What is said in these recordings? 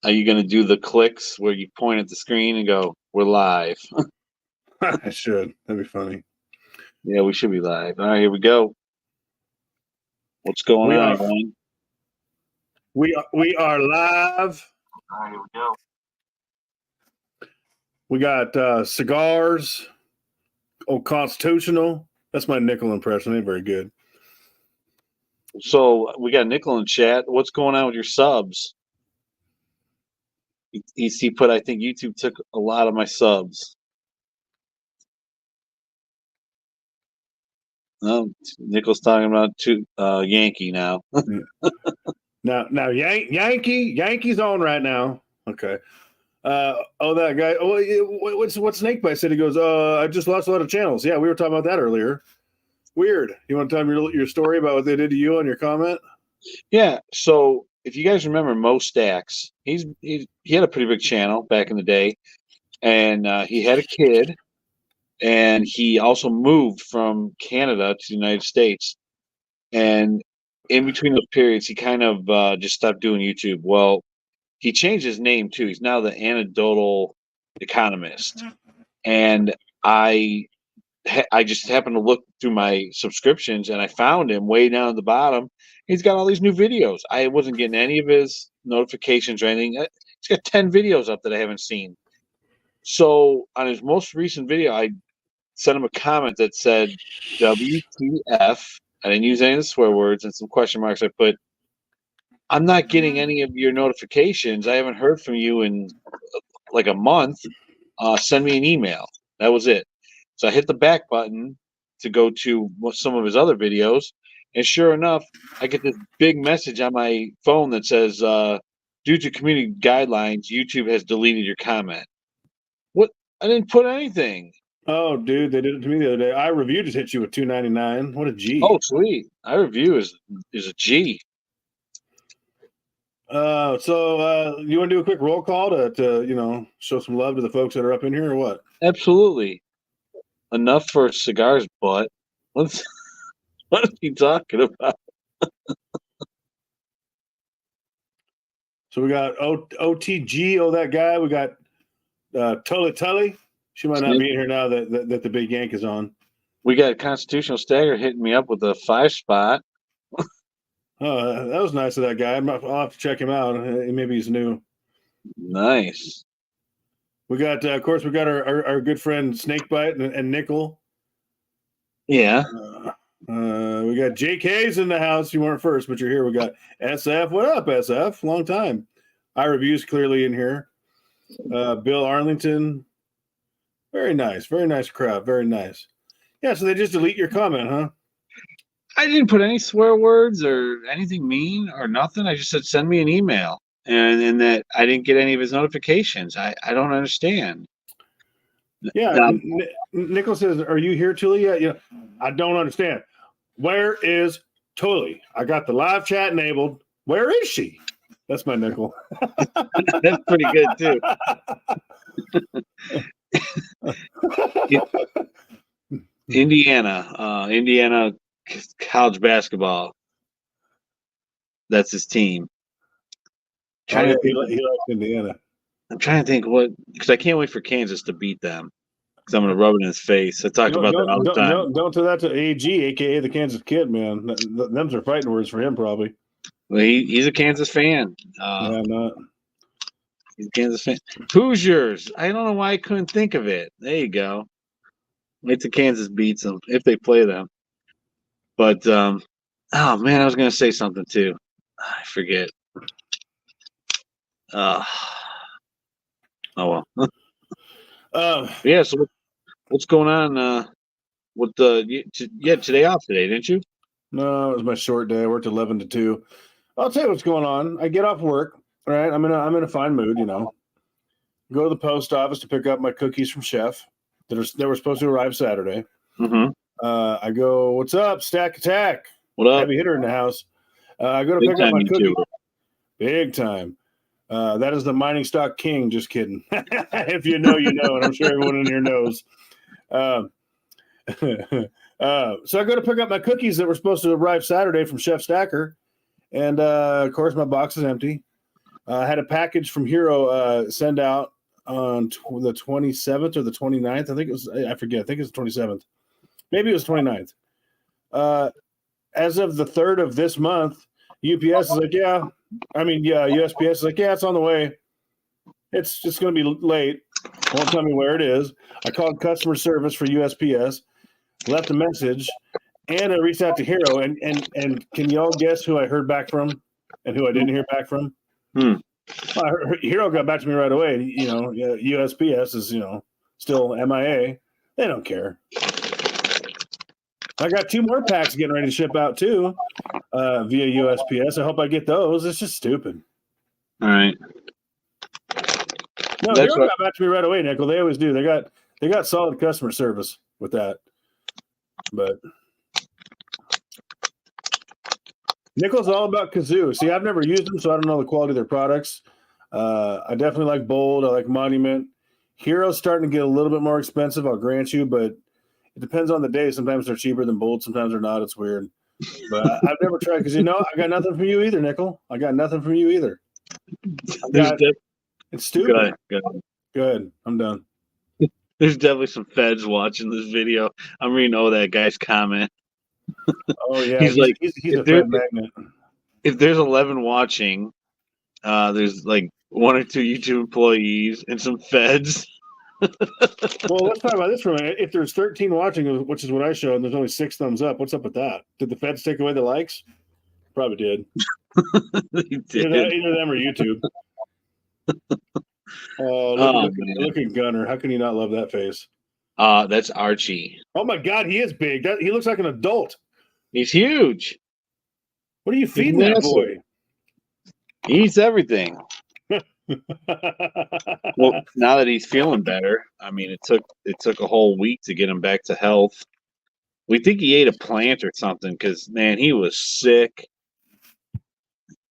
Are you going to do the clicks where you point at the screen and go, "We're live"? I should. That'd be funny. Yeah, we should be live. All right, here we go. What's going on, everyone? We are live. All right, here we go. We got cigars. Oh, Constitutional. That's my nickel impression. Ain't very good. So we got Nickel in chat. What's going on with your subs? He put, I think YouTube took a lot of my subs. Oh, Nickel's talking about Yankee now. now Yankees on right now. Okay. That guy. Oh, what Snakebite said? He goes, I just lost a lot of channels. Yeah, we were talking about that earlier. Weird. You want to tell me your story about what they did to you on your comment? Yeah. So if you guys remember Mo Stacks, he had a pretty big channel back in the day, and he had a kid, and he also moved from Canada to the United States. And in between those periods, he kind of just stopped doing YouTube. Well, he changed his name too. He's now the Anecdotal Economist, and I just happened to look through my subscriptions and I found him way down at the bottom. He's got all these new videos. I wasn't getting any of his notifications or anything. He's got 10 videos up that I haven't seen. So on his most recent video, I sent him a comment that said WTF. I didn't use any of the swear words and some question marks. I put, I'm not getting any of your notifications. I haven't heard from you in like a month. Send me an email. That was it. So I hit the back button to go to some of his other videos, and sure enough, I get this big message on my phone that says, due to community guidelines, YouTube has deleted your comment. What? I didn't put anything. Oh, dude, they did it to me the other day. iReview just hit you with $2.99. What a G. Oh, sweet. iReview is a G. So you want to do a quick roll call to show some love to the folks that are up in here or what? Absolutely. Enough for cigars, butt. What are you talking about? So we got OTG, that guy. We got Tully. She might not be in here now that the big yank is on. We got Constitutional Stagger hitting me up with a 5 spot. Oh, that was nice of that guy. I'll have to check him out. Maybe he's new. Nice. We got, of course, we got our good friend Snakebite and Nickel. Yeah. We got JK's in the house. You weren't first, but you're here. We got SF. What up, SF? Long time. iReview's clearly in here. Bill Arlington. Very nice. Very nice crowd. Very nice. Yeah, so they just delete your comment, huh? I didn't put any swear words or anything mean or nothing. I just said, send me an email. And that I didn't get any of his notifications. I don't understand. Yeah. Nickel says, are you here, Tully? Yeah. I don't understand. Where is Tully? I got the live chat enabled. Where is she? That's my Nickel. That's pretty good, too. Indiana college basketball. That's his team. He likes Indiana. I'm trying to think because I can't wait for Kansas to beat them. Because I'm going to rub it in his face. I talked about that all the time. Don't do that to AG, a.k.a. the Kansas Kid, man. Them's are fighting words for him, probably. Well, he's a Kansas fan. I'm not. He's a Kansas fan. Hoosiers. I don't know why I couldn't think of it. There you go. Wait till Kansas beats them, if they play them. But, oh, man, I was going to say something, too. I forget. Oh, well. Yeah, so what's going on with you had today off today, didn't you? No, it was my short day. I worked 11 to 2. I'll tell you what's going on. I get off work, right? I'm in a fine mood, Go to the post office to pick up my cookies from Chef that were supposed to arrive Saturday. Mm-hmm. I go, what's up, Stack Attack? What up? Heavy hitter in the house. I go to pick up my cookie. Big time. That is the Mining Stock King. Just kidding. If you know, you know, and I'm sure everyone in here knows. So I go to pick up my cookies that were supposed to arrive Saturday from Chef Stacker, and of course my box is empty. I had a package from Hero send out on the 27th or the 29th. I think it was, I forget. I think it was the 27th. Maybe it was 29th. As of the 3rd of this month, UPS is like, USPS is like, yeah, it's on the way. It's just going to be late. Won't tell me where it is. I called customer service for USPS, left a message, and I reached out to Hero. And can y'all guess who I heard back from and who I didn't hear back from? Hero got back to me right away. USPS is, still MIA. They don't care. I got 2 more packs getting ready to ship out too via USPS. I hope I get those. It's just stupid. All right. No, Hero got back to me right away, Nickel. They always do. They got solid customer service with that. But Nickel's all about Kazoo. See, I've never used them, so I don't know the quality of their products. I definitely like Bold. I like Monument. Hero's starting to get a little bit more expensive, I'll grant you, but it depends on the day. Sometimes they're cheaper than Bold. Sometimes they're not. It's weird. But I've never tried because, I got nothing from you either, Nickel. I got nothing from you either. It's stupid. Good. I'm done. There's definitely some feds watching this video. I'm reading that guy's comment. Oh, yeah. He's like, he's a Fed magnet. If there's 11 watching, there's like 1 or 2 YouTube employees and some feds. Well, let's talk about this for a minute. If there's 13 watching, which is what I showed, and there's only 6 thumbs up, what's up with that? Did the feds take away the likes? Probably did. They did. Either them or YouTube. Look at Gunner. How can you not love that face? That's Archie. Oh my God, he is big. He looks like an adult. He's huge. What are you feeding that boy? He eats everything. Well, now that he's feeling better, I mean, it took a whole week to get him back to health. We think he ate a plant or something because, man, he was sick.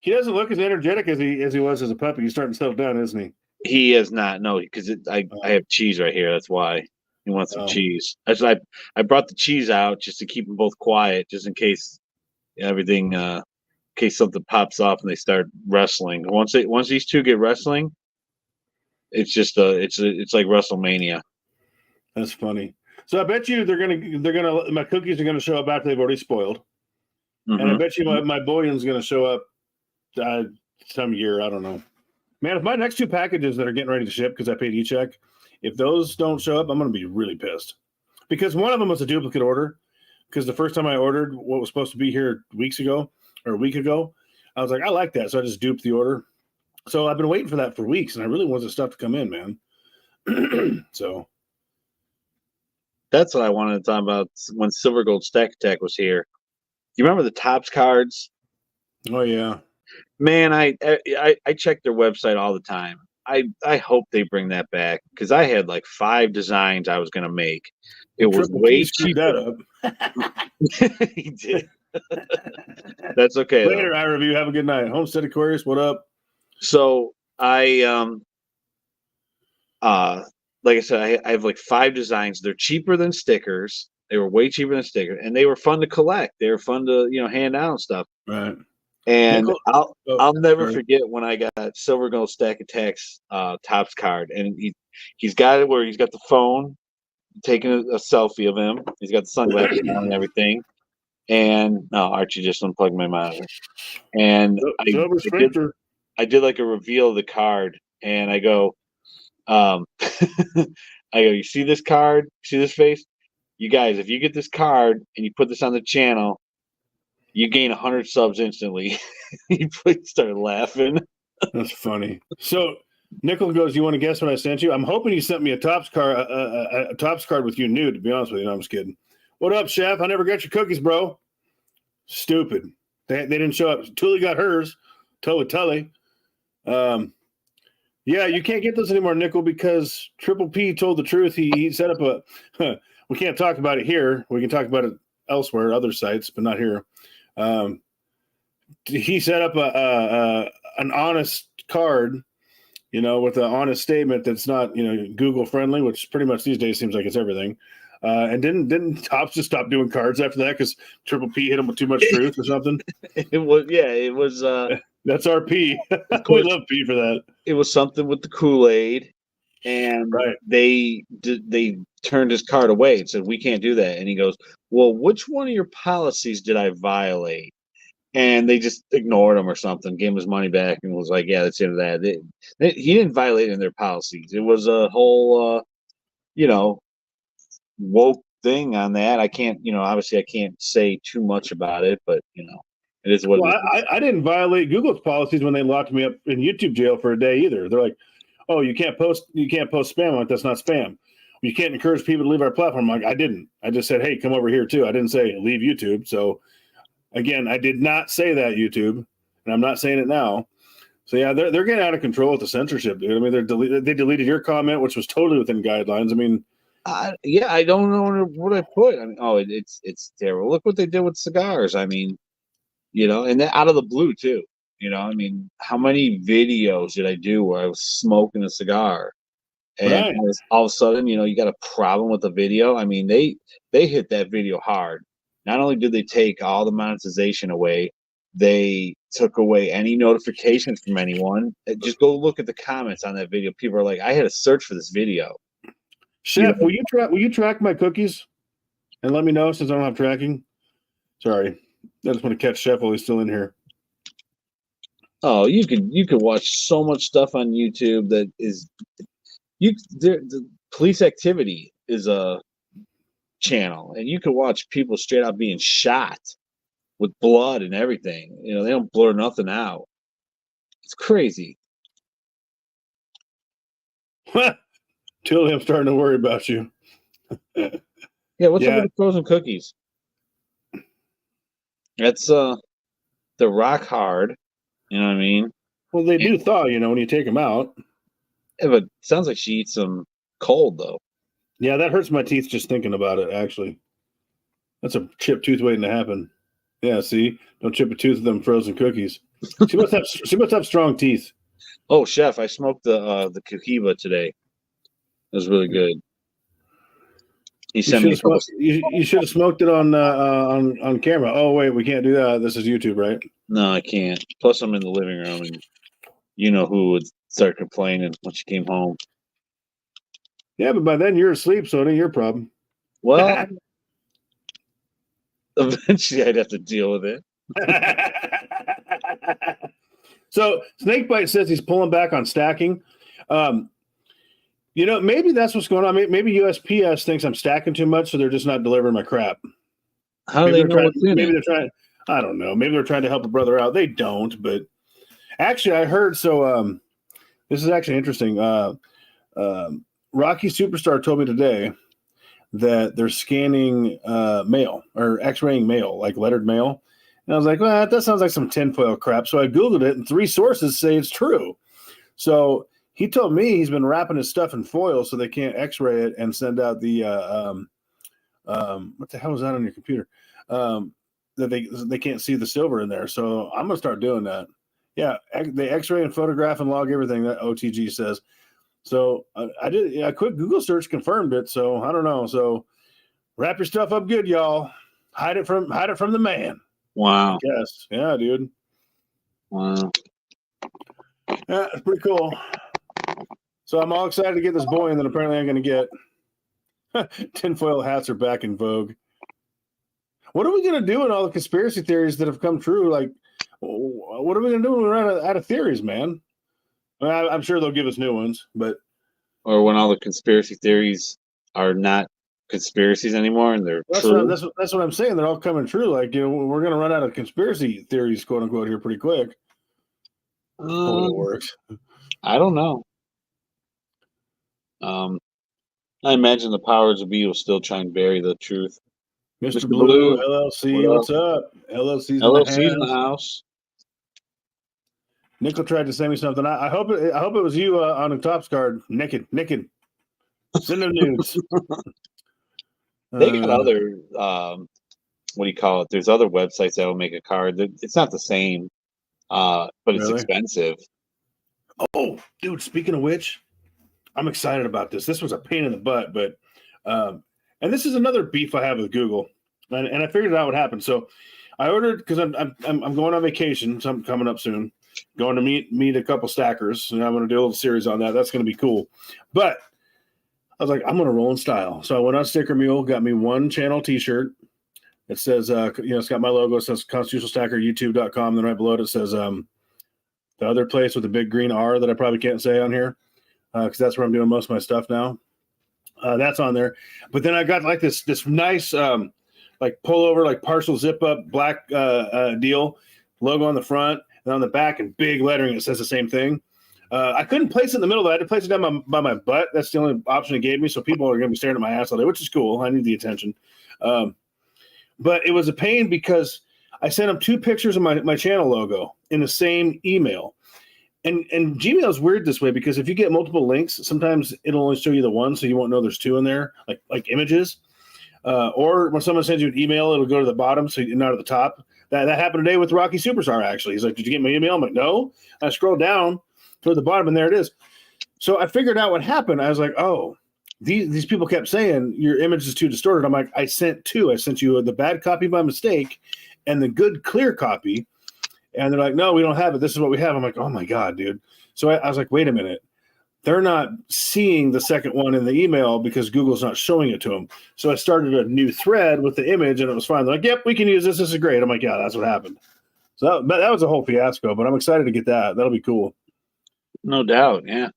He doesn't look as energetic as he was as a puppy. He's starting to settle down, isn't he? He is not. No, because I have cheese right here. That's why he wants some cheese. That's why I brought the cheese out just to keep them both quiet, just in case everything. In case something pops off and they start wrestling. Once these two get wrestling, it's just it's like WrestleMania. That's funny. So I bet you my cookies are gonna show up after they've already spoiled, and I bet you my bouillon's gonna show up some year. I don't know, man. If my next 2 packages that are getting ready to ship because I paid e-check, if those don't show up, I'm gonna be really pissed because one of them was a duplicate order. Because the first time I ordered what was supposed to be here a week ago, I was like, I like that. So I just duped the order. So I've been waiting for that for weeks, and I really want the stuff to come in, man. So that's what I wanted to talk about when Silver Gold Stack Attack was here. You remember the Topps cards? Oh yeah. Man, I check their website all the time. I hope they bring that back because I had like 5 designs I was gonna make. It was way cheaper. He did. That's okay. Later, iReview. Have a good night. Homestead Aquarius, what up? So I like I said, I have like 5 designs. They're cheaper than stickers. They were way cheaper than stickers, and they were fun to collect. They were fun to hand out and stuff. Right. And I'll never forget when I got Silver Gold Stack Attack's Topps card, and he's got it where he's got the phone, taking a selfie of him. He's got the sunglasses on and everything. And no, Archie just unplugged my monitor. And I did like a reveal of the card, and I go, you see this card? See this face? You guys, if you get this card and you put this on the channel, you gain 100 subs instantly. He started laughing. That's funny. So Nickel goes, "You want to guess what I sent you?" I'm hoping you sent me a Topps card, a Topps card with you new. To be honest with you, no, I'm just kidding. What up, Chef? I never got your cookies, bro. Stupid. They didn't show up. Tully got hers. Tully. Yeah, you can't get those anymore, Nickel, because Triple P told the truth. He set up a. We can't talk about it here. We can talk about it elsewhere, other sites, but not here. He set up an honest card, with an honest statement that's not, Google friendly, which pretty much these days seems like it's everything. And didn't Topps just stop doing cards after that because Triple P hit him with too much truth or something? It was That's our P. Of We course, love P for that. it was something with the Kool-Aid, and Right. they turned his card away and said, "We can't do that." And he goes, "Well, which one of your policies did I violate?" And they just ignored him or something, gave him his money back, and was like, "Yeah, that's the end of that." He didn't violate any of their policies. It was a whole, woke thing on that. I can't, obviously, I can't say too much about it, but it is what Well, it is. I didn't violate Google's policies when they locked me up in YouTube jail for a day either. They're like, "Oh, you can't post spam." I'm like, that's not spam. You can't encourage people to leave our platform. I'm like, I didn't. I just said, "Hey, come over here too." I didn't say leave YouTube. So again, I did not say that, YouTube, and I'm not saying it now. So yeah, they're getting out of control with the censorship, dude. I mean, they deleted your comment, which was totally within guidelines. I mean, Yeah, I don't know what I put. I mean, it's terrible. Look what they did with cigars. I mean, and then out of the blue too. I mean, how many videos did I do where I was smoking a cigar, and right. all of a sudden, you got a problem with the video? I mean, they hit that video hard. Not only did they take all the monetization away, they took away any notifications from anyone. Just go look at the comments on that video. People are like, "I had to search for this video." Chef, will you track my cookies and let me know since I don't have tracking? Sorry, I just want to catch Chef while he's still in here. Oh, you could watch so much stuff on YouTube that is the police activity is a channel, and you can watch people straight out being shot with blood and everything. They don't blur nothing out. It's crazy. Till I'm starting to worry about you. Yeah, what's up with the frozen cookies? That's they're rock hard. You know what I mean? Well, they do thaw, when you take them out. Yeah, but it sounds like she eats them cold though. Yeah, that hurts my teeth just thinking about it, actually. That's a chipped tooth waiting to happen. Yeah, see? Don't chip a tooth with them frozen cookies. She must have strong teeth. Oh, Chef, I smoked the Cohiba today. It was really good. He sent me a couple. You should have smoked it on camera. Oh wait, we can't do that. This is YouTube, right? No, I can't. Plus, I'm in the living room, and who would start complaining when she came home. Yeah, but by then you're asleep, so it ain't your problem. Well, eventually I'd have to deal with it. So Snakebite says he's pulling back on stacking. Maybe that's what's going on. Maybe USPS thinks I'm stacking too much, so they're just not delivering my crap. How do they know what's in it? Maybe they're trying. I don't know. Maybe they're trying to help a brother out. They don't, but actually, I heard. So this is actually interesting. Rocky Superstar told me today that they're scanning mail or X-raying mail, like lettered mail. And I was like, well, that sounds like some tinfoil crap. So I Googled it, and 3 sources say it's true. So he told me he's been wrapping his stuff in foil so they can't X-ray it and send out the what the hell is that on your computer? That they can't see the silver in there. So I'm gonna start doing that. Yeah, they X-ray and photograph and log everything that OTG says. So I did. Yeah, a quick Google search confirmed it. So I don't know. So wrap your stuff up good, y'all. Hide it from the man. Wow. Yes. Yeah, dude. Wow. Yeah, it's pretty cool. So I'm all excited to get this boy, and then apparently I'm going to get tinfoil hats are back in vogue. What are we going to do in all the conspiracy theories that have come true? Like, what are we going to do when we're out of theories, man? I'm sure they'll give us new ones, but or when all the conspiracy theories are not conspiracies anymore and they're true. That's what I'm saying. They're all coming true. Like, we're going to run out of conspiracy theories, quote unquote, here pretty quick. Hope it works. I don't know. I imagine the powers of be will still try and bury the truth. Mr. Blue, LLC, what's up? LLC's in the house. Nickel tried to send me something. I hope it was you on the Topps card. Naked. Send them nudes. They got other what do you call it? There's other websites that will make a card. It's not the same, but it's expensive. Oh, dude! Speaking of which, I'm excited about this. This was a pain in the butt, but and this is another beef I have with Google, and I figured out what happened. So I ordered because I'm going on vacation. So I'm coming up soon. going to meet a couple stackers, and I'm going to do a little series on that. That's going to be cool. But I was like, I'm going to roll in style. So I went on Sticker Mule, got me one channel T-shirt. It says, it's got my logo. It says Constitutional Stacker, YouTube.com. Then right below it, it says the other place with the big green R that I probably can't say on here because that's where I'm doing most of my stuff now. That's on there. But then I got like this nice like pullover, like partial zip up black deal, logo on the front and on the back in big lettering. It says the same thing. I couldn't place it in the middle. I had to place it down by my butt. That's the only option it gave me. So people are going to be staring at my ass all day, which is cool. I need the attention. But it was a pain because I sent them 2 pictures of my channel logo in the same email. And Gmail is weird this way because if you get multiple links, sometimes it'll only show you the one, so you won't know there's 2 in there, like images. Or when someone sends you an email, it'll go to the bottom, so you're not at the top. That happened today with Rocky Superstar, actually. He's like, did you get my email? I'm like, no. I scrolled down toward the bottom, and there it is. So I figured out what happened. I was like, oh, these people kept saying your image is too distorted. I'm like, I sent 2. I sent you the bad copy by mistake and the good clear copy. And they're like, no, we don't have it. This is what we have. I'm like, oh, my God, dude. So I was like, wait a minute. They're not seeing the second one in the email because Google's not showing it to them. So I started a new thread with the image, and it was fine. They're like, yep, we can use this. This is great. I'm like, yeah, that's what happened. So that was a whole fiasco, but I'm excited to get that. That'll be cool. No doubt, yeah.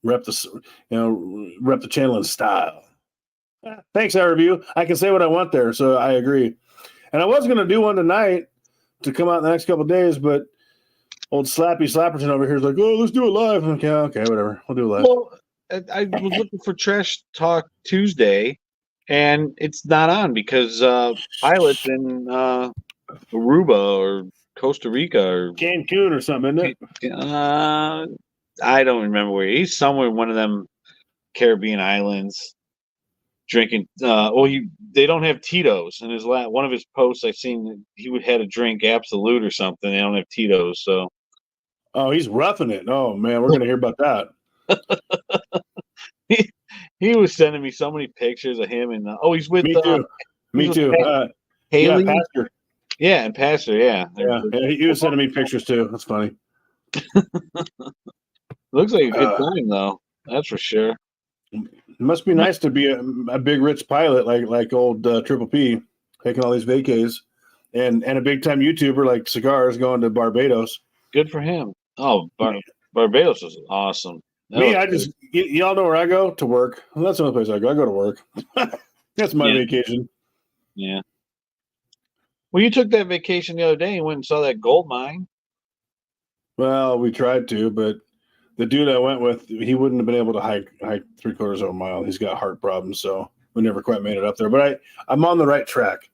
Rep the channel in style. Thanks, iReview. I can say what I want there, so I agree. And I was going to do one tonight to come out in the next couple of days, but old Slappy Slapperton over here is like, oh, let's do it live. I'm like, yeah, okay, whatever. We'll do it live. Well, I was looking for Trash Talk Tuesday, and it's not on because Pilot's in Aruba or Costa Rica or Cancun or something, isn't it? I don't remember where. He's somewhere in one of them Caribbean islands drinking. They don't have Tito's. In his one of his posts, I seen he had a drink Absolute or something. They don't have Tito's, so. Oh, he's roughing it. Oh man, we're gonna hear about that. he was sending me so many pictures of him, and he's with me too. Me too. Haley, yeah, Pastor. Yeah, and Pastor. Yeah, he was sending me pictures too. That's funny. Looks like a good time though. That's for sure. It must be nice to be a big rich pilot like old Triple P, taking all these vacays, and a big time YouTuber like Cigars going to Barbados. Good for him. Oh, Barbados is awesome. Y'all know where I go to work. Well, that's the only place I go. I go to work. That's my vacation. Yeah. Well, you took that vacation the other day and went and saw that gold mine. Well, we tried to, but the dude I went with, he wouldn't have been able to hike 3/4 of a mile. He's got heart problems, so we never quite made it up there. But I'm on the right track.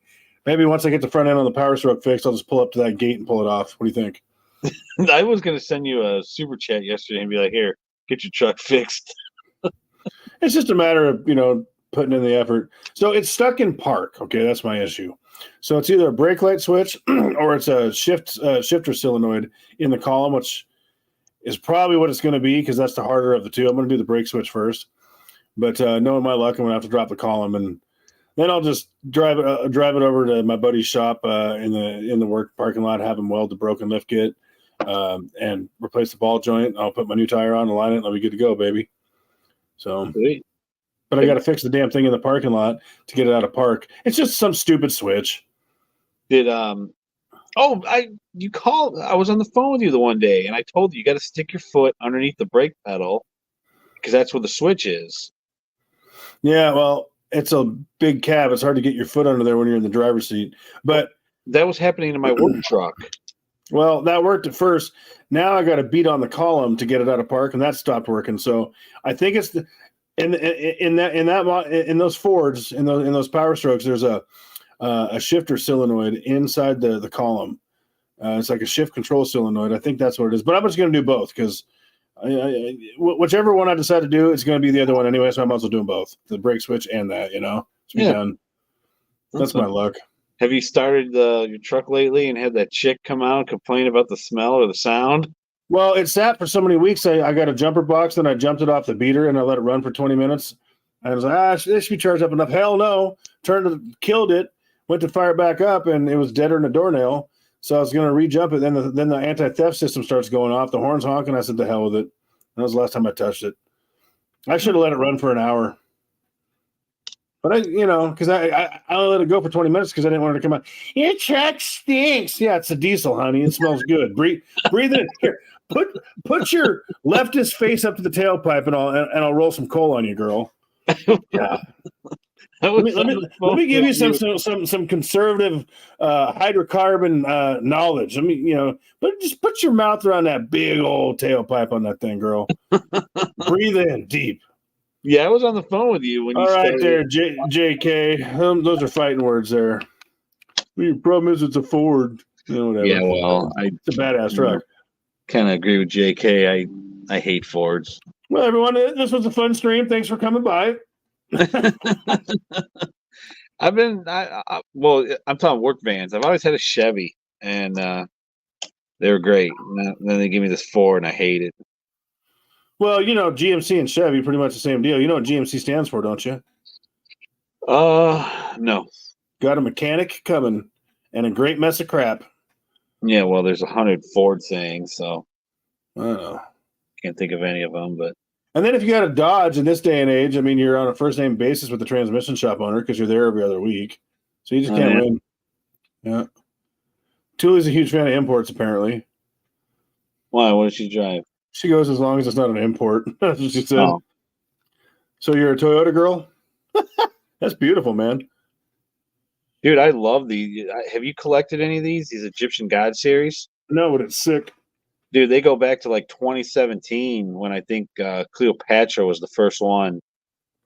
Maybe once I get the front end on the Power Stroke fixed, I'll just pull up to that gate and pull it off. What do you think? I was going to send you a super chat yesterday and be like, here, get your truck fixed. It's just a matter of, putting in the effort. So it's stuck in park. Okay, that's my issue. So it's either a brake light switch or it's a shifter solenoid in the column, which is probably what it's going to be because that's the harder of the two. I'm going to do the brake switch first. But knowing my luck, I'm going to have to drop the column, and then I'll just drive it over to my buddy's shop in the work parking lot, have him weld the broken lift kit, and replace the ball joint. I'll put my new tire on, align it, and I'll be good to go, baby. So, but I got to fix the damn thing in the parking lot to get it out of park. It's just some stupid switch. I was on the phone with you the one day, and I told you got to stick your foot underneath the brake pedal because that's where the switch is. Yeah, well, it's a big cab. It's hard to get your foot under there when you're in the driver's seat. But that was happening in my work truck. Well, that worked at first. Now I got to beat on the column to get it out of park, and that stopped working. So I think it's in those Fords, in those Power Strokes, there's a shifter solenoid inside the column. It's like a shift control solenoid. I think that's what it is. But I'm just going to do both because whichever one I decide to do, it's going to be the other one anyway. So I might as well do them both, the brake switch and that. Done. That's my luck. Have you started your truck lately and had that chick come out and complain about the smell or the sound? Well, it sat for so many weeks. I got a jumper box, and I jumped it off the beater, and I let it run for 20 minutes. I was like, this should be charged up enough. Hell no. Killed it, went to fire it back up, and it was deader than a doornail. So I was going to re-jump it. Then the anti-theft system starts going off. The horn's honking. I said, "The hell with it." That was the last time I touched it. I should have let it run for an hour. But because I only let it go for 20 minutes because I didn't want it to come out. Your truck stinks. Yeah, it's a diesel, honey. It smells good. Breathe it in. Here, put your leftist face up to the tailpipe and I'll roll some coal on you, girl. Yeah. Let me give you some conservative hydrocarbon knowledge. But just put your mouth around that big old tailpipe on that thing, girl. Breathe in deep. Yeah, I was on the phone with you when you started. All right there, JK. Those are fighting words there. Your problem is it's a Ford. Whatever. Yeah, well, it's a badass truck. Kind of agree with JK. I hate Fords. Well, everyone, this was a fun stream. Thanks for coming by. I'm talking work vans. I've always had a Chevy, and they were great. And then they give me this Ford, and I hate it. Well, GMC and Chevy, pretty much the same deal. You know what GMC stands for, don't you? No. Got a mechanic coming and a great mess of crap. Yeah, well, there's 100 Ford things, so I don't know. Can't think of any of them, but. And then if you got a Dodge in this day and age, I mean, you're on a first-name basis with the transmission shop owner because you're there every other week. So you just can't win. Yeah. Tully's a huge fan of imports, apparently. Why? What does she drive? She goes as long as it's not an import. That's what she said. Oh. So you're a Toyota girl? That's beautiful, man. Dude, I love these. Have you collected any of these Egyptian God series? No, but it's sick. Dude, they go back to like 2017 when I think Cleopatra was the first one.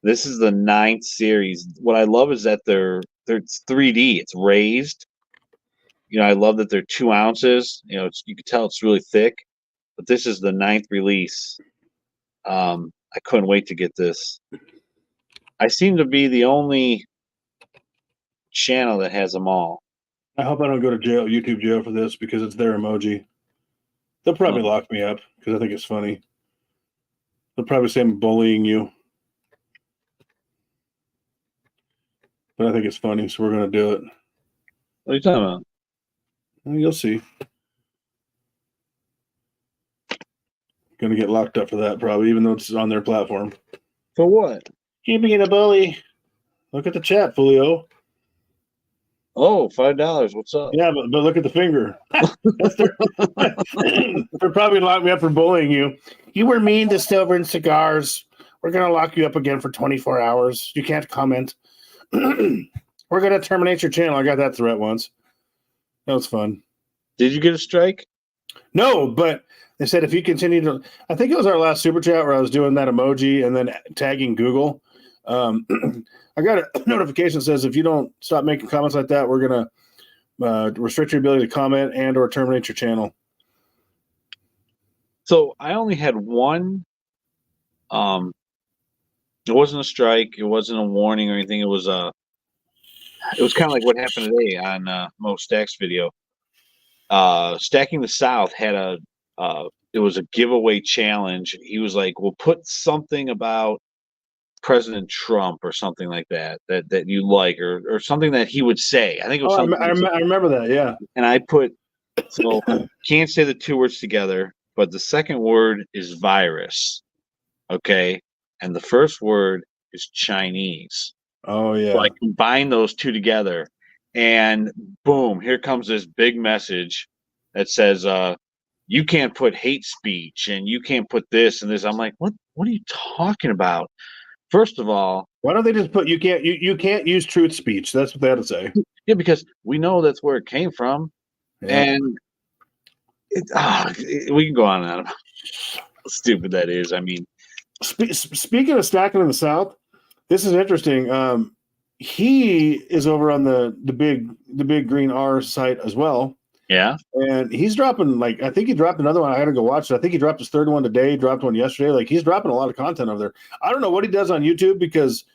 This is the 9th series. What I love is that they're 3D. It's raised. I love that they're 2 ounces. You can tell it's really thick. But this is the 9th release. I couldn't wait to get this. I seem to be the only channel that has them all. I hope I don't go to jail, YouTube jail for this because it's their emoji. They'll probably lock me up because I think it's funny. They'll probably say I'm bullying you. But I think it's funny, so we're going to do it. What are you talking about? Well, you'll see. Going to get locked up for that probably, even though it's on their platform. For what? You being a bully. Look at the chat, Folio. Oh, $5. What's up? Yeah, but look at the finger. They're probably going to lock me up for bullying you. You were mean to Silver and Cigars. We're going to lock you up again for 24 hours. You can't comment. We're going to terminate your channel. I got that threat once. That was fun. Did you get a strike? No, but they said if you continue to, I think it was our last super chat where I was doing that emoji and then tagging Google. I got a notification that says if you don't stop making comments like that, we're going to restrict your ability to comment and or terminate your channel. So I only had one. It wasn't a strike. It wasn't a warning or anything. It was kind of like what happened today on Mo Stack's video. Stacking the South had it was a giveaway challenge. He was like, "We'll put something about President Trump or something like that you like or something that he would say." I think it was. I remember that. Yeah. And I put can't say the 2 words together, but the second word is virus. Okay, and the first word is Chinese. Oh yeah. So I combine those 2 together, and boom! Here comes this big message that says, "You can't put hate speech, and you can't put this and this." I'm like, "What? What are you talking about?" First of all, why don't they just put you can't use truth speech? That's what they had to say. Yeah, because we know that's where it came from, and we can go on and on about how stupid that is. I mean, speaking of Stacking in the South, this is interesting. He is over on the big green R site as well. Yeah, and he's dropping I think he dropped another one. I got to go watch it. I think he dropped his 3rd one today. He dropped one yesterday. Like he's dropping a lot of content over there. I don't know what he does on YouTube because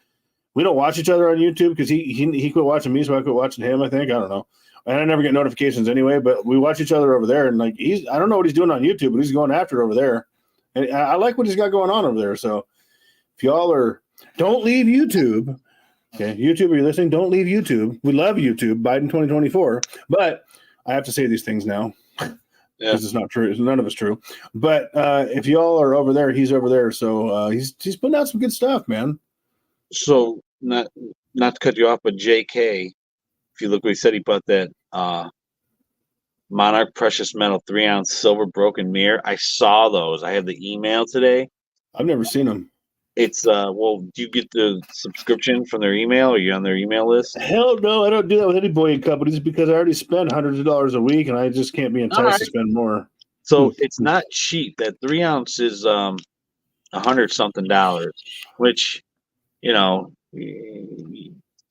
we don't watch each other on YouTube because he quit watching me, so I quit watching him. I think I don't know, and I never get notifications anyway. But we watch each other over there, and I don't know what he's doing on YouTube, but he's going after it over there, and I like what he's got going on over there. So if y'all don't leave YouTube. Okay, YouTube, are you listening? Don't leave YouTube. We love YouTube, Biden 2024, but I have to say these things now Yeah. because it's not true. None of it's true. But if y'all are over there, he's over there. So he's putting out some good stuff, man. So not to cut you off, but JK, if you look what he said, he bought that Monarch Precious Metal 3-ounce silver broken mirror. I saw those. I had the email today. I've never seen them. It's well, do you get the subscription from their email? Are you on their email list? Hell no, I don't do that with any Boeing companies because I already spend hundreds of dollars a week and I just can't be enticed to spend more. So it's not cheap. That 3-ounce is $100-something, which, you know,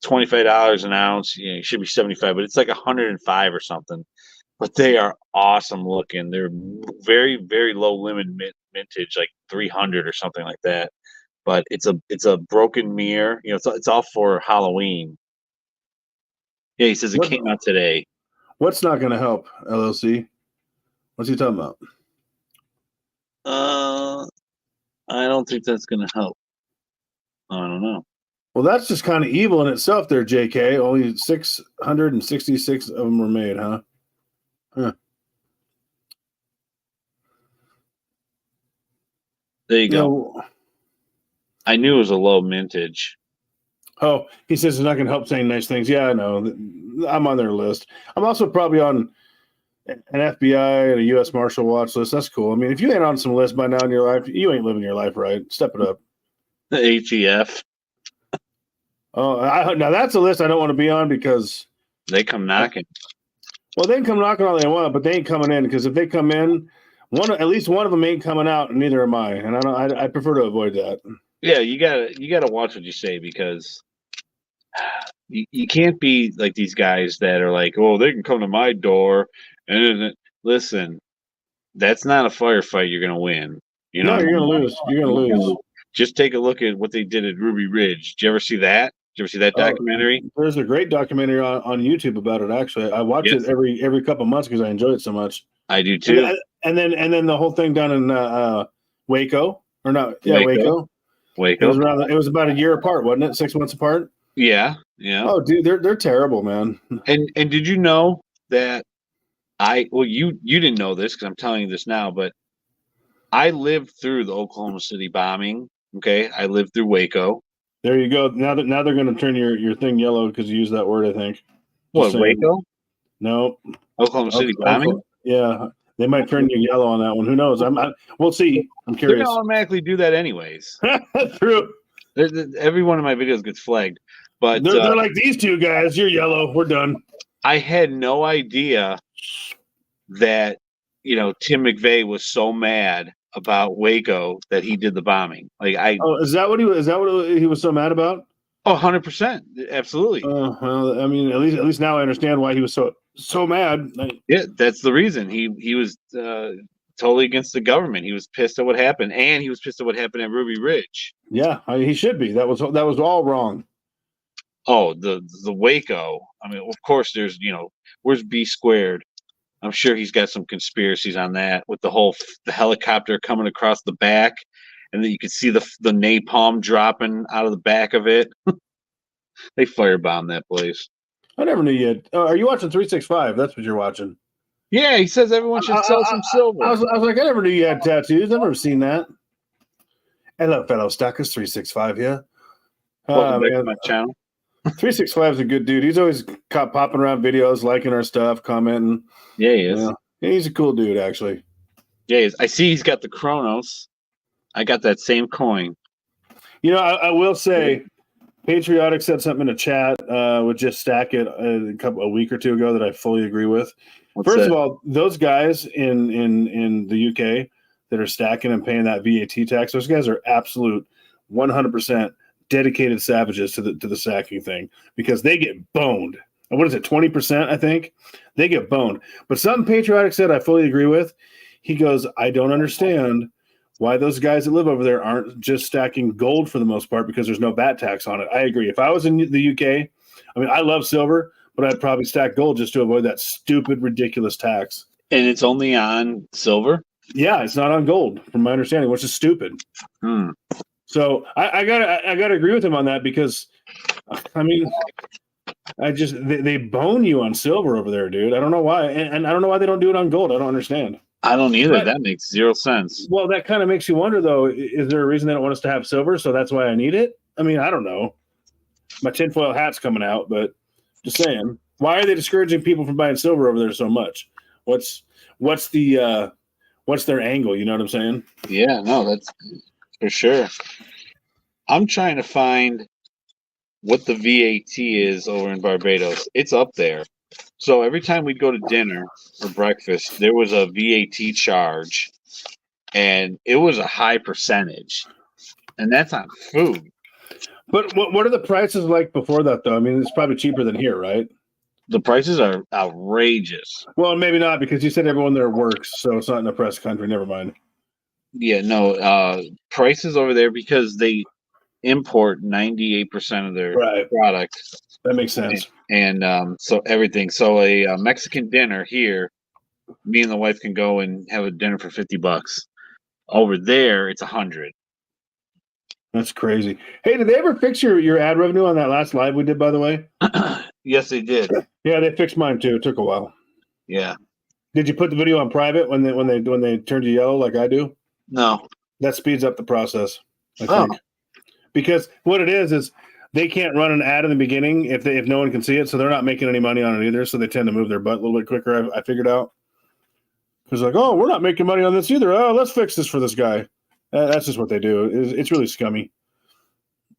$25 an ounce. You know, it should be 75, but it's like 105 or something. But they are awesome looking. They're very, very low limit vintage, like 300 or something like that. But it's a broken mirror. You know, it's all for Halloween. Yeah, he says it came out today. What's not going to help, LLC? What's he talking about? I don't think that's going to help. I don't know. Well, that's just kind of evil in itself there, JK. Only 666 of them were made, huh? Huh. There you go. I knew it was a low mintage. Oh, he says it's not going to help saying nice things. Yeah, I know. I'm on their list. I'm also probably on an FBI and a U.S. Marshal watch list. That's cool. I mean, if you ain't on some list by now in your life, you ain't living your life right. Step it up. The ATF. Oh, now that's a list I don't want to be on because they come knocking. Well, they can come knocking all they want, but they ain't coming in because if they come in, at least one of them ain't coming out, and neither am I. And I prefer to avoid that. Yeah, you gotta watch what you say because you can't be like these guys that are like, oh, they can come to my door and listen. That's not a firefight you're gonna win. You know, no, you're gonna lose. You're gonna lose. Just take a look at what they did at Ruby Ridge. Did you ever see that? Did you ever see that documentary? There's a great documentary on YouTube about it. Actually, I watch it every couple of months because I enjoy it so much. I do too. And then the whole thing down in Waco or not? Yeah, Waco. It was about a year apart, wasn't it? 6 months apart. Yeah. Oh, dude, they're terrible, man. And did you know that you didn't know this because I'm telling you this now, but I lived through the Oklahoma City bombing. Okay, I lived through Waco. There you go. Now they're going to turn your thing yellow because you used that word. I think. What, Waco? No. Oklahoma City bombing. Yeah, they might turn you yellow on that one. Who knows? We'll see. I'm curious. They're gonna automatically do that anyways. True. Every one of my videos gets flagged, but they're like these two guys. You're yellow. We're done. I had no idea that Tim McVeigh was so mad about Waco that he did the bombing. Is that what he was so mad about? Oh, 100%. Absolutely. Well, I mean, at least now I understand why he was so mad. Yeah, that's the reason. He was totally against the government. He was pissed at what happened, and he was pissed at what happened at Ruby Ridge. Yeah, he should be. That was all wrong. Oh, the Waco. I mean, of course, there's where's B squared? I'm sure he's got some conspiracies on that with the helicopter coming across the back, and then you could see the napalm dropping out of the back of it. They firebombed that place. I never knew you had. Are you watching 365? That's what you're watching. Yeah, he says everyone should sell some silver. I was like, I never knew you had tattoos. I've never seen that. Hello, fellow stackers. 365, yeah. Welcome back to my channel. 365 is a good dude. He's always popping around videos, liking our stuff, commenting. Yeah, he is. Yeah, he's a cool dude, actually. Yeah, I see he's got the Chronos. I got that same coin. I will say, Patriotic said something in a chat with Just Stack It a week or two ago that I fully agree with. First of all, those guys in the UK that are stacking and paying that VAT tax, those guys are absolute 100% dedicated savages to the stacking thing because they get boned. And what is it, 20%, I think? They get boned. But something Patriotic said I fully agree with. He goes, I don't understand why those guys that live over there aren't just stacking gold for the most part because there's no VAT tax on it. I agree. If I was in the UK, I mean, I love silver, but I'd probably stack gold just to avoid that stupid, ridiculous tax. And it's only on silver? Yeah, it's not on gold, from my understanding, which is stupid. So I gotta agree with him on that because, I mean, They bone you on silver over there, dude. I don't know why, and I don't know why they don't do it on gold. I don't understand. I don't either. But- That makes zero sense. Well, that kind of makes you wonder, though. Is there a reason they don't want us to have silver? So that's why I need it. I mean, I don't know. My tinfoil hat's coming out, but just saying. Why are they discouraging people from buying silver over there so much? What's their angle? You know what I'm saying? Yeah, no, that's for sure. I'm trying to find what the VAT is over in Barbados. It's up there. So every time we'd go to dinner or breakfast, there was a VAT charge, and it was a high percentage, and that's on food. But what are the prices like before that, though? I mean, it's probably cheaper than here, right? The prices are outrageous. Well, maybe not, because you said everyone there works, so it's not an oppressed country. Never mind. Yeah, no, prices over there because they import 98% of their Right. product. That makes sense. And so everything. So a Mexican dinner here, me and the wife can go and have a dinner for $50. Over there, it's 100. That's crazy. Hey, did they ever fix your ad revenue on that last live we did, by the way? Yes, they did. Yeah, they fixed mine too. It took a while. Yeah. Did you put the video on private when they turned you yellow like I do? No. That speeds up the process, I Oh. think. Because what it is they can't run an ad in the beginning if no one can see it, so they're not making any money on it either. So they tend to move their butt a little bit quicker. I figured out. Because like, oh, we're not making money on this either. Oh, let's fix this for this guy. That's just what they do. It's really scummy.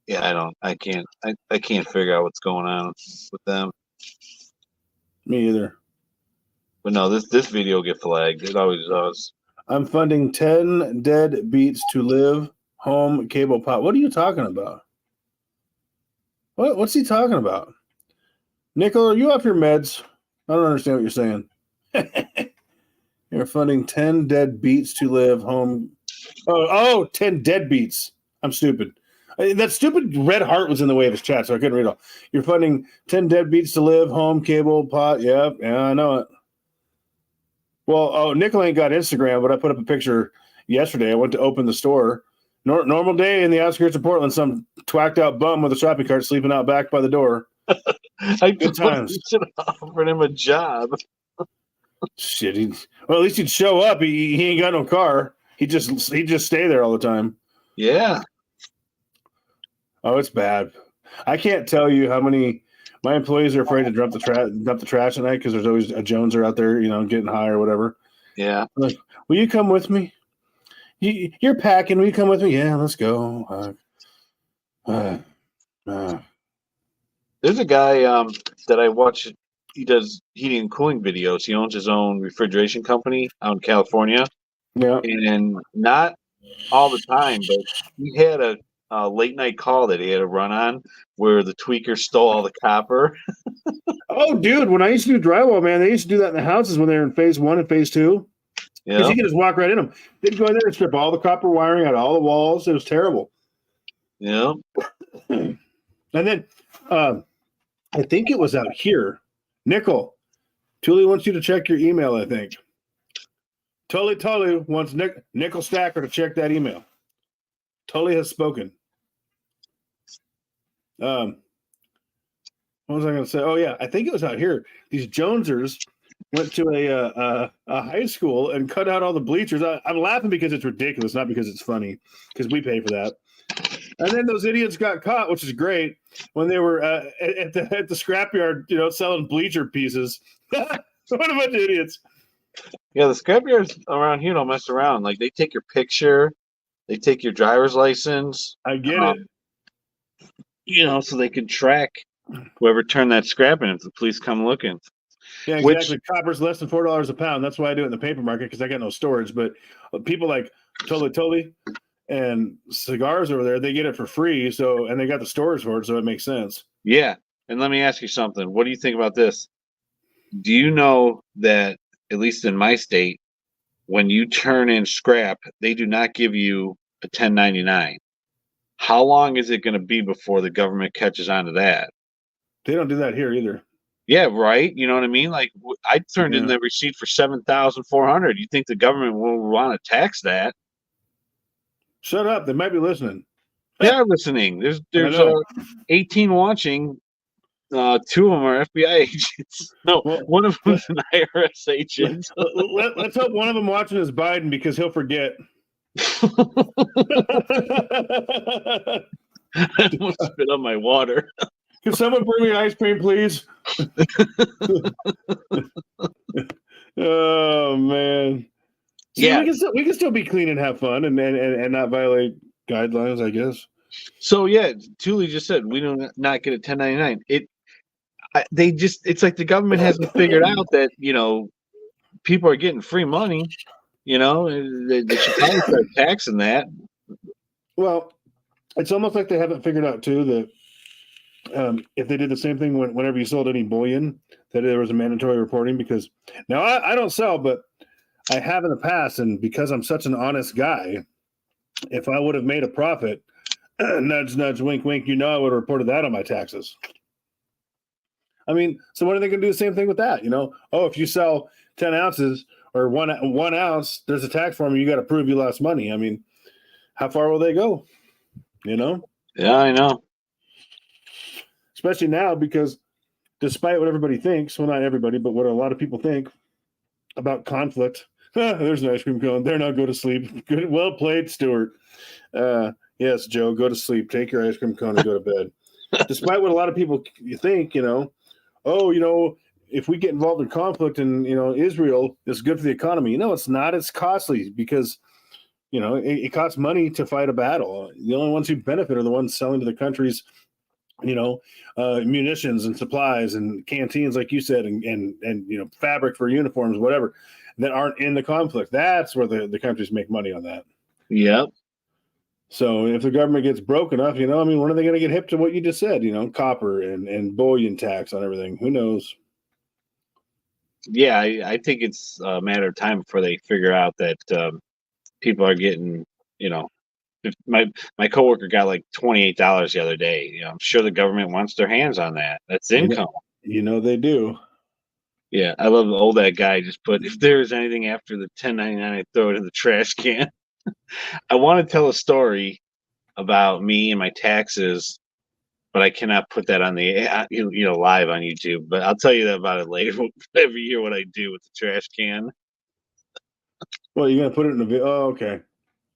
Yeah, I can't figure out what's going on with them. Me either. But no, this video will get flagged. It always does. I'm funding 10 dead beats to live home cable pot. What are you talking about? What's he talking about? Nickel, are you off your meds? I don't understand what you're saying. You're funding 10 dead beats to live home. Oh, 10 dead beats. I'm stupid. That stupid red heart was in the way of his chat, so I couldn't read it all. You're funding 10 dead beats to live home cable pot. Yeah, I know it. Well, Nickel ain't got Instagram, but I put up a picture yesterday. I went to open the store. Normal day in the outskirts of Portland. Some twacked out bum with a shopping cart sleeping out back by the door. Good times. Should have offered him a job. Shit. Well, at least he'd show up. He ain't got no car. He'd just stay there all the time. Yeah. Oh, it's bad. I can't tell you how many my employees are afraid to dump the trash at night because there's always a Joneser out there, getting high or whatever. Yeah. Like, will you come with me? You're packing. Will you come with me? Yeah, let's go. There's a guy that I watch. He does heating and cooling videos. He owns his own refrigeration company out in California. Yeah. And not all the time, but he had a late night call that he had to run on where the tweaker stole all the copper. Oh, dude, when I used to do drywall, man, they used to do that in the houses when they were in phase 1 and phase 2. Because you could just walk right in them. They'd go in there and strip all the copper wiring out of all the walls. It was terrible. Yeah. And then I think it was out here. Nickel, Tully wants you to check your email, I think. Tully wants Nickel Stacker to check that email. Tully has spoken. What was I going to say? Oh, yeah. I think it was out here. These Jonesers went to a high school and cut out all the bleachers. I'm laughing because it's ridiculous, not because it's funny, because we pay for that. And then those idiots got caught, which is great, when they were at the scrapyard, selling bleacher pieces. What a bunch of idiots. Yeah, the scrapyards around here don't mess around. Like, they take your picture, they take your driver's license. I get it. So they can track whoever turned that scrap in if the police come looking. Yeah, exactly. Copper's less than $4 a pound. That's why I do it in the paper market, because I got no storage. But people like Tully and cigars over there, they get it for free. And they got the storage for it, so it makes sense. Yeah. And let me ask you something. What do you think about this? Do you know that, at least in my state, when you turn in scrap, they do not give you a 1099? How long is it going to be before the government catches on to that? They don't do that here either. Yeah, right. You know what I mean? Like, I turned in the receipt for $7,400. You think the government will want to tax that? Shut up. They might be listening. They are listening. There's 18 watching. Two of them are FBI agents. No, Well, one of them's an IRS agent. let's hope one of them watching is Biden because he'll forget. I almost spit on my water. Can someone bring me ice cream, please? Oh man. See, Yeah. we can still be clean and have fun and not violate guidelines, I guess. So yeah, Thule just said we do not get a 1099. It's like the government hasn't figured out that people are getting free money. They should probably start taxing that. Well, it's almost like they haven't figured out too that if they did the same thing whenever you sold any bullion, that there was a mandatory reporting. Because now I don't sell, but I have in the past, and because I'm such an honest guy, if I would have made a profit, nudge, nudge, wink, wink, I would have reported that on my taxes. I mean, so when are they going to do the same thing with that? Oh, if you sell 10 ounces or one ounce, there's a tax form. You got to prove you lost money. I mean, how far will they go? Yeah, I know. Especially now, because despite what everybody thinks, well, not everybody, but what a lot of people think about conflict, there's an ice cream cone. There, now go to sleep. Good, well played, Stuart. Yes, Joe, go to sleep. Take your ice cream cone and go to bed. Despite what a lot of people think, if we get involved in conflict and Israel is good for the economy. It's not. It's costly because it costs money to fight a battle. The only ones who benefit are the ones selling to the countries, munitions and supplies and canteens, like you said, and fabric for uniforms, whatever, that aren't in the conflict. That's where the countries make money on that. Yep. So if the government gets broke enough, when are they going to get hip to what you just said? Copper and bullion tax on everything. Who knows? Yeah, I think it's a matter of time before they figure out that people are getting, my coworker got like $28 the other day. I'm sure the government wants their hands on that. That's income. They do. Yeah, I love the old that guy just put, if there's anything after the 1099, I throw it in the trash can. I want to tell a story about me and my taxes, but I cannot put that on the live on YouTube. But I'll tell you about it later. Every year, what I do with the trash can. Well, you're gonna put it in the video. Oh, okay.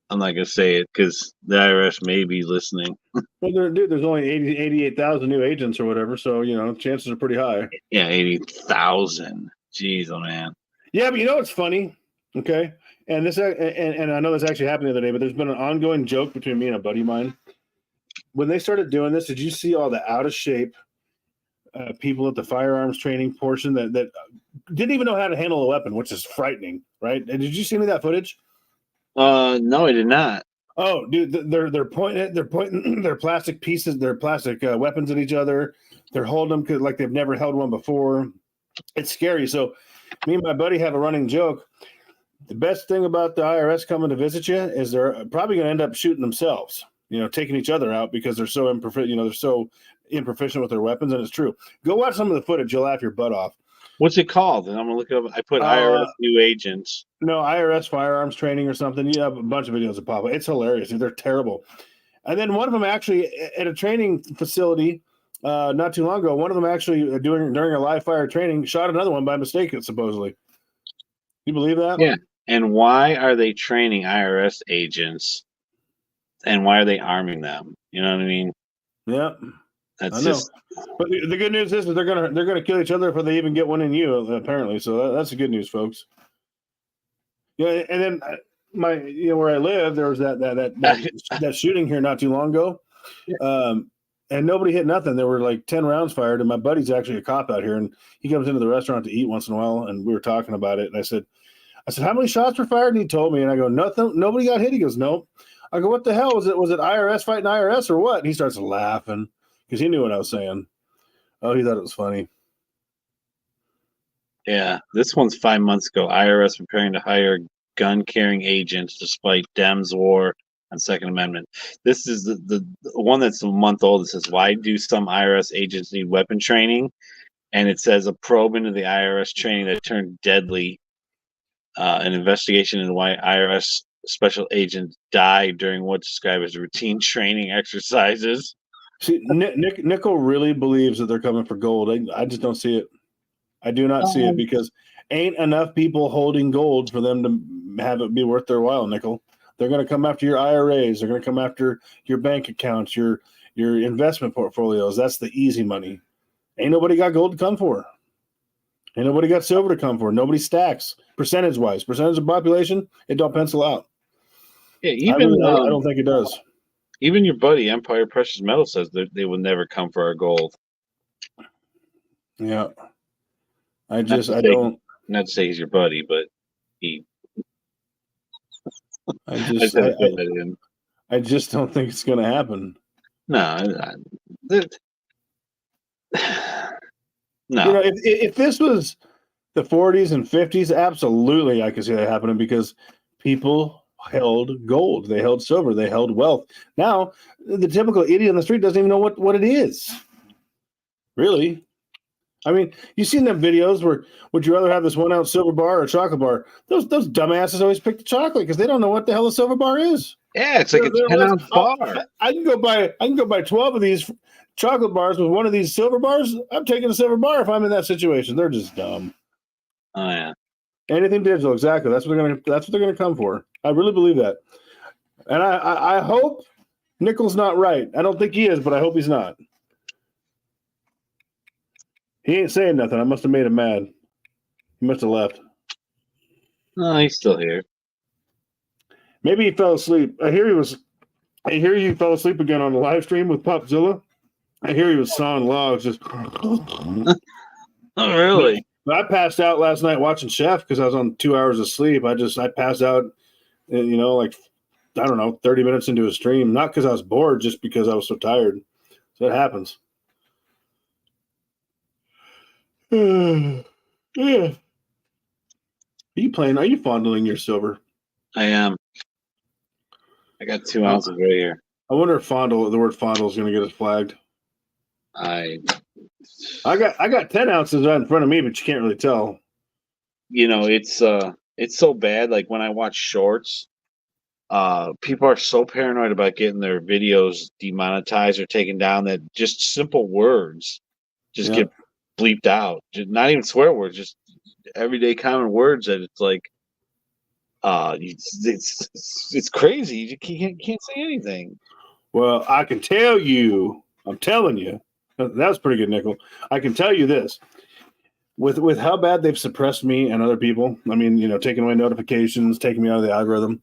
I'm not gonna say it because the IRS may be listening. Well, there's only 88,000 new agents or whatever, so chances are pretty high. Yeah, 80,000. Jeez, oh man. Yeah, but it's funny. Okay, and this and I know this actually happened the other day, but there's been an ongoing joke between me and a buddy of mine. When they started doing this, did you see all the out of shape people at the firearms training portion that didn't even know how to handle a weapon, which is frightening, right? And did you see any of that footage? No, I did not. Oh, dude, they're pointing their plastic pieces, their plastic weapons at each other. They're holding them like they've never held one before. It's scary. So, me and my buddy have a running joke. The best thing about the IRS coming to visit you is they're probably going to end up shooting themselves. Taking each other out because they're so improficient. They're so improficient with their weapons, and it's true. Go watch some of the footage; you'll laugh your butt off. What's it called? And I'm gonna look it up. I put IRS new agents. No, IRS firearms training or something. You have a bunch of videos that pop up. It's hilarious. They're terrible. And then one of them actually at a training facility not too long ago. One of them actually during a live fire training shot another one by mistake. Supposedly. You believe that? Yeah. And why are they training IRS agents? And why are they arming them? You know what I mean? Yeah. That's just. But the good news is that they're gonna kill each other if they even get one in you, apparently. So that's the good news, folks. Yeah, and then where I live, there was that shooting here not too long ago, and nobody hit nothing. There were like 10 rounds fired, and my buddy's actually a cop out here, and he comes into the restaurant to eat once in a while, and we were talking about it, and I said, how many shots were fired? And he told me, and I go, nothing, nobody got hit. He goes, nope. I go, what the hell was it? Was it IRS fighting IRS or what? And he starts laughing because he knew what I was saying. Oh, he thought it was funny. Yeah, this one's 5 months ago. IRS preparing to hire gun-carrying agents despite Dems' war on Second Amendment. This is the one that's a month old. It says, why do some IRS agents need weapon training? And it says a probe into the IRS training that turned deadly. An investigation into why IRS special agents died during what's described as routine training exercises. See, Nickel really believes that they're coming for gold. I just don't see it. I do not see it because ain't enough people holding gold for them to have it be worth their while, Nickel. They're going to come after your IRAs. They're going to come after your bank accounts, your investment portfolios. That's the easy money. Ain't nobody got gold to come for. Ain't nobody got silver to come for. Nobody stacks percentage-wise. Percentage of population, it don't pencil out. Yeah, I don't think it does. Even your buddy Empire Precious Metal says that they will never come for our gold. Yeah. Not to say he's your buddy, but he. I just don't think it's going to happen. No. No. You know, if this was the 40s and 50s, absolutely I could see that happening because people held gold, they held silver, they held wealth. Now, the typical idiot on the street doesn't even know what it is. Really? I mean, you've seen them videos where would you rather have this 1 ounce silver bar or a chocolate bar? Those dumbasses always pick the chocolate because they don't know what the hell a silver bar is. Yeah, it's like a 10-ounce bar. I can go buy 12 of these chocolate bars with one of these silver bars. I'm taking a silver bar if I'm in that situation. They're just dumb. Oh yeah. Anything digital, exactly. That's what they're gonna come for. I really believe that. And I hope Nickel's not right. I don't think he is, but I hope he's not. He ain't saying nothing. I must have made him mad. He must have left. No, he's still here. Maybe he fell asleep. I hear he fell asleep again on the live stream with Popzilla. I hear he was sawing logs. Just. Oh, really? I passed out last night watching Chef because I was on 2 hours of sleep. I passed out, like, I don't know, 30 minutes into a stream. Not because I was bored, just because I was so tired. So it happens. Yeah. Are you fondling your silver? I am. I got 2 ounces right here. I wonder if the word fondle is going to get us flagged. I got 10 ounces right in front of me, but you can't really tell. It's so bad. Like when I watch shorts, people are so paranoid about getting their videos demonetized or taken down that just simple words just get bleeped out. Not even swear words, just everyday common words that it's like, it's crazy. You can't say anything. Well, I can tell you, I'm telling you, that was pretty good, Nickel. I can tell you this. With how bad they've suppressed me and other people, I mean, taking away notifications, taking me out of the algorithm,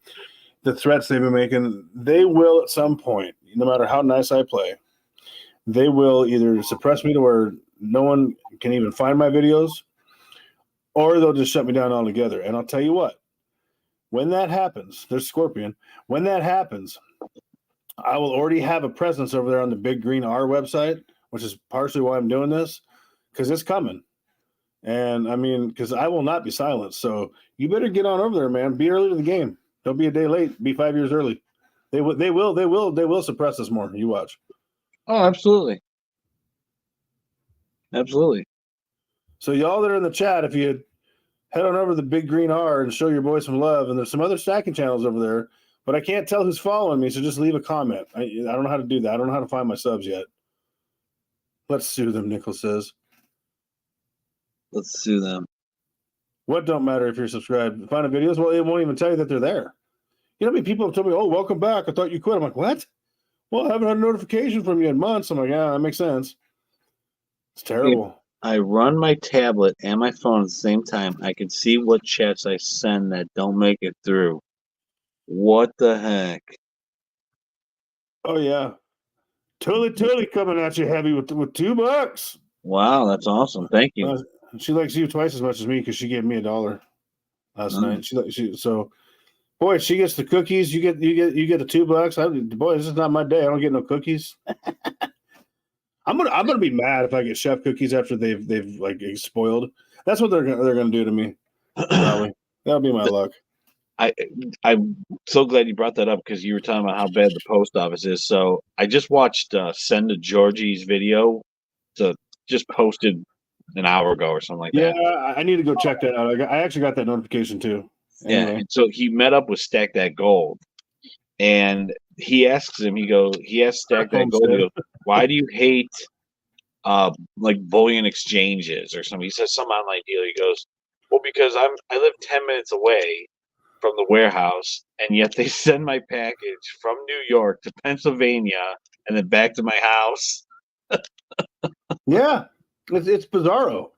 the threats they've been making, they will at some point, no matter how nice I play, they will either suppress me to where no one can even find my videos, or they'll just shut me down altogether. And I'll tell you what, when that happens, there's Scorpion. When that happens, I will already have a presence over there on the Big Green R website, which is partially why I'm doing this, because it's coming. And I mean, because I will not be silenced. So you better get on over there, man. Be early to the game. Don't be a day late. Be 5 years early. They will suppress us more. You watch. Oh, absolutely. Absolutely. So y'all that are in the chat, if you head on over to the Big Green R and show your boy some love, and there's some other stacking channels over there, but I can't tell who's following me, so just leave a comment. I don't know how to do that. I don't know how to find my subs yet. Let's sue them, Nichols says. Let's sue them. What don't matter if you're subscribed? Find the videos? Well, it won't even tell you that they're there. You know how many people have told me, oh, welcome back. I thought you quit. I'm like, what? Well, I haven't had a notification from you in months. I'm like, yeah, that makes sense. It's terrible. I run my tablet and my phone at the same time. I can see what chats I send that don't make it through. What the heck? Oh, yeah. Tully coming at you heavy with $2. Wow, that's awesome. Thank you. She likes you twice as much as me because she gave me $1 last night. So, boy, she gets the cookies. You get the $2. Boy, this is not my day. I don't get no cookies. I'm gonna be mad if I get chef cookies after they've like spoiled. That's what they're gonna do to me. Probably. That'll be my luck. I'm so glad you brought that up because you were talking about how bad the post office is. So I just watched Send to Georgie's video. Just posted an hour ago or something like that. Yeah, I need to go check that out. I actually got that notification too. Anyway. Yeah, so he met up with Stack That Gold, and he asks him. He asks Stack That Gold. He goes, why do you hate like bullion exchanges or something? He says some online deal. He goes, well, because I live 10 minutes away from the warehouse, and yet they send my package from New York to Pennsylvania and then back to my house. Yeah, it's bizarro.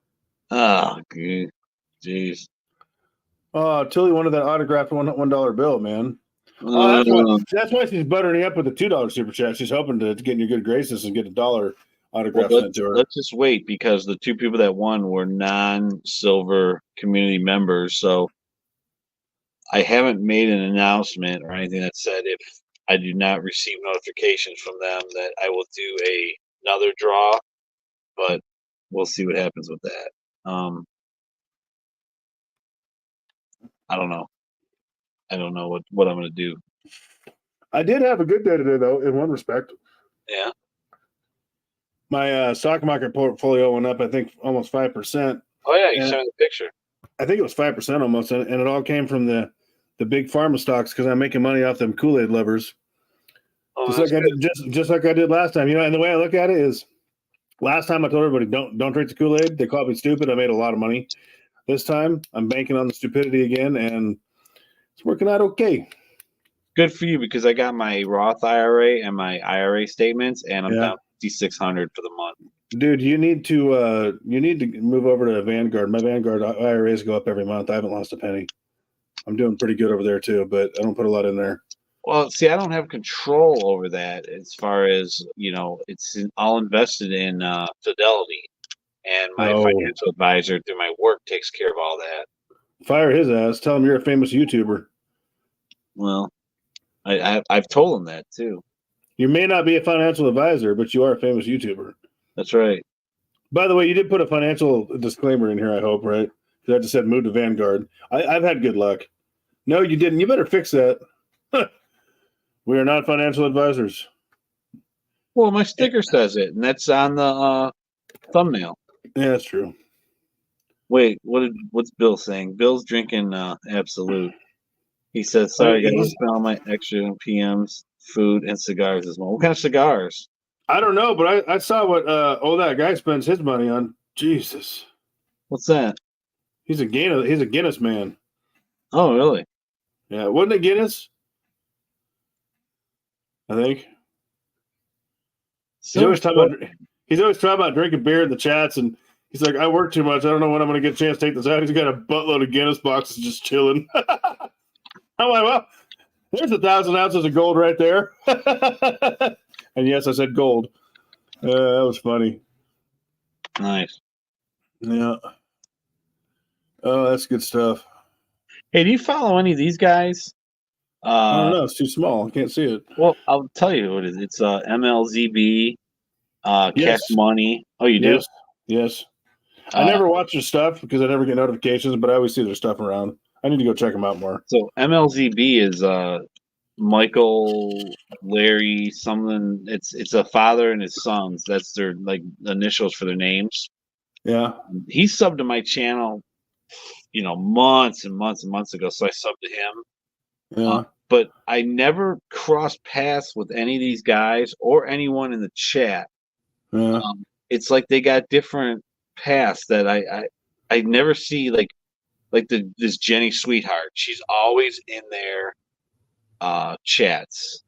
Oh, jeez. Tilly wanted that autographed $1 bill, man. Uh, That's why she's buttering up with the $2 super chat. She's hoping to get in your good graces and get $1 autograph sent to her. Let's just wait, because the two people that won were non-silver community members. So I haven't made an announcement or anything that said if I do not receive notifications from them that I will do another draw, but we'll see what happens with that. I don't know. I don't know what I'm going to do. I did have a good day today, though, in one respect. Yeah. My stock market portfolio went up, I think, almost 5%. Oh yeah, you sent me the picture. I think it was 5% almost, and it all came from the big pharma stocks because I'm making money off them Kool-Aid lovers. Oh, just like I did last time, And the way I look at it is, last time I told everybody don't drink the Kool-Aid. They called me stupid. I made a lot of money. This time I'm banking on the stupidity again, and it's working out okay. Good for you, because I got my Roth IRA and my IRA statements, and I'm down $5,600 for the month. Dude, you need to move over to Vanguard. My Vanguard IRAs go up every month. I haven't lost a penny. I'm doing pretty good over there too, but I don't put a lot in there. Well, see, I don't have control over that as far as, it's all invested in Fidelity, and my financial advisor through my work takes care of all that. Fire his ass. Tell him you're a famous YouTuber. Well, I've told him that too. You may not be a financial advisor, but you are a famous YouTuber. That's right. By the way, you did put a financial disclaimer in here, I hope, right? Because I just said move to Vanguard. I've had good luck. No, you didn't. You better fix that. We are not financial advisors. Well, my sticker says it, and that's on the thumbnail. Yeah, that's true. Wait, what's Bill saying? Bill's drinking Absolute. He says, sorry, guys, I spent all my extra PMs, food, and cigars this month. What kind of cigars? I don't know, but I saw what that guy spends his money on. Jesus. What's that? He's a Guinness man. Oh, really? Yeah, wasn't it Guinness? I think. He's always talking about drinking beer in the chats, and he's like, I work too much. I don't know when I'm going to get a chance to take this out. He's got a buttload of Guinness boxes just chilling. I'm like, well, there's 1,000 ounces of gold right there. And yes, I said gold. That was funny. Nice. Yeah. Oh, that's good stuff. Hey, do you follow any of these guys? I don't know. It's too small. I can't see it. Well, I'll tell you what it is. It's MLZB, Yes. Cash Money. Oh, you do? Yes. I never watch their stuff because I never get notifications, but I always see their stuff around. I need to go check them out more. So MLZB is Michael, Larry, something. It's a father and his sons. That's their initials for their names. Yeah. He subbed to my channel, months and months and months ago. So I subbed to him. Yeah. But I never crossed paths with any of these guys or anyone in the chat. Yeah. It's like they got different paths that I never see, this Jenny Sweetheart. She's always in their chats.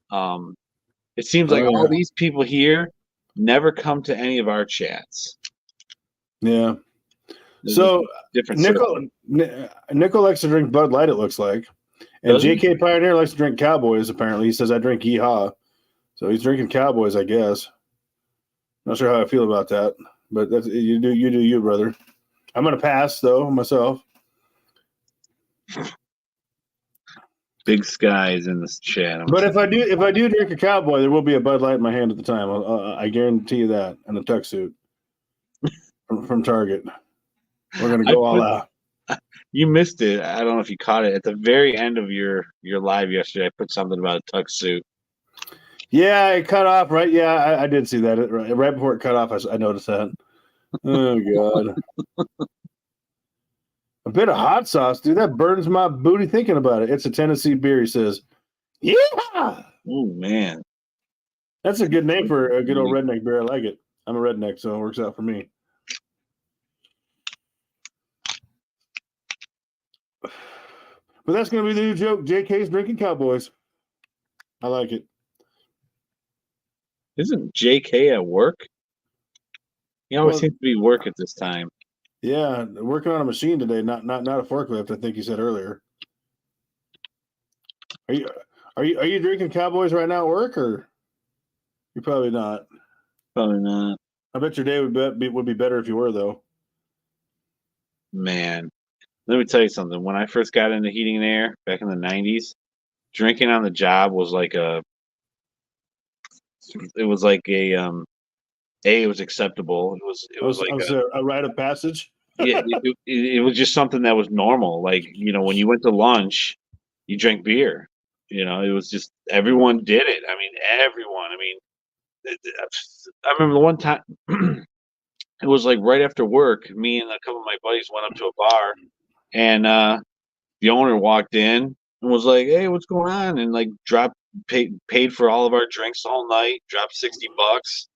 It seems like all these people here never come to any of our chats. Yeah. There's so different. Nickel likes to drink Bud Light, it looks like. And JK Pioneer likes to drink Cowboys, apparently. He says, I drink Yeehaw. So he's drinking Cowboys, I guess. Not sure how I feel about that. But that's, you do you, brother. I'm going to pass, though, myself. Big skies in this chat. But if I do drink a Cowboy, there will be a Bud Light in my hand at the time. I guarantee you that. And a tuck suit from Target. We're going to go all out. You missed it. I don't know if you caught it. At the very end of your live yesterday, I put something about a tuck suit. Yeah, it cut off, right? Yeah, I did see that. Right before it cut off, I noticed that. Oh, God. A bit of hot sauce, dude. That burns my booty thinking about it. It's a Tennessee beer, he says. Yeah! Oh, man. That's a good name for a good old redneck beer. I like it. I'm a redneck, so it works out for me. But that's going to be the new joke. JK's drinking Cowboys. I like it. Isn't JK at work? He always seems to be work at this time. Yeah, working on a machine today, not a forklift. I think you said earlier. Are you drinking Cowboys right now at work, or you're probably not? Probably not. I bet your day would be better if you were, though. Man, let me tell you something. When I first got into heating and air back in the 90s, drinking on the job was like it was acceptable. It was like a rite of passage. Yeah, it was just something that was normal. Like, when you went to lunch, you drank beer. It was just everyone did it. I mean, everyone. I mean, I remember the one time it was like right after work. Me and a couple of my buddies went up to a bar, and the owner walked in and was like, "Hey, what's going on?" And like paid for all of our drinks all night. Dropped $60.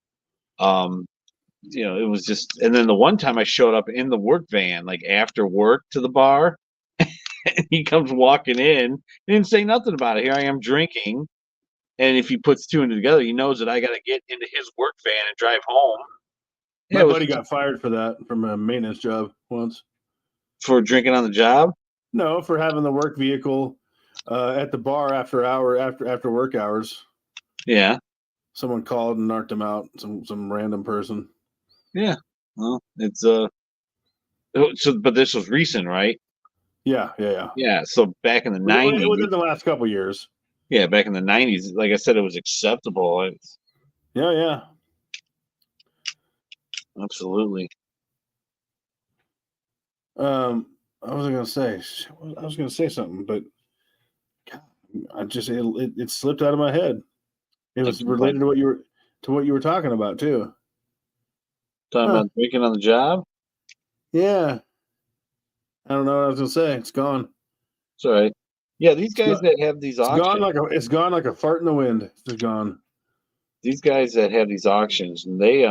It was just, and then the one time I showed up in the work van, like after work to the bar, and he comes walking in, he didn't say nothing about it. Here I am drinking. And if he puts two and two together, he knows that I got to get into his work van and drive home. My buddy got fired for that from a maintenance job once. For drinking on the job? No, for having the work vehicle at the bar after work hours. Yeah. Someone called and knocked him out. Some random person. Yeah. Well, it's but this was recent, right? Yeah. Yeah. So back in the 90s. Within the last couple of years. Yeah, back in the 90s, like I said, it was acceptable. Yeah. Absolutely. I was gonna say something, but it slipped out of my head. It was related to what you were talking about too. Talking about drinking on the job? Yeah. I don't know what I was gonna say. It's gone. It's all right. Yeah, these guys that have these auctions. It's gone like a fart in the wind. It's just gone. These guys that have these auctions, and they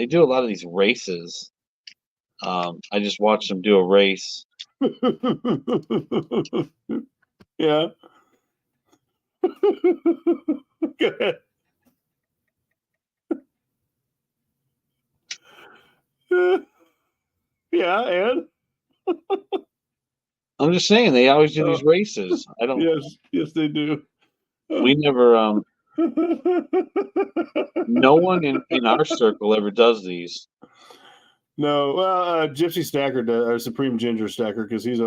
do a lot of these races. I just watched them do a race. Yeah. Go ahead. Yeah, and I'm just saying they always do these races. I don't. Yes, they do. We never. No one in our circle ever does these. No, well, Gypsy Stacker does, or Supreme Ginger Stacker, because he's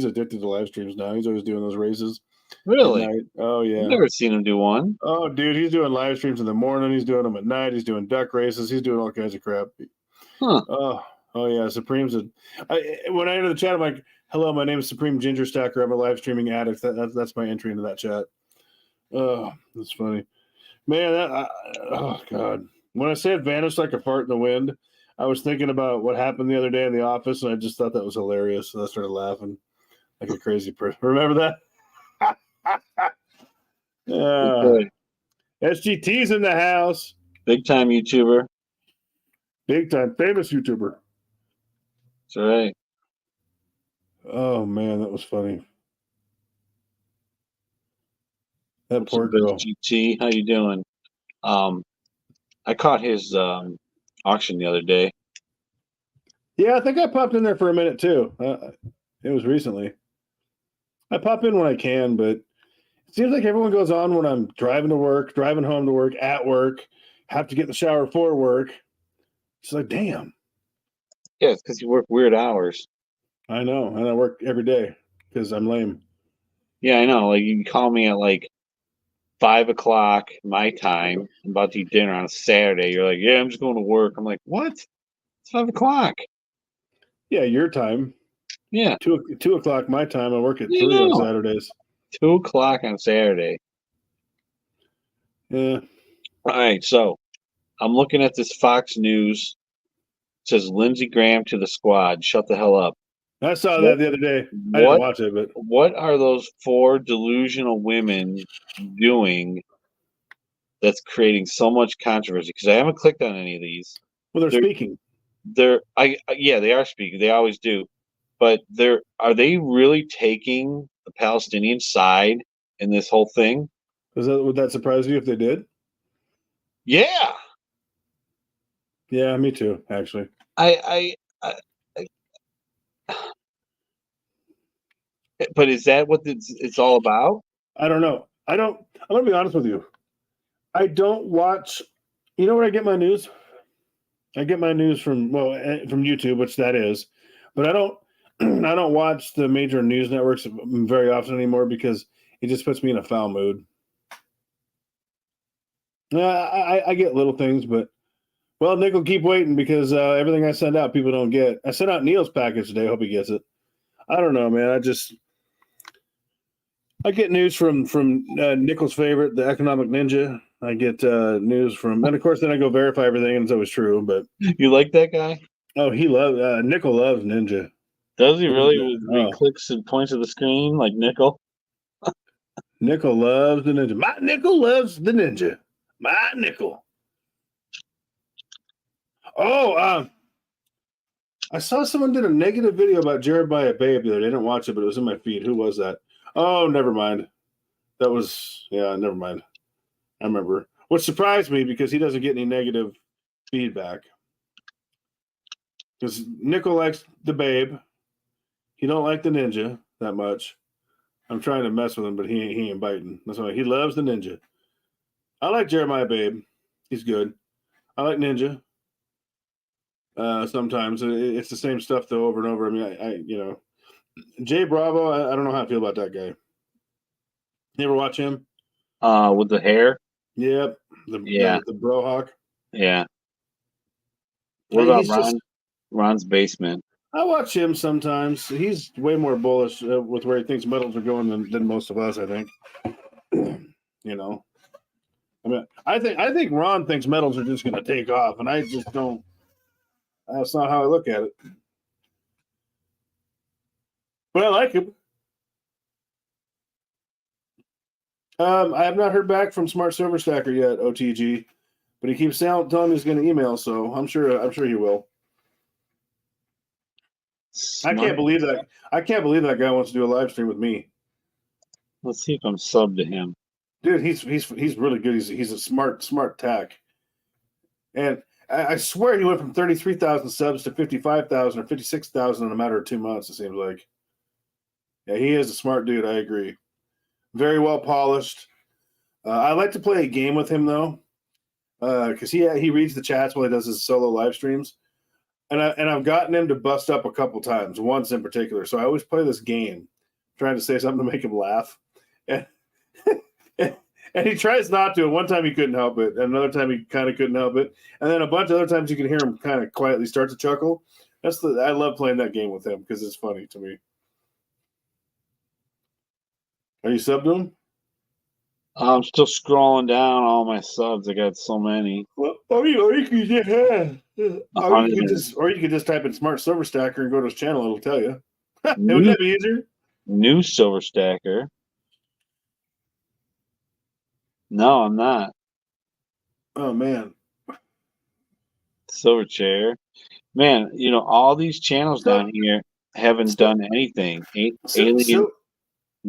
addicted to live streams now. He's always doing those races. Really? Oh yeah. I've never seen him do one. Oh, dude, he's doing live streams in the morning. He's doing them at night. He's doing duck races. He's doing all kinds of crap. Huh. Oh yeah, Supreme's when I enter the chat, I'm like, "Hello, my name is Supreme Ginger Stacker. I'm a live streaming addict." That's my entry into that chat. Oh, that's funny, man. Oh god, when I say it vanished like a fart in the wind, I was thinking about what happened the other day in the office, and I just thought that was hilarious. So I started laughing like a crazy person. Remember that? Okay. SGT's in the house. Big time YouTuber. Big time famous YouTuber. That's right. Oh man, that was funny. That poor girl. GT, how you doing? I caught his auction the other day. Yeah, I think I popped in there for a minute too. It was recently. I pop in when I can, but it seems like everyone goes on when I'm driving to work, driving home to work, at work, have to get in the shower for work. It's like, damn. Yeah, it's because you work weird hours. I know, and I work every day because I'm lame. Yeah, I know. Like, you can call me at like 5:00 my time. I'm about to eat dinner on a Saturday. You're like, yeah, I'm just going to work. I'm like, what? It's 5:00. Yeah, your time. Yeah. 2:00 my time. I work at 3 on Saturdays. 2:00 on Saturday. Yeah. All right, so I'm looking at this Fox News. It says Lindsey Graham to the squad. Shut the hell up. I saw that the other day. I didn't watch it, but what are those 4 delusional women doing that's creating so much controversy because I haven't clicked on any of these. Well, they're speaking. Yeah, they are speaking. They always do. But are they really taking the Palestinian side in this whole thing? Would that surprise you if they did? Yeah. Yeah, me too, actually. But is that what it's all about? I don't know. I'm gonna be honest with you. I don't watch. You know where I get my news? I get my news from from YouTube, which that is, but I don't I don't watch the major news networks very often anymore because it just puts me in a foul mood. Yeah, I get little things, but well, Nick will keep waiting because everything I send out, people don't get. I sent out Neil's package today. Hope he gets it. I don't know, man. I get news from Nickel's favorite, the Economic Ninja. I get news from, and of course, then I go verify everything, and it's always true. But you like that guy? Oh, Nickel loves Ninja. Does he really? He clicks and points at the screen like Nickel. Nickel loves the Ninja. My Nickel loves the Ninja. My Nickel. Oh, I saw someone did a negative video about Jeremiah Babe the other day. I didn't watch it, but it was in my feed. Who was that? Oh, never mind. Never mind. I remember. Which surprised me because he doesn't get any negative feedback. Because Nickel likes the Babe. He don't like the Ninja that much. I'm trying to mess with him, but he ain't biting. That's why he loves the Ninja. I like Jeremiah Babe. He's good. I like Ninja. Sometimes it's the same stuff though over and over. I mean, Jay Bravo. I don't know how I feel about that guy. You ever watch him? With the hair. Yep. The Brohawk. Yeah. What about Ron's Basement? I watch him sometimes. He's way more bullish with where he thinks metals are going than most of us. I think. I mean, I think Ron thinks metals are just going to take off, and I just don't. That's not how I look at it. But I like him. I have not heard back from Smart Server Stacker yet, OTG, but he keeps telling me he's going to email, so I'm sure he will. Smart. I can't believe that guy wants to do a live stream with me. Let's see if I'm subbed to him. Dude, he's really good. He's a smart tack. And I swear he went from 33,000 subs to 55,000 or 56,000 in a matter of 2 months, it seems like. Yeah, he is a smart dude, I agree. Very well polished. I like to play a game with him though, because he reads the chats while he does his solo live streams, and I've gotten him to bust up a couple times, once in particular. So I always play this game, trying to say something to make him laugh, and and he tries not to. And one time he couldn't help it, and another time he kind of couldn't help it, and then a bunch of other times you can hear him kind of quietly start to chuckle. I love playing that game with him because it's funny to me. Are you subbed to him? I'm still scrolling down all my subs. I got so many. Well, or you could just type in Smart Silver Stacker and go to his channel. It'll tell you. Wouldn't that be easier? New Silver Stacker. No, I'm not. Oh man. Silver Chair. Man, all these channels down here haven't done anything.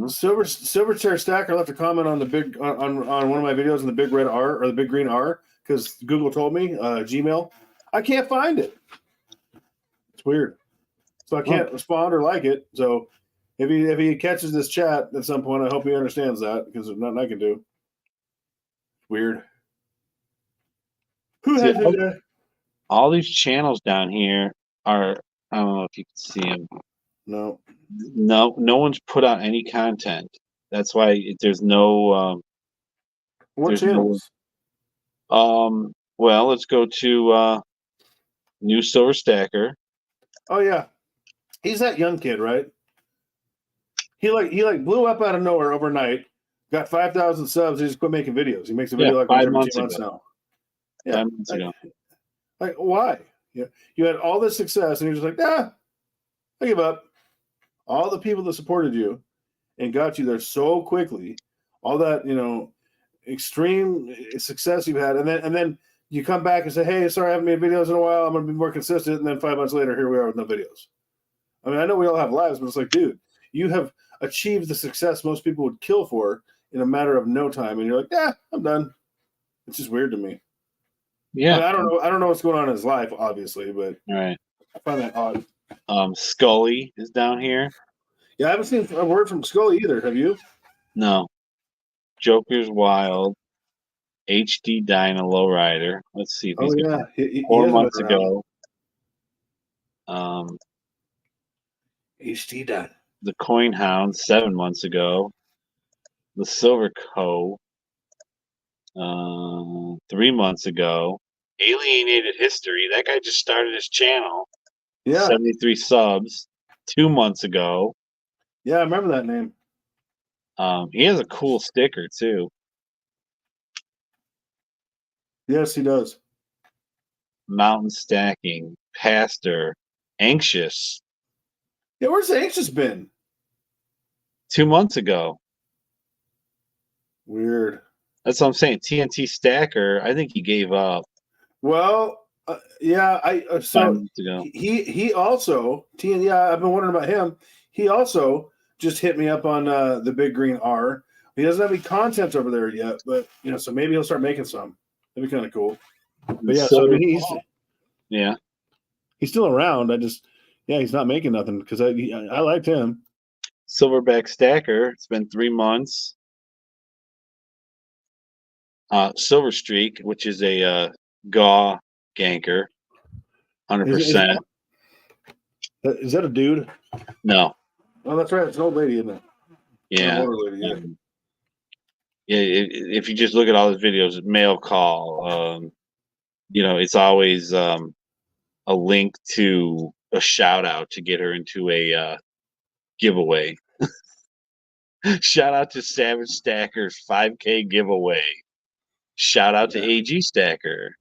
Silver Chair Stacker left a comment on the big on one of my videos in the big red R or the big green R because Google told me Gmail. I can't find it. It's weird, so I can't respond or like it. So if he catches this chat at some point, I hope he understands that because there's nothing I can do. Weird. All these channels down here are. I don't know if you can see them. No one's put out any content. That's why there's no. What channels? No, well, let's go to New Silver Stacker. Oh yeah, he's that young kid, right? He blew up out of nowhere overnight. Got 5,000 subs. He just quit making videos. He makes a video like once every 2 months now. Yeah, 5 months ago. Like why? Yeah, you had all this success, and you're just like, I give up. All the people that supported you and got you there so quickly, all that, extreme success you've had, and then you come back and say, "Hey, sorry, I haven't made videos in a while. I'm going to be more consistent." And then 5 months later, here we are with no videos. I mean, I know we all have lives, but it's like, dude, you have achieved the success most people would kill for in a matter of no time, and you're like, "Yeah, I'm done." It's just weird to me. Yeah. I mean, I don't know what's going on in his life, obviously, but Right. I find that odd. Scully is down here. Yeah, I haven't seen a word from Scully either. Have you? No. Joker's Wild. HD Dyna Lowrider. Let's see if he's yeah, he 4 hasn't been months around. ago. HD done. The Coin Hound 7 months ago. The Silver Co. 3 months ago. Alienated History. That guy just started his channel. Yeah, 73 subs 2 months ago. yeah, I remember that name. He has a cool sticker too. Yes, he does. Mountain Stacking, Pastor, Anxious. Yeah, where's Anxious been? 2 months ago. Weird. That's what I'm saying. TNT Stacker. I think he gave up. Well, yeah, 5 so months ago. he also yeah, I've been wondering about him. He also just hit me up on the Big Green R. He doesn't have any content over there yet, but so maybe he'll start making some. That'd be kind of cool. But yeah, so I mean, he's still around. He's not making nothing because I liked him. Silverback Stacker. It's been 3 months. Silver Streak, which is a GAW ganker, 100%. Is that a dude? No. Oh, that's right. It's an old lady, isn't it? Yeah. Lady, yeah. If you just look at all his videos, mail call, it's always a link to a shout out to get her into a giveaway. Shout out to Savage Stacker's 5K giveaway. Shout out to AG Stacker.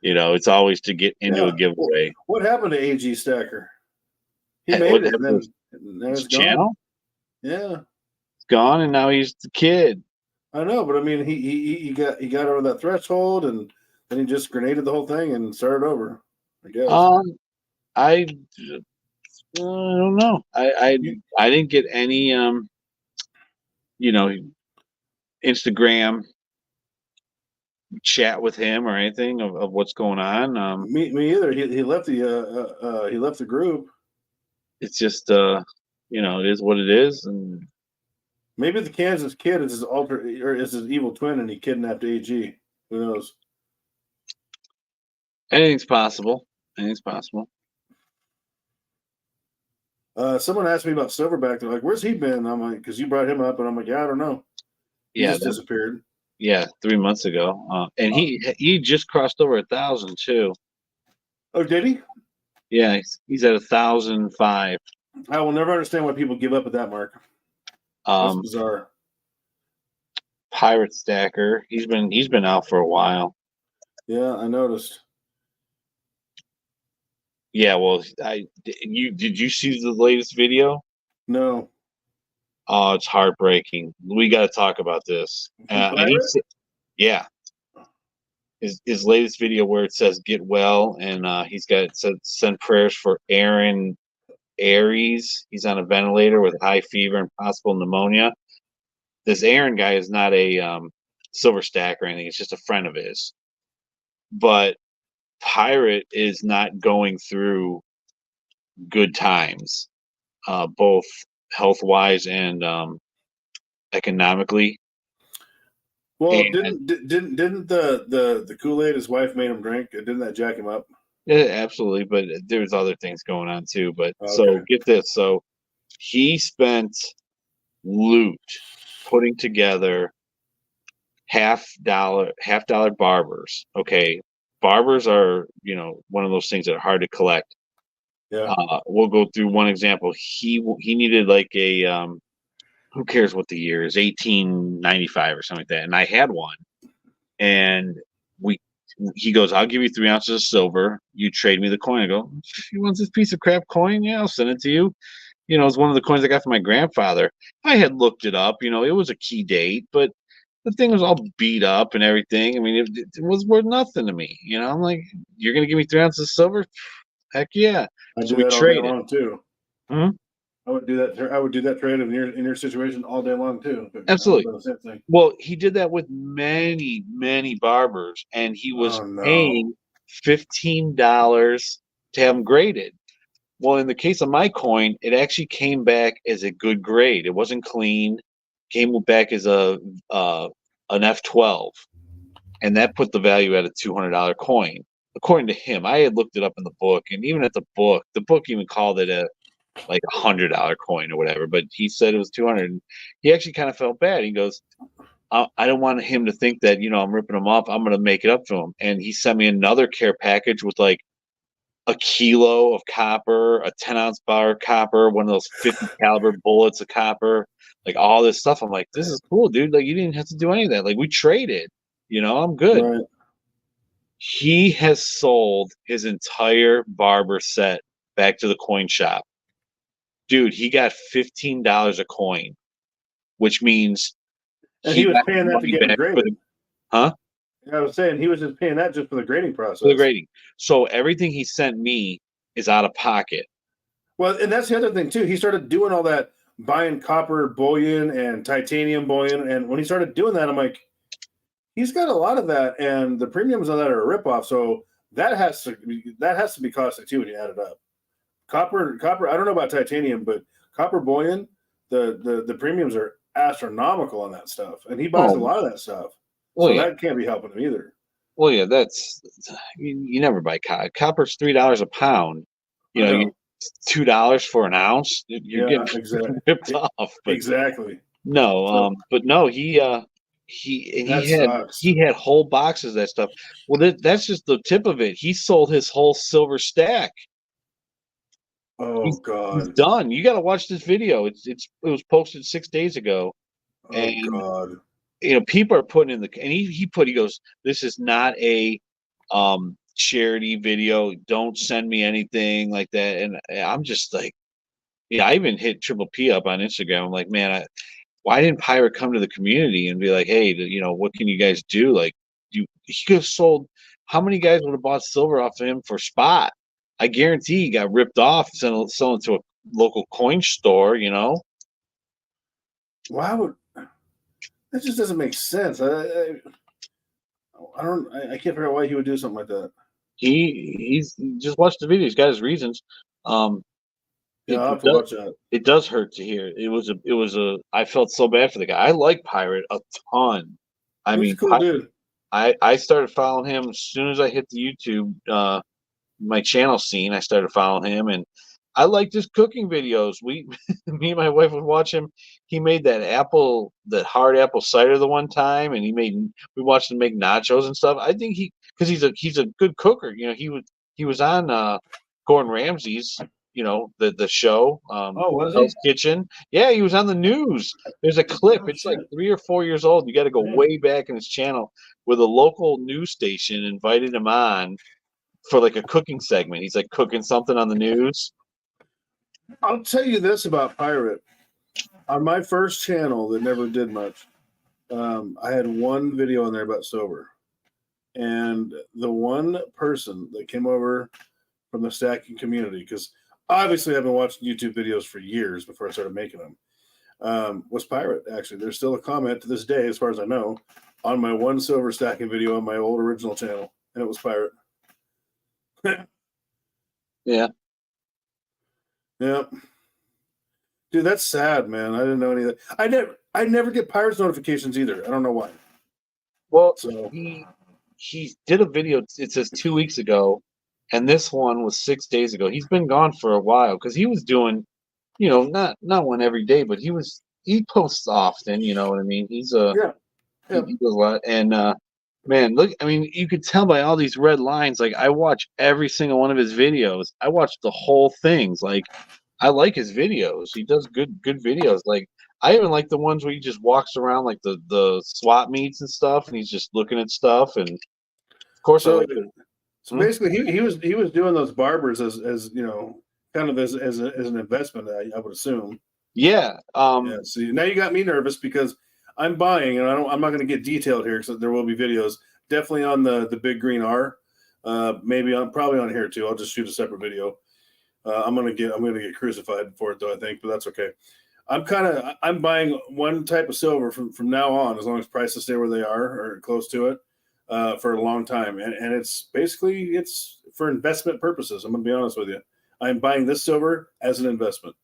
It's always to get into a giveaway. What happened to AG Stacker? He made it, and then his channel? Yeah. It's gone, and now he's the kid. I know, but I mean, he got over that threshold, and then he just grenaded the whole thing and started over, I guess. I don't know. I didn't get any Instagram chat with him or anything of what's going on. Me either. He left the group. It's just it is what it is, and maybe the Kansas kid is his or is his evil twin, and he kidnapped AG. Who knows? Anything's possible. Anything's possible. Someone asked me about Silverback. They're like, "Where's he been?" I'm like, "Because you brought him up," and I'm like, "Yeah, I don't know." He just disappeared. Yeah, 3 months ago, and he just crossed over 1,000 too. Oh, did he? Yeah, he's at 1,005. I will never understand why people give up at that mark. That's bizarre. Pirate Stacker. He's been out for a while. Yeah, I noticed. Yeah, well, did you see the latest video? No. Oh, it's heartbreaking. We got to talk about this. Yeah. His latest video where it says "Get well," and he's got it said "Send prayers for Aaron Aries." He's on a ventilator with high fever and possible pneumonia. This Aaron guy is not a silver stack or anything. It's just a friend of his. But Pirate is not going through good times, both health-wise and economically. Well, didn't the Kool-Aid his wife made him drink? Didn't that jack him up? Yeah, absolutely, but there's other things going on too. But So get this: so he spent loot putting together half dollar barbers. Okay, barbers are one of those things that are hard to collect. Yeah, we'll go through one example. He needed like a who cares what the year is, 1895 or something like that, and I had one, and he goes, "I'll give you 3 ounces of silver. You trade me the coin." I go, "He wants this piece of crap coin? Yeah, I'll send it to you." It's one of the coins I got from my grandfather. I had looked it up. It was a key date, but the thing was all beat up and everything. I mean, it was worth nothing to me. You know, I'm like, you're gonna give me 3 ounces of silver? Heck yeah! I So do we that all day traded. long too. Hmm? I would do that. I would do that trade in your situation all day long too. Absolutely. The same thing. Well, he did that with many, many barbers, and he was Oh no! paying $15 to have them graded. Well, in the case of my coin, it actually came back as a good grade. It wasn't clean. Came back as an F12, and that put the value at a $200 coin. According to him, I had looked it up in the book, and even at the book even called it a like $100 coin or whatever. But he said it was 200. He actually kind of felt bad. He goes, I don't want him to think that I'm ripping him off. I'm going to make it up to him. And he sent me another care package with like a kilo of copper, a 10-ounce bar of copper, one of those 50 caliber bullets of copper, like all this stuff. I'm like, this is cool, dude. Like you didn't have to do any of that. Like we traded. I'm good. Right. He has sold his entire barber set back to the coin shop. Dude, he got $15 a coin, which means And he was got paying that to money get them back for graded. huh? I was saying he was just paying that just for the grading process. For the grading. So everything he sent me is out of pocket. Well, and that's the other thing too. He started doing all that, buying copper bullion and titanium bullion, and when he started doing that, I'm like, he's got a lot of that, and the premiums on that are a ripoff. So that has to be costly too when you add it up. Copper. I don't know about titanium, but copper bullion, the premiums are astronomical on that stuff, and he buys a lot of that stuff. Well, so yeah. that can't be helping him either. Well, yeah, that's you never buy copper. Copper's $3 a pound. $2 for an ounce. You're getting ripped off. But exactly. No, but no, he had whole boxes of that stuff. Well, that's just the tip of it. He sold his whole silver stack. God, he's done. You got to watch this video. It was posted 6 days ago. God. People are putting in and he goes, this is not a charity video. Don't send me anything like that. And I'm just like, I even hit Triple P up on Instagram. I'm like, man, why didn't Pirate come to the community and be like, hey, what can you guys do? Like, he could have sold. How many guys would have bought silver off of him for spot? I guarantee he got ripped off selling to a local coin store. Why would that just doesn't make sense? I can't figure out why he would do something like that. He's just watched the video. He's got his reasons. I'll have to watch that. It does hurt to hear. I felt so bad for the guy. I like Pirate a ton. He's a cool dude. I started following him as soon as I hit the YouTube my channel scene. I started following him, and I liked his cooking videos. Me and my wife would watch him. He made that hard apple cider the one time, and we watched him make nachos and stuff. I think because he's a good cooker. He was on Gordon Ramsay's, the show. Was he? Kitchen. Yeah, he was on the news. There's a clip. It's like 3 or 4 years old. You got to go way back in his channel, where the local news station invited him on for like a cooking segment. He's like cooking something on the news. I'll tell you this about Pirate. On my first channel that never did much, I had one video on there about sober. And the one person that came over from the stacking community, because obviously I've been watching YouTube videos for years before I started making them, was Pirate, actually. There's still a comment to this day, as far as I know, on my one silver stacking video on my old original channel, and it was Pirate. Yeah. Yeah. Dude, that's sad, man. I didn't know any of that. I never get Pirate's notifications either. I don't know why. Well, he did a video, it says 2 weeks ago, and this one was 6 days ago. He's been gone for a while because he was doing, not one every day, but he posts often, you know what I mean? He does a lot. And man, look, I mean, you could tell by all these red lines. Like, I watch every single one of his videos. I watch the whole things. Like, I like his videos. He does good videos. Like, I even like the ones where he just walks around like the swap meets and stuff, and he's just looking at stuff. And of course, so basically, he was doing those barbers as kind of as an investment. I would assume. Yeah. See, now you got me nervous because I'm buying, and I'm not going to get detailed here because there will be videos. Definitely on the Big Green R. Maybe probably on here too. I'll just shoot a separate video. I'm gonna get crucified for it though, I think, but that's okay. I'm buying one type of silver from now on, as long as prices stay where they are or close to it, for a long time. And it's basically for investment purposes. I'm gonna be honest with you. I'm buying this silver as an investment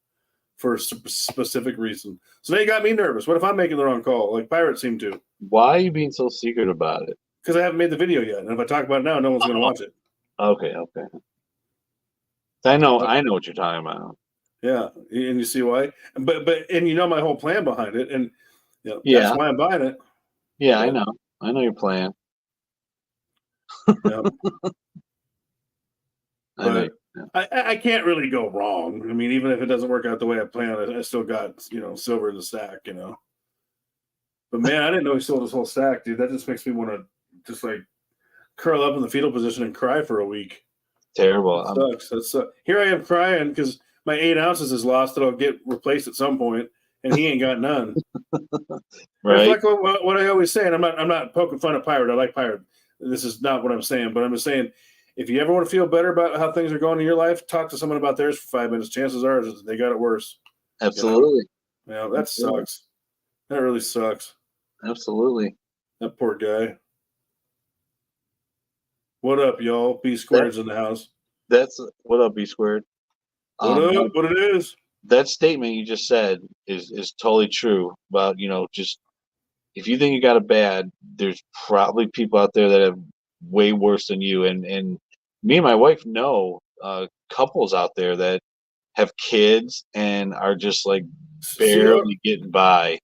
for a specific reason. So now you got me nervous. What if I'm making the wrong call, like Pirates seem to? Why are you being so secret about it? Because I haven't made the video yet, and if I talk about it now, no one's gonna watch it. Okay. I know what you're talking about. Yeah, and you see why. But you know my whole plan behind it, and Yeah. that's why I'm buying it. Yeah, I know your plan. Yeah. But I can't really go wrong. I mean, even if it doesn't work out the way I planned, I still got silver in the stack. But man, I didn't know he sold his whole stack, dude. That just makes me want to just like curl up in the fetal position and cry for a week. Terrible. That sucks. Here I am crying because my 8 ounces is lost that I'll get replaced at some point, and he ain't got none. Right. It's like what I always say, and I'm not poking fun at Pirate. I like Pirate. This is not what I'm saying, but I'm just saying, if you ever want to feel better about how things are going in your life, talk to someone about theirs for 5 minutes. Chances are they got it worse. Absolutely. That sucks. That really sucks. Absolutely. That poor guy. What up, y'all? B Squared's in the house. That's what up, B Squared. What up? What it is? That statement you just said is totally true about, just if you think you got it bad, there's probably people out there that have way worse than you. And me and my wife know couples out there that have kids and are just like barely getting by.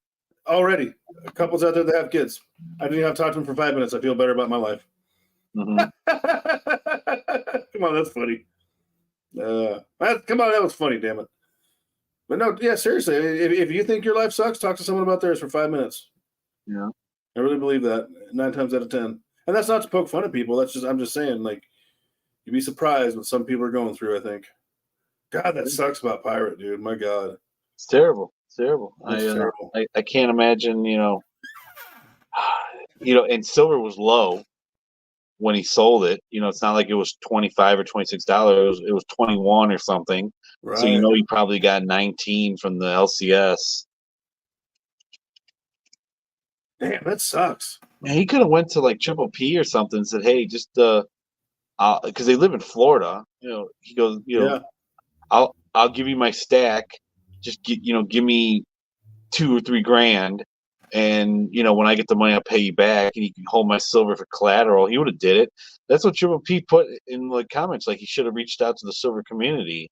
Already. Couples out there that have kids. I didn't even have to talk to them for 5 minutes. I feel better about my life. Mm-hmm. Come on, that's funny. That was funny, damn it. But no, yeah, seriously, if you think your life sucks, talk to someone about theirs for 5 minutes. Yeah. I really believe that 9 times out of 10. And that's not to poke fun at people. I'm just saying, like, you'd be surprised what some people are going through, I think. God, that sucks about Pirate, dude. My God. It's terrible. It's terrible. Terrible. I can't imagine, and silver was low when he sold it. It's not like it was $25 or $26. It was 21 or something. Right. So he probably got 19 from the LCS. Damn, that sucks. Man, he could have went to like Triple P or something and said, "Hey, just because they live in Florida, he goes, Yeah. I'll give you my stack. Just give me $2 or $3 grand, and when I get the money, I'll pay you back, and you can hold my silver for collateral." He would have did it. That's what Triple P put in the comments. Like, he should have reached out to the silver community.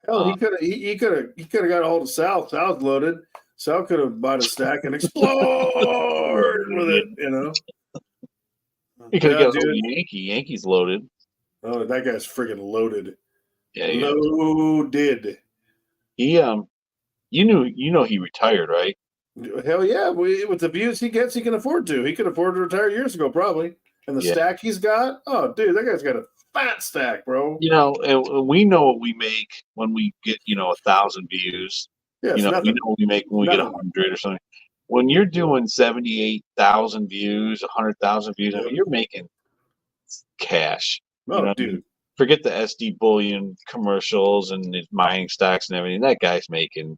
Hell, he could have got a hold of Sal. Sal's loaded. Sal could have bought a stack and explored with it. He could have got a Yankee. Yankee's loaded. Oh, that guy's friggin' loaded. Yeah, loaded. He he retired, right? Hell yeah! With the views he gets, he can afford to. He could afford to retire years ago, probably. And the stack he's got, oh, dude, that guy's got a fat stack, bro. And we know what we make when we get 1,000 views. Yes, we know what we make when we get 100 or something. When you're doing 78,000 views, 100,000 views, I mean, you're making cash. Oh, dude. Forget the SD Bullion commercials and his mining stocks and everything. That guy's making.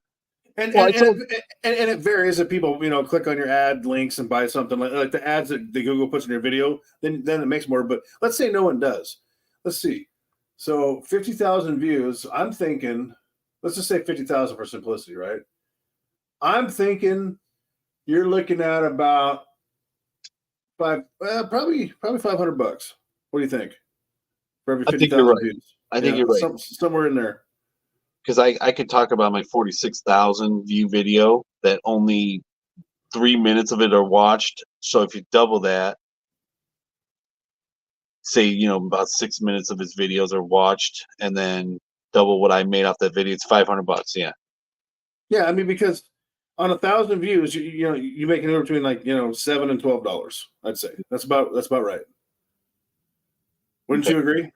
And it varies if people click on your ad links and buy something like the ads that the Google puts in your video. Then it makes more. But let's say no one does. Let's see. So 50,000 views. I'm thinking. Let's just say 50,000 for simplicity, right? I'm thinking you're looking at about probably $500. What do you think? For every 50,000 views. I think you're right. Somewhere in there. Because I could talk about my 46,000 view video that only 3 minutes of it are watched. So if you double that, say, about 6 minutes of his videos are watched, and then double what I made off that video, it's $500. Yeah. Yeah, I mean, because on 1,000 views, you make anywhere between $7 and $12. I'd say that's about right. Wouldn't you agree?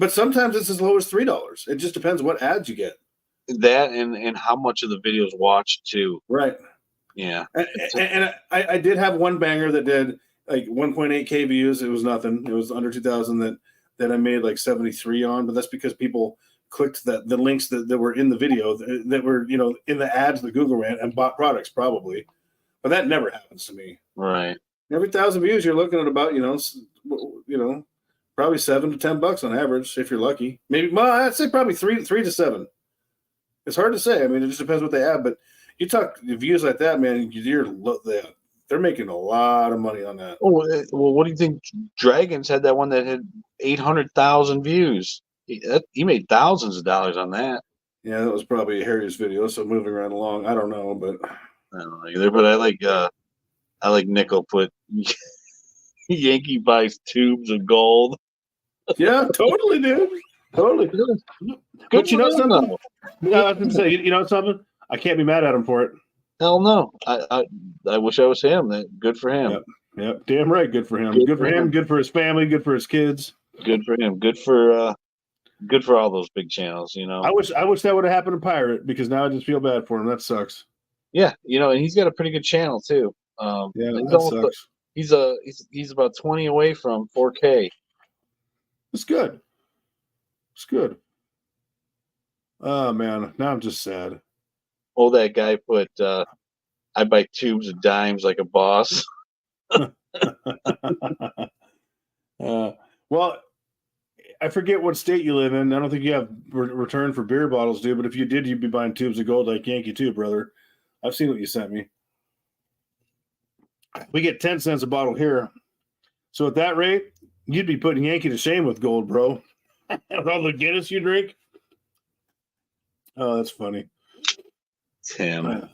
But sometimes it's as low as $3. It just depends what ads you get. That and how much of the video is watched too. Right. Yeah. And I did have one banger that did like 1.8K views. It was nothing. It was under 2,000 that I made like 73 on, but that's because people clicked the links that were in the video that were, in the ads that Google ran and bought products probably. But that never happens to me. Right. Every 1,000 views, you're looking at about, probably $7 to $10 on average if you're lucky. Maybe, well, I'd say probably 3 to 7. It's hard to say. I mean, it just depends what they have. But you talk views like that, man. They're making a lot of money on that. Oh well, what do you think? Dragons had that one that had 800,000 views. He made thousands of dollars on that. Yeah, that was probably Harry's video. So moving right along, I don't know, but I don't know either. But I like Nickel put Yankee buys tubes of gold. Yeah, totally, dude. Totally. Good But you know for them, something? though. I was going to say, you know something? I can't be mad at him for it. Hell no. I wish I was him. Good for him. Yep. Damn right. Good for him. Good for him. Good for his family. Good for his kids. Good for him. Good for all those big channels. I wish that would have happened to Pirate because now I just feel bad for him. That sucks. Yeah, and he's got a pretty good channel too. Yeah, that sucks. He's about 20 away from 4K. It's good. It's good. Oh man, now I'm just sad. Oh, that guy put I buy tubes of dimes like a boss. Well, I forget what state you live in. I don't think you have return for beer bottles, dude. But if you did, you'd be buying tubes of gold like Yankee too, brother. I've seen what you sent me. We get 10 cents a bottle here. So at that rate, you'd be putting Yankee to shame with gold, bro. With all the Guinness you drink. Oh, that's funny. Tim.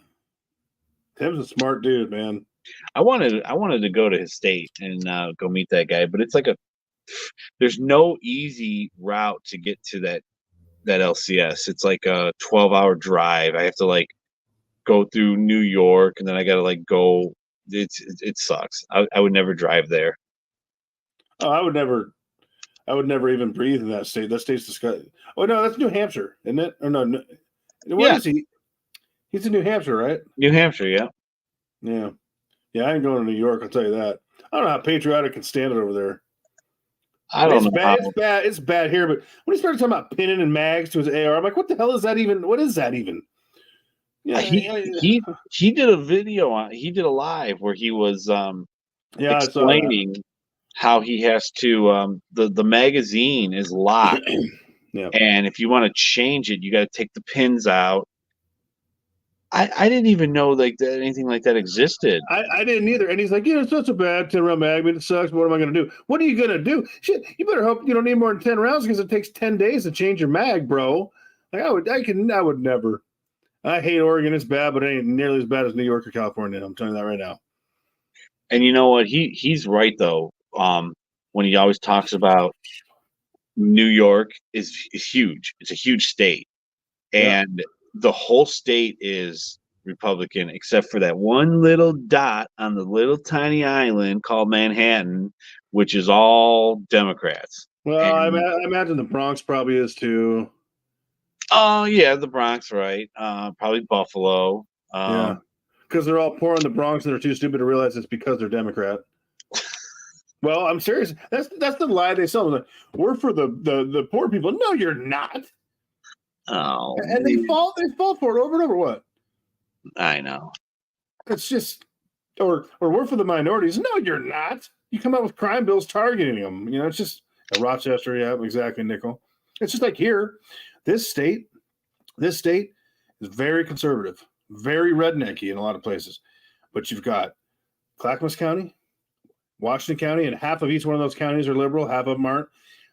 Tim's a smart dude, man. I wanted to go to his state and go meet that guy, but it's like there's no easy route to get to that LCS. It's like a 12-hour drive. I have to go through New York, and then I got to go. It sucks. I would never drive there. Oh, I would never even breathe in that state. That state's disgusting. Oh no, that's New Hampshire, isn't it? Or no. What is he? He's in New Hampshire, right? New Hampshire, yeah. Yeah. Yeah, I ain't going to New York, I'll tell you that. I don't know how patriotic can stand it over there. I don't know. It's bad here, but when he started talking about pinning and mags to his AR, I'm like, what the hell is that even? What is that even? Yeah, he did a video he did a live where he was explaining how he has to the magazine is locked. Yeah. And if you want to change it, you got to take the pins out. I didn't even know that anything like that existed. I didn't either. And he's like, it's not so bad, 10 round mag. I mean, it sucks. But what am I going to do? What are you going to do? Shit, you better hope you don't need more than 10 rounds because it takes 10 days to change your mag, bro. I would never. I hate Oregon. It's bad, but it ain't nearly as bad as New York or California. I'm telling you that right now. And you know what? He's right though. When he always talks about New York is huge. It's a huge state, and the whole state is Republican except for that one little dot on the little tiny island called Manhattan, which is all Democrats. Well, I imagine the Bronx probably is too. Oh yeah, the Bronx, right? Probably Buffalo. Yeah, because they're all poor in the Bronx and they're too stupid to realize it's because they're Democrat. Well, I'm serious. That's the lie they sell. Like, we're for the poor people. No, you're not. Oh, and they fall for it over and over. What? I know. It's just, or we're for the minorities. No, you're not. You come out with crime bills targeting them. It's just Rochester. Yeah, exactly, Nickel. It's just like here, this state is very conservative, very rednecky in a lot of places. But you've got Clackamas County, Washington County, and half of each one of those counties are liberal, half of them aren't.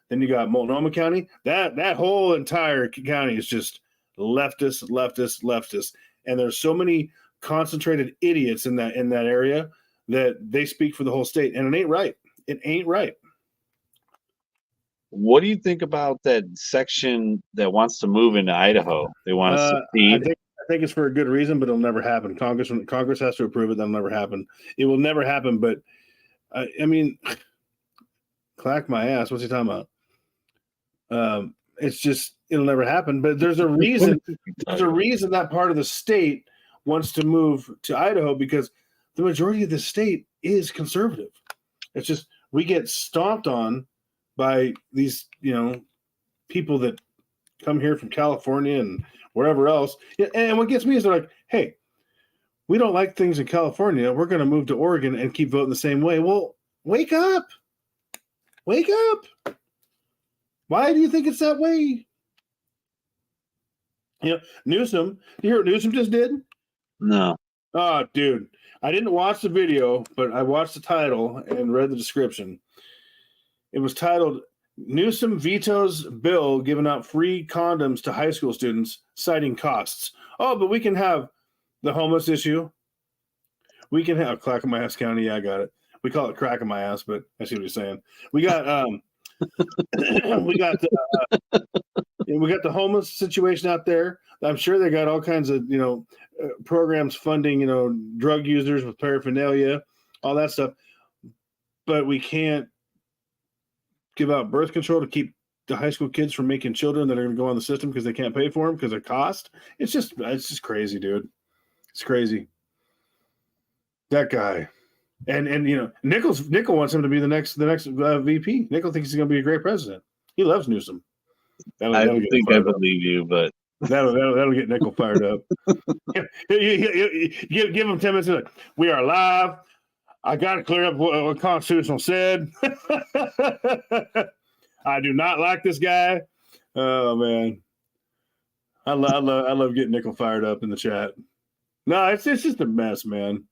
Then you got Multnomah County. That whole entire county is just leftist. And there's so many concentrated idiots in that area that they speak for the whole state. And it ain't right. It ain't right. What do you think about that section that wants to move into Idaho? They want to secede. I think it's for a good reason, but it'll never happen. Congress has to approve it. That'll never happen. It will never happen. But I mean, clack my ass. What's he talking about? It's just it'll never happen. But there's a reason. There's a reason that part of the state wants to move to Idaho because the majority of the state is conservative. It's just we get stomped on by these, people that come here from California and wherever else. And what gets me is they're like, hey, we don't like things in California. We're going to move to Oregon and keep voting the same way. Well, wake up. Wake up. Why do you think it's that way? Newsom, you hear what Newsom just did? No. Oh, dude. I didn't watch the video, but I watched the title and read the description. It was titled, Newsom vetoes bill giving out free condoms to high school students, citing costs. Oh, but we can have the homeless issue. We can have Clackamas County. Yeah, I got it. We call it crack in my ass, but I see what you're saying. We got we got the homeless situation out there. I'm sure they got all kinds of programs funding drug users with paraphernalia, all that stuff. But we can't give out birth control to keep the high school kids from making children that are going to go on the system because they can't pay for them because of cost. It's just crazy, dude. It's crazy. That guy. And Nickel wants him to be the next VP. Nickel thinks he's going to be a great president. He loves Newsom. I think I believe you, but that'll get Nickel fired up. Give him 10 minutes. Like, we are live. I got to clear up what Constitutional said. I do not like this guy. Oh man, I love getting Nickel fired up in the chat. No, it's just a mess, man.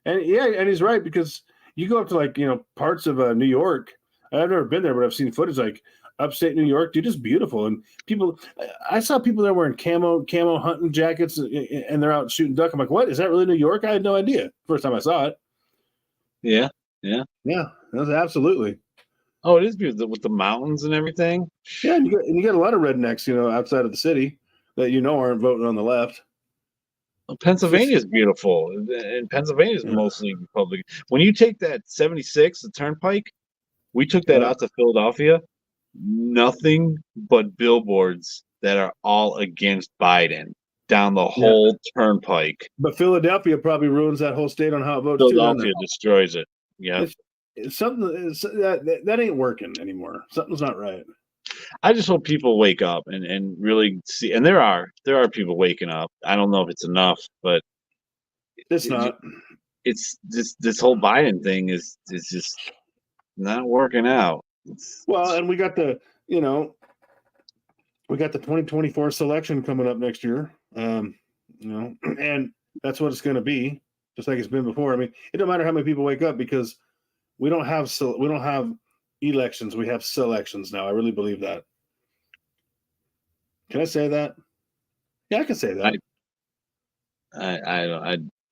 And and he's right, because you go up to parts of New York. I've never been there, but I've seen footage like upstate New York, dude, it's beautiful. And I saw people there wearing camo hunting jackets, and they're out shooting duck. I'm like, what? Is that really New York? I had no idea. First time I saw it. Yeah. That's absolutely. Oh, it is beautiful with the mountains and everything. Yeah, and you get a lot of rednecks, outside of the city that aren't voting on the left. Well, Pennsylvania is beautiful, and Pennsylvania is mostly Republican. When you take that 76, the Turnpike, we took that out to Philadelphia. Nothing but billboards that are all against Biden down the whole Turnpike. But Philadelphia probably ruins that whole state on how it votes. Philadelphia destroys it. Yeah, it's something that ain't working anymore. Something's not right. I just hope people wake up and really see. And there are people waking up. I don't know if it's enough, but it's not. It's this whole Biden thing is just not working out. And we got the 2024 selection coming up next year. And that's what it's going to be, just like it's been before. I mean, it don't matter how many people wake up, because we don't have elections. We have selections now. I really believe that. Can I say that? Yeah, I can say that.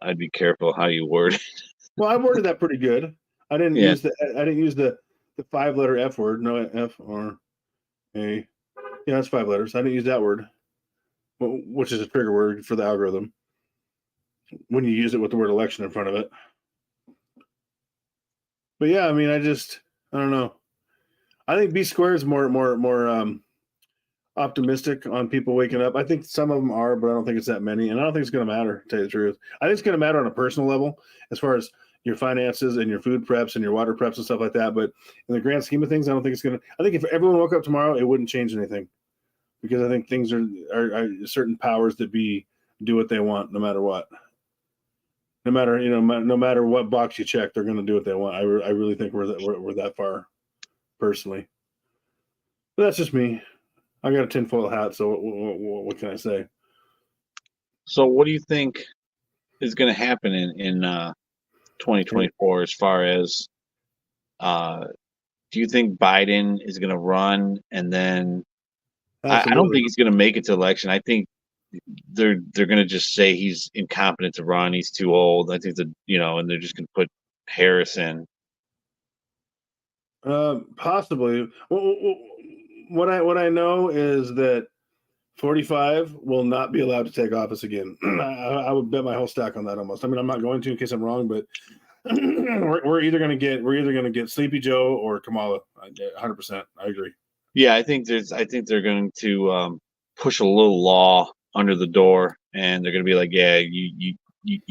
I'd be careful how you word it. Well, I worded that pretty good. I didn't use the 5-letter F word. No F or A. Yeah, that's 5 letters. I didn't use that word, which is a trigger word for the algorithm when you use it with the word election in front of it. But yeah, I mean, I don't know. I think B Square is more optimistic on people waking up. I think some of them are, but I don't think it's that many. And I don't think it's going to matter, to tell you the truth. I think it's going to matter on a personal level as far as your finances and your food preps and your water preps and stuff like that. But in the grand scheme of things, I don't think it's going to. I think if everyone woke up tomorrow, it wouldn't change anything, because I think things are certain powers that be do what they want no matter what. No matter what box you check, they're going to do what they want. I really think we're that far, personally. But that's just me. I got a tinfoil hat, so what can I say? So, what do you think is going to happen in 2024 as far as? Do you think Biden is going to run, and then I don't think he's going to make it to election. I think they're going to just say he's incompetent to run. He's too old. I think and they're just going to put Harris in. Possibly. What I know is that 45 will not be allowed to take office again. I would bet my whole stack on that almost. I mean, I'm not going to in case I'm wrong, but we're either going to get Sleepy Joe or Kamala. 100%. I agree. Yeah, I think they're going to push a little law under the door and they're going to be like, yeah, you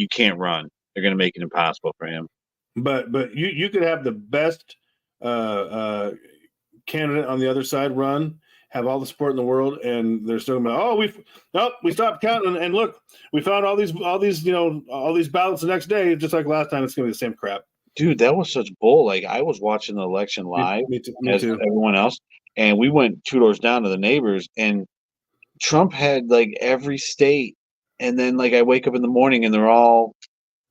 can't run. They're going to make it impossible for him. But you could have the best candidate on the other side run, have all the support in the world, and they're still going, we stopped counting, and look, we found all these ballots the next day, just like last time. It's going to be the same crap. Dude, that was such bull. Like, I was watching the election live Me as too. everyone else, and we went 2 doors down to the neighbors, and Trump had like every state, and then like I wake up in the morning and they're all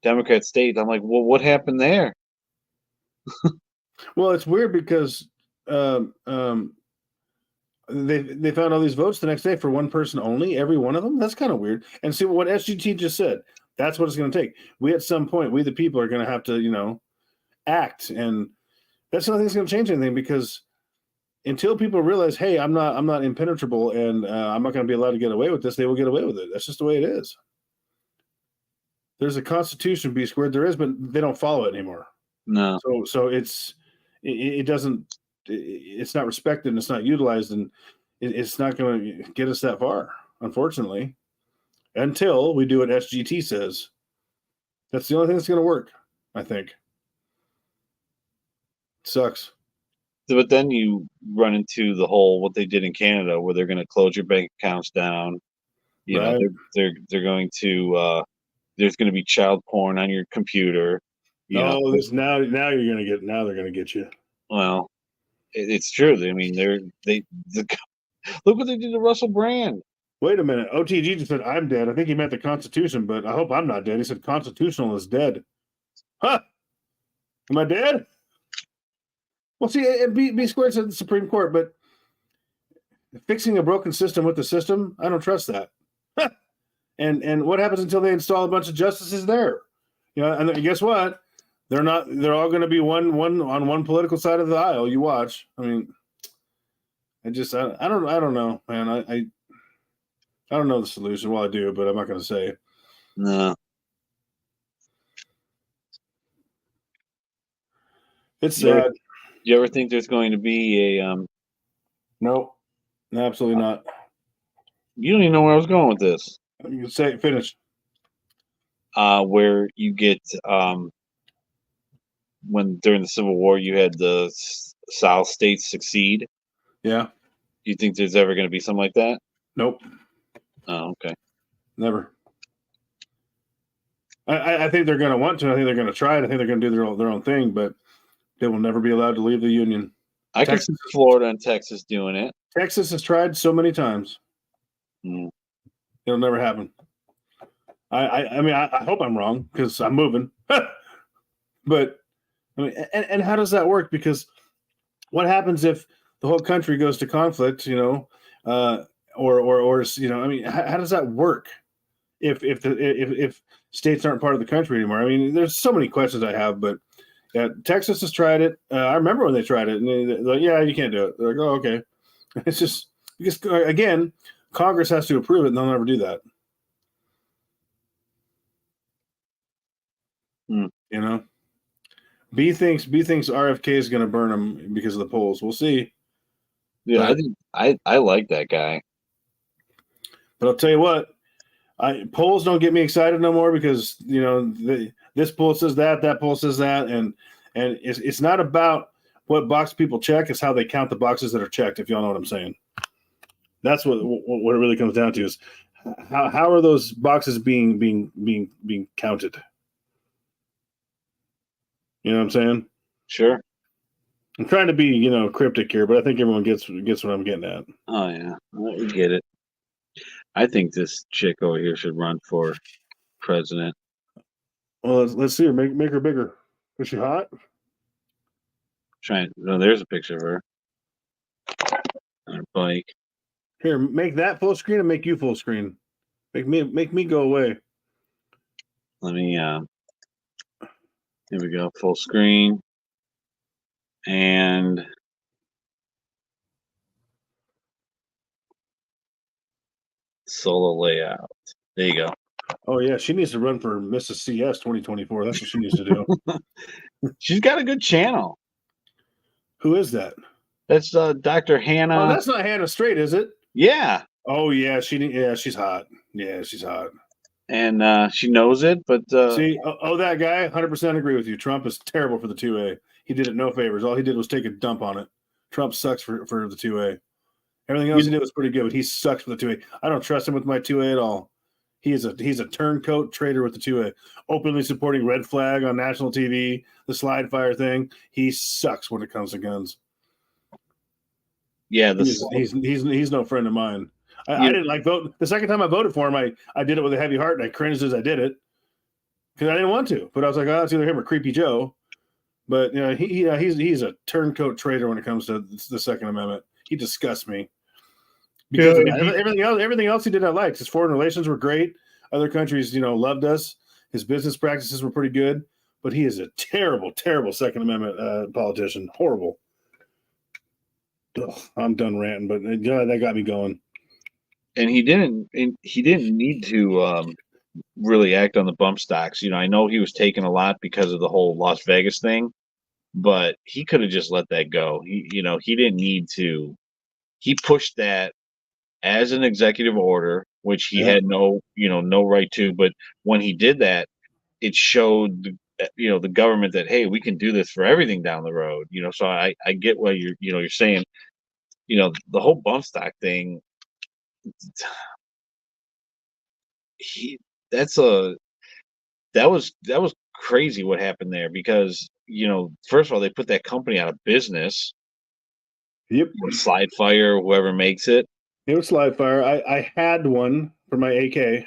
Democrat states. I'm like, well, what happened there? Well, it's weird because they found all these votes the next day for one person only, every one of them. That's kind of weird. And see what SGT just said. That's what it's going to take. We at some point, we the people are going to have to, act, and that's not going to change anything, because until people realize, hey, I'm not impenetrable, and I'm not going to be allowed to get away with this, they will get away with it. That's just the way it is. There's a constitution, B squared. There is, but they don't follow it anymore. No. So it's not respected, and it's not utilized, and it's not going to get us that far, unfortunately, until we do what SGT says. That's the only thing that's going to work, I think. It sucks. But then you run into the whole what they did in Canada, where they're going to close your bank accounts down. You know, they're going to there's going to be child porn on your computer. Now they're going to get you. Well, it's true. I mean, look what they did to Russell Brand. Wait a minute. OTG just said I'm dead. I think he meant the Constitution, but I hope I'm not dead. He said constitutional is dead. Huh? Am I dead? Well, see, B squared said the Supreme Court, but fixing a broken system with the system, I don't trust that. And what happens until they install a bunch of justices there? And guess what? They're not. They're all going to be one on one political side of the aisle. You watch. I mean, I don't know, man. I don't know the solution. Well, I do, but I'm not going to say. No. It's sad. Do you ever think there's going to be a No, absolutely not. You don't even know where I was going with this. You can say finish. Where you get when during the Civil War you had the South states succeed. Yeah. Do you think there's ever going to be something like that? Nope. Oh, okay. Never. I think they're going to want to. I think they're going to try it. I think they're going to do their own thing, but they will never be allowed to leave the union. I can see Florida and Texas doing it. Texas has tried so many times. It'll never happen. I mean, I hope I'm wrong, because I'm moving. But I mean, and how does that work? Because what happens if the whole country goes to conflict? Or I mean, how does that work? If states aren't part of the country anymore? I mean, there's so many questions I have, but yeah, Texas has tried it. I remember when they tried it, and they're like, yeah, you can't do it. They're like, oh, okay. It's just because, again, Congress has to approve it, and they'll never do that. B thinks RFK is going to burn him because of the polls. We'll see. Yeah, I think I like that guy. But I'll tell you what, polls don't get me excited no more, because this poll says that poll says that, and it's not about what box people check; it's how they count the boxes that are checked. If y'all know what I'm saying, that's what it really comes down to: is how are those boxes being counted? You know what I'm saying? Sure. I'm trying to be cryptic here, but I think everyone gets what I'm getting at. Oh yeah, I get it. I think this chick over here should run for president. Well, let's see her. Make her bigger. Is she hot? No, there's a picture of her on her bike. Here, make that full screen and make you full screen. Make me go away. Let me. Here we go. Full screen. And solo layout. There you go. Oh yeah, she needs to run for Mrs. CS 2024. That's what she needs to do. She's got a good channel. Who is that? That's Dr. Hannah. Oh, that's not Hannah Straight, is it? Yeah. Oh yeah, she's hot. Yeah, she's hot. and she knows it. But See, that guy, 100% agree with you. Trump is terrible for the 2A. He did it no favors. All he did was take a dump on it. Trump sucks for the 2A. Everything else he did was pretty good, but he sucks for the 2A. I don't trust him with my 2A at all. He's a turncoat traitor with the 2A, openly supporting red flag on national TV, the slide fire thing. He sucks when it comes to guns. yeah, he's no friend of mine. I didn't like vote. The second time I voted for him, I did it with a heavy heart, and I cringed as I did it because I didn't want to. But I was like, oh, it's either him or Creepy Joe. But he's a turncoat traitor when it comes to the Second Amendment. He disgusts me. Because everything else he did, I liked. His foreign relations were great. Other countries, loved us. His business practices were pretty good. But he is a terrible, terrible Second Amendment politician. Horrible. Ugh, I'm done ranting, but that got me going. And he didn't need to really act on the bump stocks. I know he was taking a lot because of the whole Las Vegas thing, but he could have just let that go. He didn't need to. He pushed that as an executive order, which he had no right to. But when he did that, it showed the government that, hey, we can do this for everything down the road. So I get what you're saying. The whole bump stock thing. That was crazy what happened there, because first of all, they put that company out of business. Yep. Slide Fire, whoever makes it. It was Slide Fire. I had one for my AK.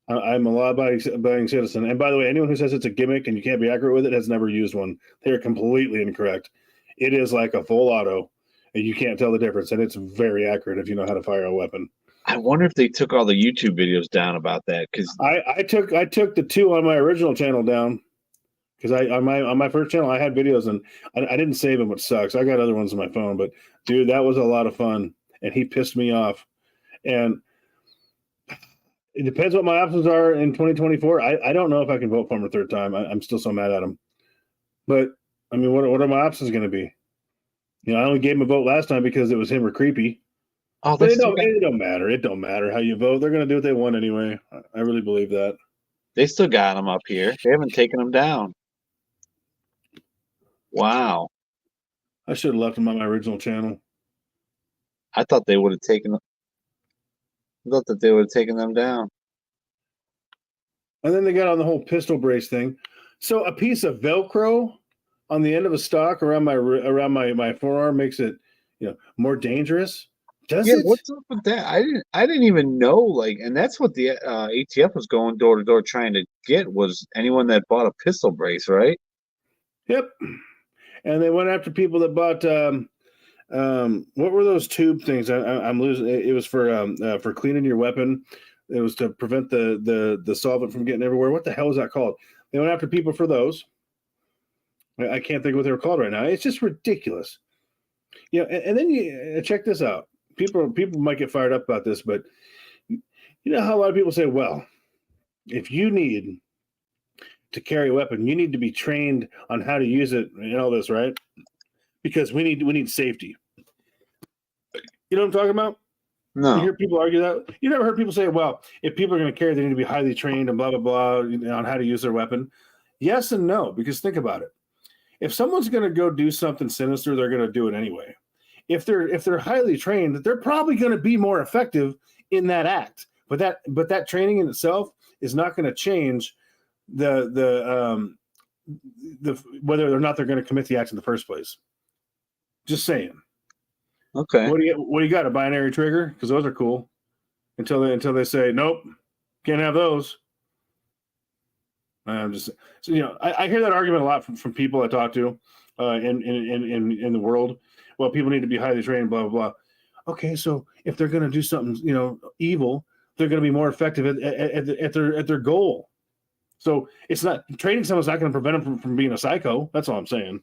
I'm a law-abiding citizen. And by the way, anyone who says it's a gimmick and you can't be accurate with it has never used one. They are completely incorrect. It is like a full auto, and you can't tell the difference. And it's very accurate if you know how to fire a weapon. I wonder if they took all the YouTube videos down about that, because I took the 2 on my original channel down, because on my first channel I had videos and I didn't save them, which sucks. I got other ones on my phone, but dude, that was a lot of fun, and he pissed me off. And it depends what my options are in 2024. I don't know if I can vote for him a third time. I'm still so mad at him. But I mean, what are my options going to be? I only gave him a vote last time because it was him or Creepy. Oh, but it don't matter. It don't matter how you vote. They're going to do what they want anyway. I really believe that. They still got him up here. They haven't taken him down. Wow. I should have left him on my original channel. I thought they would have taken them. I thought that they would have taken them down. And then they got on the whole pistol brace thing. So a piece of Velcro on the end of a stock around my forearm makes it, more dangerous. Does it? What's up with that? I didn't even know. And that's what the ATF was going door to door trying to get, was anyone that bought a pistol brace, right? Yep. And they went after people that bought what were those tube things? I'm losing. It was for cleaning your weapon. It was to prevent the solvent from getting everywhere. What the hell is that called? They went after people for those. I can't think of what they were called right now. It's just ridiculous. And then you check this out. People might get fired up about this, but you know how a lot of people say, well, if you need to carry a weapon, you need to be trained on how to use it and all this, right? Because we need safety. You know what I'm talking about? No. You hear people argue that? You never heard people say, well, if people are going to carry, they need to be highly trained and blah, blah, blah, on how to use their weapon. Yes and no, because think about it. If someone's going to go do something sinister, they're going to do it anyway. If they're highly trained, they're probably going to be more effective in that act. But that training in itself is not going to change the whether or not they're going to commit the act in the first place. Just saying. Okay. What do you got? A binary trigger? Because those are cool. Until they say nope, can't have those. I'm just I hear that argument a lot from people I talk to in the world. Well, people need to be highly trained, blah, blah, blah. Okay, so if they're going to do something, evil, they're going to be more effective at their goal. So it's not training someone's not going to prevent them from being a psycho. That's all I'm saying.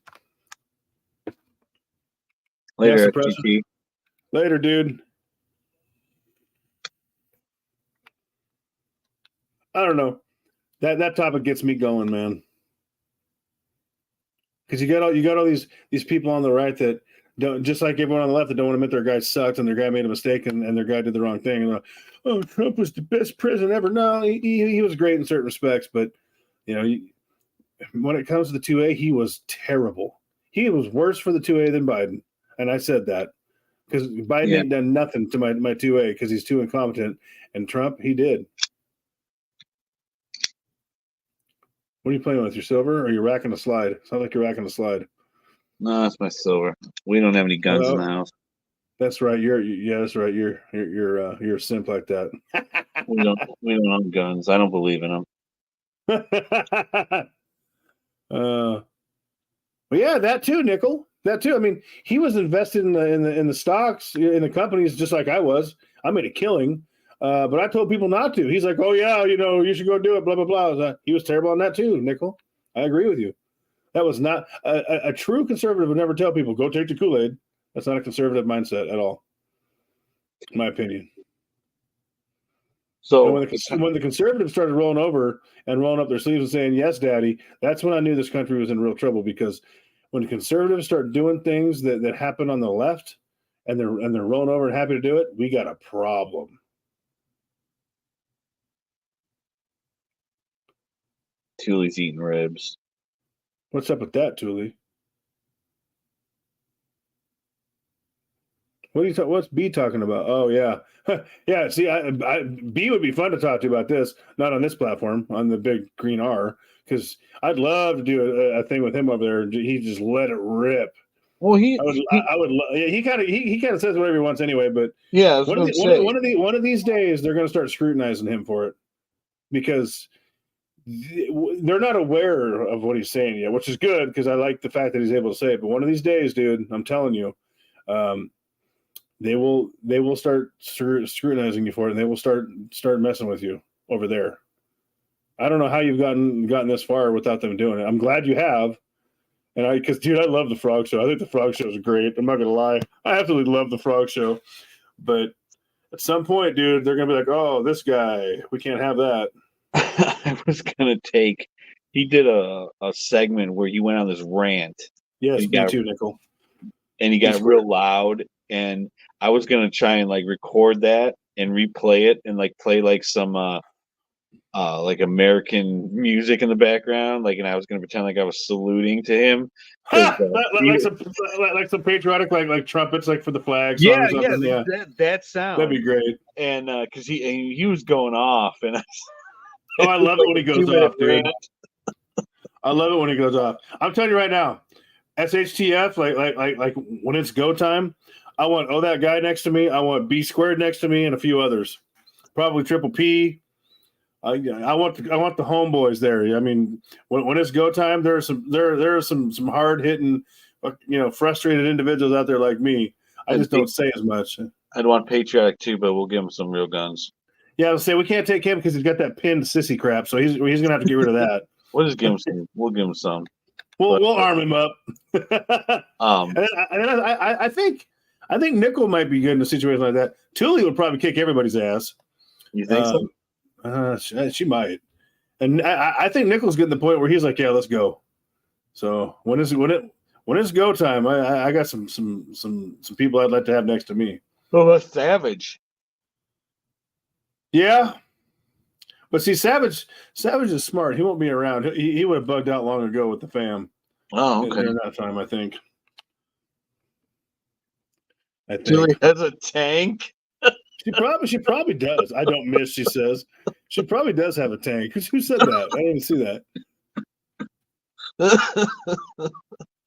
Later, FGT. Later, dude. I don't know. That topic gets me going, man. Because you got all these people on the right that don't, just like everyone on the left, that don't want to admit their guy sucked and their guy made a mistake and their guy did the wrong thing. And oh, Trump was the best president ever. No, he was great in certain respects, but when it comes to the 2A, he was terrible. He was worse for the 2A than Biden, and I said that because Biden ain't done nothing to my 2A because he's too incompetent, and Trump, he did. What are you playing with? Your silver, or are you racking a slide? Sounds like you're racking a slide. No, that's my silver. We don't have any guns in the house. That's right. That's right. You're a simp like that. We don't own guns. I don't believe in them. But yeah, that too, Nickel. That too. I mean, he was invested in the stocks in the companies just like I was. I made a killing, but I told people not to. He's like, "Oh yeah, you should go do it." Blah blah blah. He was terrible on that too, Nickel. I agree with you. That was not a true conservative would never tell people go take the Kool-Aid. That's not a conservative mindset at all, in my opinion. So when the conservatives started rolling over and rolling up their sleeves and saying, "Yes, Daddy," that's when I knew this country was in real trouble, because when the conservatives start doing things that happen on the left and they're rolling over and happy to do it, we got a problem. Thule's eating ribs. What's up with that, Thule? What's B talking about? Oh yeah, yeah. See, B would be fun to talk to about this. Not on this platform, on the big green R, because I'd love to do a thing with him over there. He just let it rip. Well, he kind of says whatever he wants anyway. But yeah, one of these days they're going to start scrutinizing him for it, because they're not aware of what he's saying yet, which is good because I like the fact that he's able to say it. But one of these days, dude, I'm telling you. They will start scrutinizing you for it, and they will start messing with you over there. I don't know how you've gotten this far without them doing it. I'm glad you have, and because dude, I love the Frog Show. I think the Frog Show is great. I'm not gonna lie, I absolutely love the Frog Show. But at some point, dude, they're gonna be like, "Oh, this guy, we can't have that." I was gonna take. He did a segment where he went on this rant. Yes, me too, Nickel. And he got real loud, and I was gonna try and like record that and replay it and like play like some like American music in the background, like, and I was gonna pretend like I was saluting to him, like some patriotic like trumpets, like for the flag. Yeah, that sound. That'd be great. And because he was going off, and I love it when he goes off, dude. I love it when he goes off. I'm telling you right now. SHTF, like when it's go time, I want that guy next to me. I want B squared next to me, and a few others, probably Triple P. I want the homeboys there. I mean, when it's go time, there are some hard hitting, frustrated individuals out there like me. I just don't say as much. I'd want patriotic too, but we'll give him some real guns. Yeah, I'll say we can't take him because he's got that pinned sissy crap, so he's gonna have to get rid of that. We'll just give him some. We'll give him some. We'll arm him up. I think Nickel might be good in a situation like that. Thule would probably kick everybody's ass. You think so? She might. And I think Nickel's getting to the point where he's like, "Yeah, let's go." So when it's go time, I got some people I'd like to have next to me. Oh, that's Savage. Yeah. But see, Savage is smart. He won't be around. He would have bugged out long ago with the fam. Oh, okay. During that time, I think. Julie has a tank. She probably does. I don't miss. She says she probably does have a tank. Who said that? I didn't see that.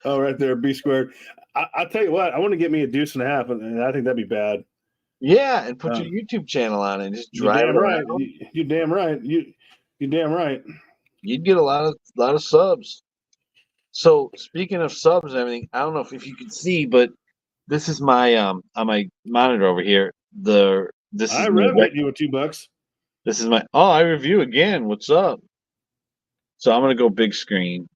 Oh, right there, B squared. I'll tell you what. I want to get me a deuce and a half, and I think that'd be bad. Yeah, and put your YouTube channel on it and just drive. You're damn right. You're damn right. You're damn right. You'd get a lot of subs. So speaking of subs and everything, I don't know if you can see, but this is my on my monitor over here. I read you with $2. This is my I review again. What's up? So I'm gonna go big screen.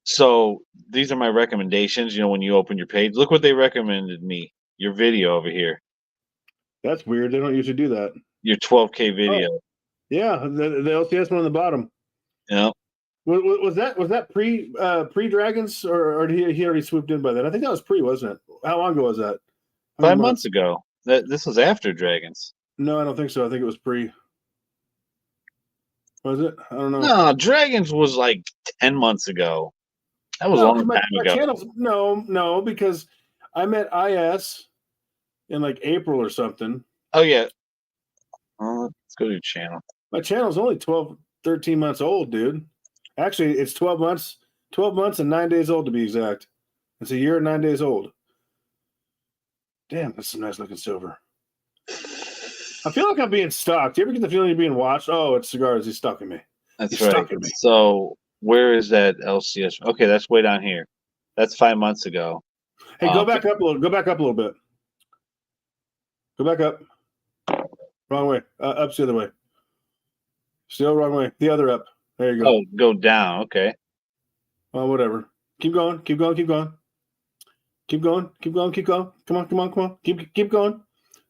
So these are my recommendations. When you open your page, look what they recommended me. Your video over here. That's weird. They don't usually do that. Your 12K video. Oh, yeah, the LCS one on the bottom. Yeah. Was that pre Dragons or did he already swooped in by then? I think that was pre, wasn't it? How long ago was that? 5 months ago. This was after Dragons. No, I don't think so. I think it was pre. Was it? I don't know. No, Dragons was like 10 months ago. That was a No, long because my, time my ago. channel's no, because I met IS in like April or something. Oh yeah. Let's go to your channel. My channel's only 12, 13 months old, dude. Actually, it's 12 months and 9 days old to be exact. It's a year and 9 days old. Damn, that's some nice looking silver. I feel like I'm being stalked. Do you ever get the feeling you're being watched? Oh, it's cigars. He's stalking me. That's He's right. stalking me. So where is that LCS? Okay, that's way down here. That's 5 months ago. Hey, go back up a little. Go back up a little bit. Go back up. Wrong way. Up's the other way. Still wrong way. The other up. There you go. Oh, go down. Okay. Well, whatever. Keep going. Keep going. Keep going. Keep going. Keep going. Keep going. Come on. Come on. Come on. Keep going.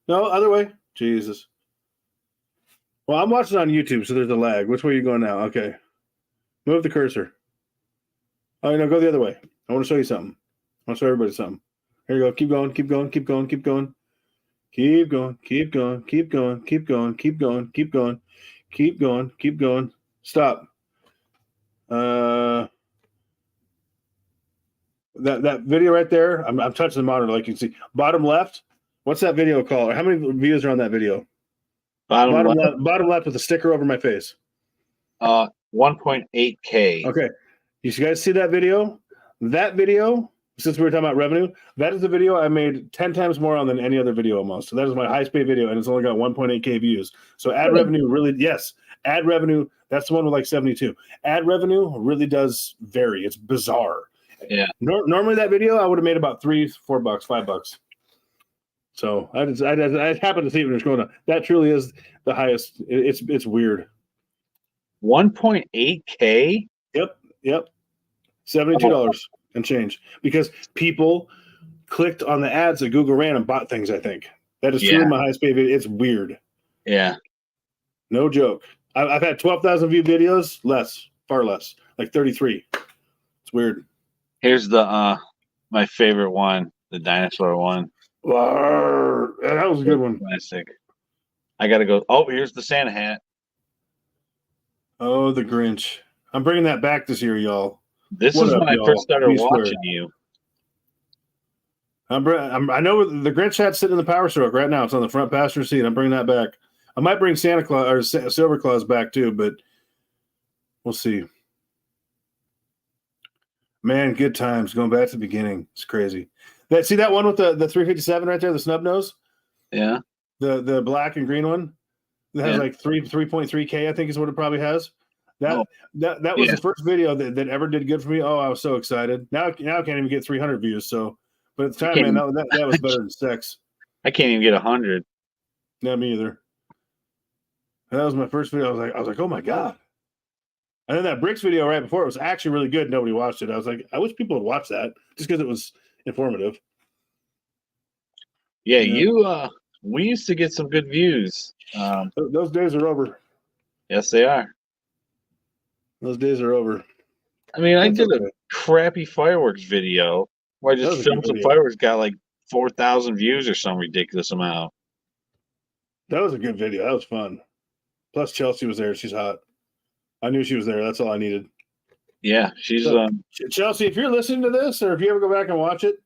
No, other way. Jesus. Well, I'm watching on YouTube, so there's a lag. Which way are you going now? Okay. Move the cursor. Oh, no, go the other way. I want to show you something. I want to show everybody something. Here you go. Keep going. Keep going. Keep going. Keep going. Keep going. Keep going. Keep going. Keep going. Keep going. Keep going. Keep going. Keep going. Stop. That video right there. I'm touching the monitor like you can see. Bottom left. What's that video called? How many views are on that video? Bottom left. Bottom left with a sticker over my face. 1.8K. Okay. You guys see that video? That video, since we were talking about revenue, that is a video I made 10 times more on than any other video almost. So that is my highest paid video, and it's only got 1.8K views. So ad revenue really, yes, ad revenue, that's the one with like 72. Ad revenue really does vary. It's bizarre. Yeah. Normally that video I would have made about $3, $4, $5. So I happened to see it when it was going on. That truly is the highest. It's weird. 1.8K? Yep. $72 and change because people clicked on the ads that Google ran and bought things. I think that is truly my highest paid video. It's weird. Yeah. No joke. I've had 12,000 view videos, far less, like 33. It's weird. Here's the my favorite one, the dinosaur one. That was a good one. Classic. I gotta go. Oh, here's the Santa hat. Oh, the Grinch. I'm bringing that back this year, y'all. This is when I first started watching you. I know the Grinch hat's sitting in the Power Stroke right now. It's on the front passenger seat. I'm bringing that back. I might bring Santa Claus or Silver Claus back too, but we'll see. Man, good times. Going back to the beginning. It's crazy. See that one with the 357 right there, the snub nose? Yeah. The black and green one? That has like 3.3K, I think is what it probably has. That was the first video that ever did good for me. Oh, I was so excited. Now I can't even get 300 views. So, but at the time, man, that was better than sex. I can't even get 100. Not me either. And that was my first video. I was like, oh my god. And then that Bricks video right before it was actually really good. Nobody watched it. I was like, I wish people would watch that just because it was informative. Yeah, we used to get some good views. Those days are over. Yes, they are. Those days are over. I mean, I did a crappy fireworks video where I just filmed some fireworks, got like 4,000 views or some ridiculous amount. That was a good video. That was fun. Plus, Chelsea was there. She's hot. I knew she was there. That's all I needed. Yeah, she's so, Chelsea. If you're listening to this, or if you ever go back and watch it,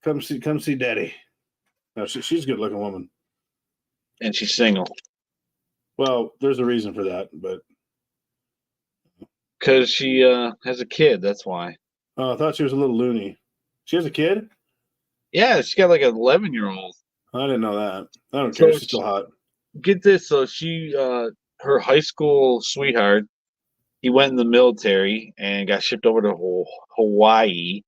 come see Daddy. No, she's a good looking woman, and she's single. Well, there's a reason for that, but because she has a kid. That's why. Oh, I thought she was a little loony. She has a kid? Yeah, she's got like an 11-year-old. I didn't know that. I don't care. She's still hot. Get this. So she, her high school sweetheart, he went in the military and got shipped over to Hawaii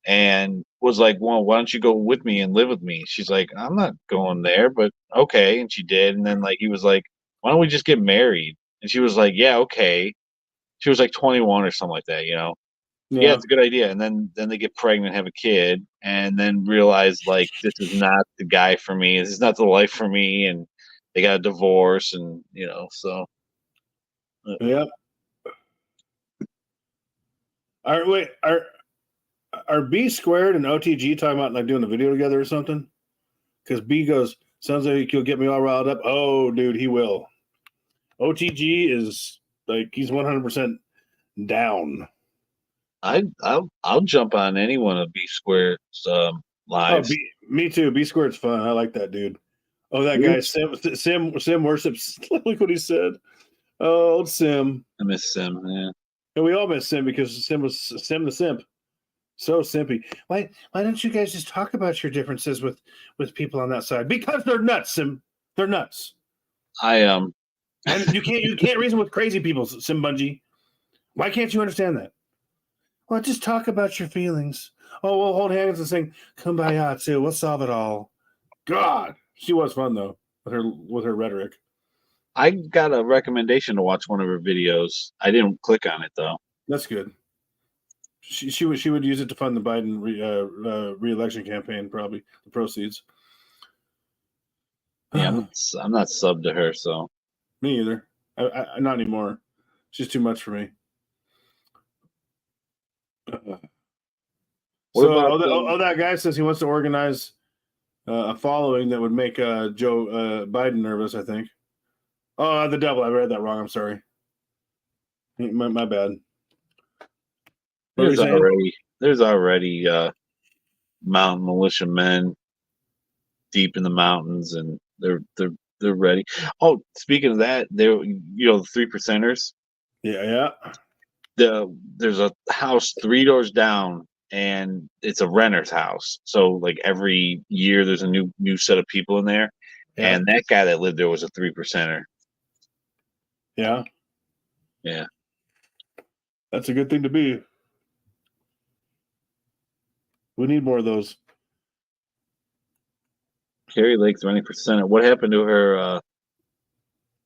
and was like, well, why don't you go with me and live with me? She's like, I'm not going there, but okay. And she did. And then like, he was like, why don't we just get married? And she was like, yeah, okay. She was like 21 or something like that, you know? Yeah, it's a good idea. And then they get pregnant, have a kid, and then realize like, this is not the guy for me. This is not the life for me. And they got a divorce and, you know, so. Yeah. Are B squared and OTG talking about like doing a video together or something? Because B goes, Sounds like he'll get me all riled up. Oh, dude, he will. OTG is like he's 100% down. I'll jump on any one of B Squared's lives. Me too. B Squared's fun. I like that dude. Oh, that guy Sim worships. Look what he said. Oh, old Sim. I miss Sim. Yeah. And we all miss Sim because Sim was Sim the simp. So simpy. Why don't you guys just talk about your differences with people on that side? Because they're nuts, Sim. They're nuts. And you can't reason with crazy people, Sim Bungie. Why can't you understand that? Well, just talk about your feelings. Oh, we'll hold hands and sing Kumbaya too. We'll solve it all. God, she was fun though with her rhetoric. I got a recommendation to watch one of her videos. I didn't click on it though. That's good. She would use it to fund the Biden re-election campaign, probably the proceeds. Yeah, I'm not subbed to her, so me either. I not anymore. She's too much for me. That guy says he wants to organize a following that would make Joe Biden nervous. I think. Oh, the devil! I read that wrong. I'm sorry. My bad. There's already mountain militia men deep in the mountains, and they're ready. Oh, speaking of that, the 3%ers. Yeah. There's a house 3 doors down, and it's a renter's house. So like every year, there's a new set of people in there, and that guy that lived there was a 3%er. Yeah. Yeah. That's a good thing to be. We need more of those. Carrie Lake's running for Senate. What happened to her?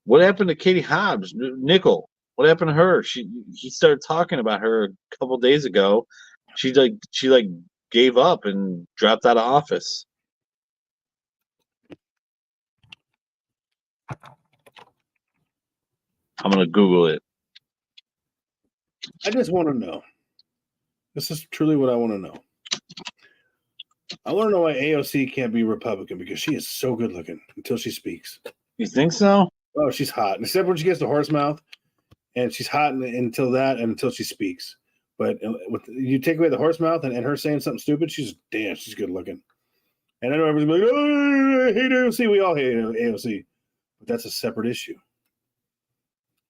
What happened to Katie Hobbs? Nickel. What happened to her? He started talking about her a couple days ago. She gave up and dropped out of office. I'm gonna Google it. I just want to know. This is truly what I want to know. I want to know why AOC can't be Republican, because she is so good looking until she speaks. You think so? Oh, she's hot. Except when she gets the horse mouth, and she's hot until she speaks. But you take away the horse mouth and her saying something stupid, she's good looking. And I know everybody's like, oh, I hate AOC. We all hate AOC. But that's a separate issue.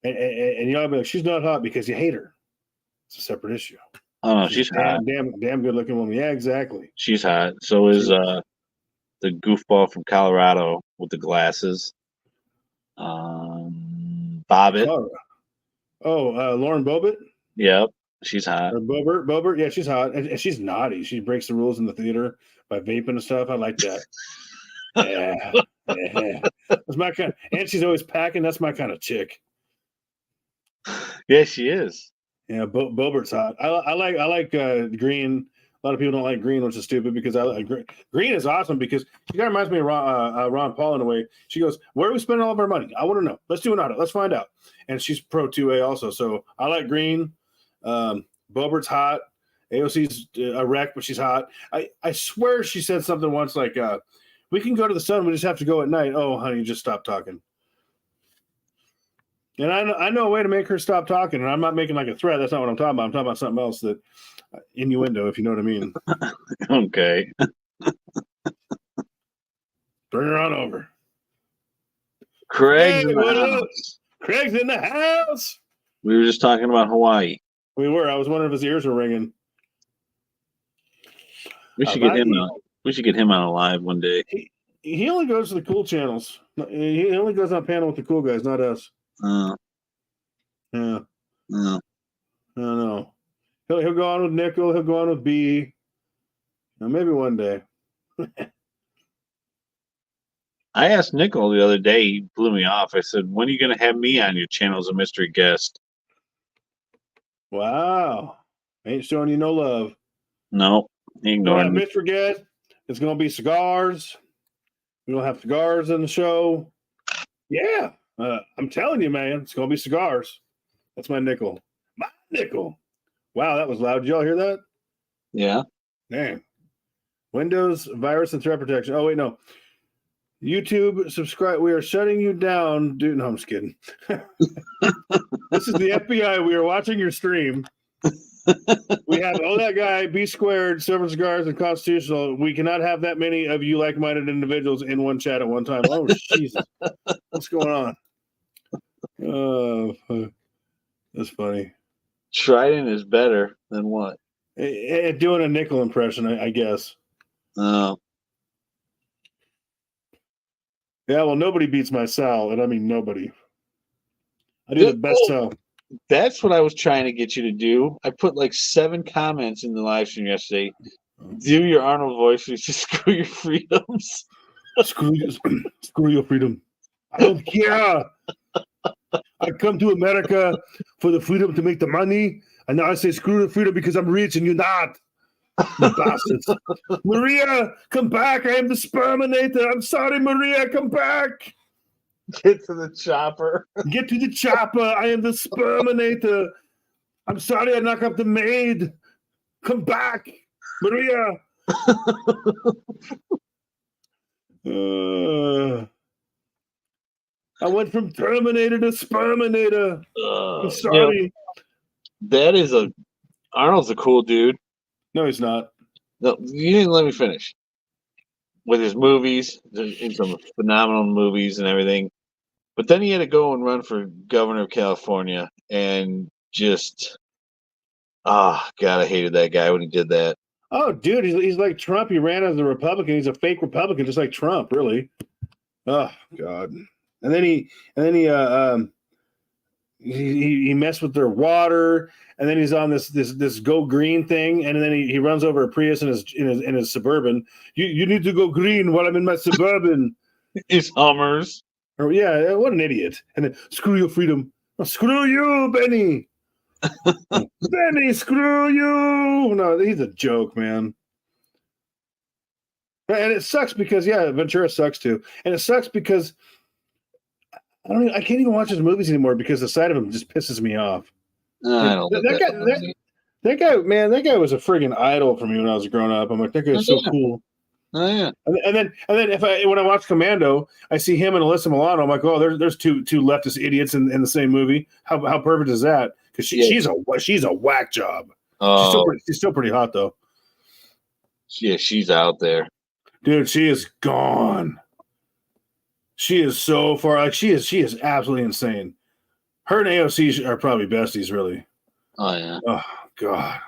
And y'all be like, she's not hot because you hate her. It's a separate issue. Oh no, she's hot. Damn good looking woman. Yeah, exactly. She's hot. So is the goofball from Colorado with the glasses. Bobbitt. Lauren Boebert? Yep, she's hot. Boebert, yeah, she's hot. And she's naughty. She breaks the rules in the theater by vaping and stuff. I like that. Yeah. That's my kind. And she's always packing. That's my kind of chick. Yeah, she is. Yeah, Boebert's hot. I like Green. A lot of people don't like Green, which is stupid, because I like Green is awesome because she kind of reminds me of Ron Paul in a way. She goes, "Where are we spending all of our money? I want to know. Let's do an audit. Let's find out." And she's pro 2A also. So I like Green. Boebert's hot. AOC's a wreck, but she's hot. I swear she said something once like, "We can go to the sun. We just have to go at night." Oh, honey, just stop talking. And I know a way to make her stop talking, and I'm not making like a threat. That's not what I'm talking about. I'm talking about something else, that innuendo, if you know what I mean. Okay. Bring her on over. Craig's in the house. We were just talking about Hawaii. We were. I was wondering if his ears were ringing. We should get him on. We should get him on a live one day. He only goes to the cool channels. He only goes on panel with the cool guys, not us. Yeah. I don't know. He'll go on with Nickel. He'll go on with B. Maybe one day. I asked Nickel the other day. He blew me off. I said, "When are you going to have me on your channel as a mystery guest?" Wow. Ain't showing you no love. No. Ignoring me. Mystery guest. It's going to be cigars. We don't have cigars in the show. Yeah. I'm telling you, man, it's going to be cigars. That's my nickel. My nickel. Wow, that was loud. Did y'all hear that? Yeah. Man. Windows, virus, and threat protection. Oh, wait, no. YouTube, subscribe. We are shutting you down, dude. No, I'm just kidding. This is the FBI. We are watching your stream. We have that guy, B Squared, Seven Cigars, and Constitutional. We cannot have that many of you like-minded individuals in one chat at one time. Oh, Jesus. What's going on? Oh, that's funny. Trident is better than what? Doing a nickel impression, I guess. Oh. Yeah, well, nobody beats my Sal, and I mean nobody. I do the best Sal. That's what I was trying to get you to do. I put like 7 comments in the live stream yesterday. Do your Arnold voice. Just screw your freedoms. Screw your freedom. I don't care. I come to America for the freedom to make the money, and now I say screw the freedom because I'm rich and you're not. You bastards. Maria, come back. I am the sperminator. I'm sorry, Maria. Come back. Get to the chopper. Get to the chopper. I am the sperminator. I'm sorry I knock up the maid. Come back, Maria. I went from Terminator to Sperminator. I'm sorry. That is Arnold's a cool dude. No, he's not. No, you didn't let me finish. With his movies, in some phenomenal movies and everything. But then he had to go and run for governor of California, and just, God, I hated that guy when he did that. Oh, dude, he's like Trump. He ran as a Republican. He's a fake Republican, just like Trump, really. Oh God. And then he messed with their water, and then he's on this go green thing, and then he runs over a Prius in his Suburban. You need to go green while I'm in my Suburban. His Hummers. Oh, yeah, what an idiot. And then screw your freedom. Oh, screw you, Benny. Benny, screw you. No, he's a joke, man. And it sucks because, Ventura sucks too. And it sucks because I can't even watch his movies anymore because the sight of him just pisses me off. That guy was a friggin' idol for me when I was growing up. I'm like, that guy's so cool. Oh yeah. And then when I watch Commando, I see him and Alyssa Milano. I'm like, oh, there's two leftist idiots in the same movie. How perfect is that? Because she's a whack job. Oh. She's still pretty hot though. Yeah, she's out there. Dude, she is gone. She is so far. Like she is absolutely insane. Her and AOC are probably besties, really. Oh yeah. Oh God.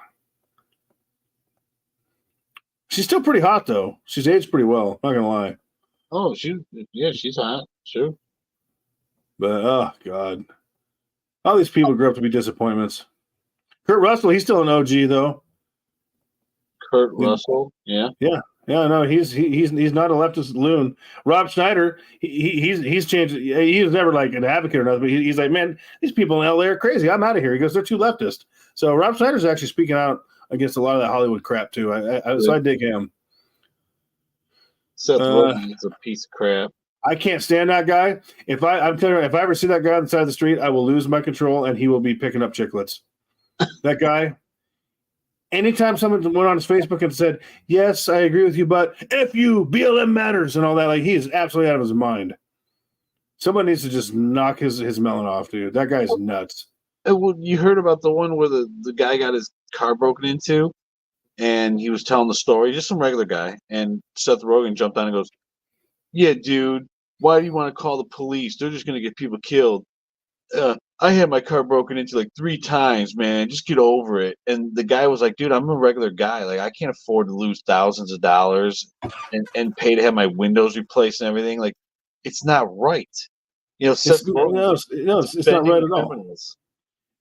She's still pretty hot though. She's aged pretty well. Not gonna lie. Oh, she's hot. Sure. But oh God, all these people grew up to be disappointments. Kurt Russell, he's still an OG though. Kurt Russell, yeah. No, he's not a leftist loon. Rob Schneider, he's changed. He was never like an advocate or nothing. But he's like, man, these people in LA are crazy. I'm out of here. He goes, they're too leftist. So Rob Schneider's actually speaking out against a lot of that Hollywood crap too. So I dig him. Seth Rogen is a piece of crap. I can't stand that guy. I'm telling you, if I ever see that guy on the side of the street, I will lose my control and he will be picking up chiclets. That guy. Anytime someone went on his Facebook and said, yes, I agree with you, but F you, BLM matters and all that, like he is absolutely out of his mind. Someone needs to just knock his melon off, dude. That guy's nuts. Well, you heard about the one where the guy got his car broken into and he was telling the story, just some regular guy. And Seth Rogen jumped on and goes, yeah, dude, why do you want to call the police? They're just going to get people killed. I had my car broken into like 3 times, man. Just get over it. And the guy was like, dude, I'm a regular guy. Like, I can't afford to lose thousands of dollars and pay to have my windows replaced and everything. Like, it's not right. You know, It's not right at all.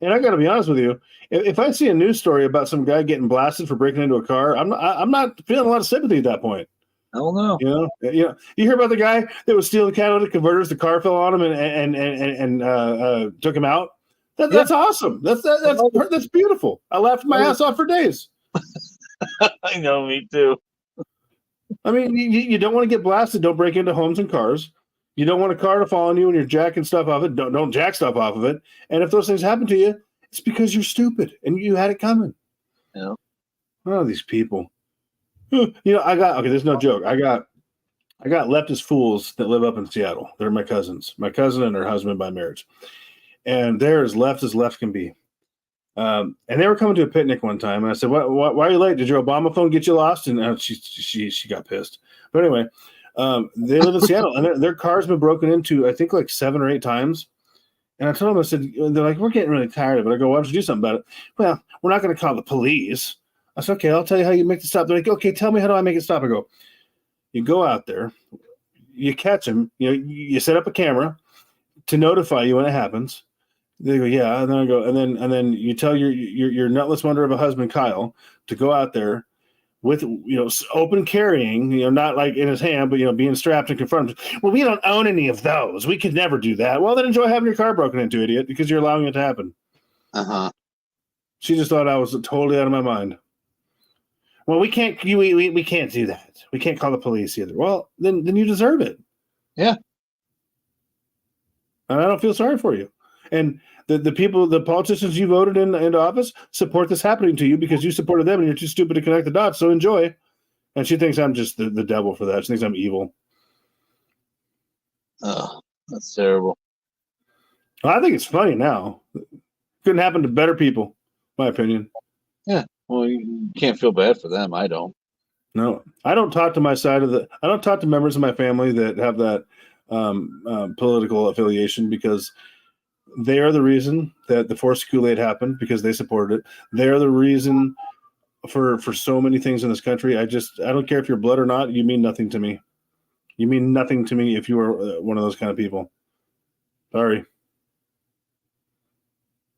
And I got to be honest with you, if I see a news story about some guy getting blasted for breaking into a car, I'm not feeling a lot of sympathy at that point. I don't know. You hear about the guy that was stealing catalytic converters. The car fell on him and took him out. That's awesome. That's beautiful. I laughed my ass off for days. I know, me too. I mean, you don't want to get blasted. Don't break into homes and cars. You don't want a car to fall on you when you're jacking stuff off it. Don't jack stuff off of it. And if those things happen to you, it's because you're stupid and you had it coming. Yeah. Oh, these people. There's no joke. I got I got leftist fools that live up in Seattle. They're my cousins, my cousin and her husband by marriage, and they're as left can be. And they were coming to a picnic one time, and I said, why are you late? Did your Obama phone get you lost?" And she got pissed. But anyway, they live in Seattle, and their car's been broken into, I think, like 7 or 8 times. And I told them, I said, they're like, "We're getting really tired of it." I go, "Why don't you do something about it?" "Well, we're not going to call the police." I said, "Okay, I'll tell you how you make the stop." They're like, "Okay, tell me, how do I make it stop?" I go, "You go out there, you catch them, you set up a camera to notify you when it happens." They go, "Yeah," and then I go, and then you tell your nutless wonder of a husband, Kyle, to go out there with open carrying, not like in his hand, but being strapped and confronted. "Well, we don't own any of those. We could never do that." "Well, then enjoy having your car broken into, idiot, because you're allowing it to happen." She just thought I was totally out of my mind. "Well, we can't. We can't do that. We can't call the police either." "Well, then you deserve it." Yeah. And I don't feel sorry for you. And the people, the politicians you voted into office support this happening to you because you supported them and you're too stupid to connect the dots. So enjoy. And she thinks I'm just the devil for that. She thinks I'm evil. Oh, that's terrible. Well, I think it's funny now. Couldn't happen to better people, my opinion. Yeah. Well, you can't feel bad for them. I don't. No, I don't talk to I don't talk to members of my family that have that political affiliation, because they are the reason that the forced Kool-Aid happened, because they supported it. They are the reason for so many things in this country. I don't care if you're blood or not. You mean nothing to me. You mean nothing to me if you are one of those kind of people. Sorry.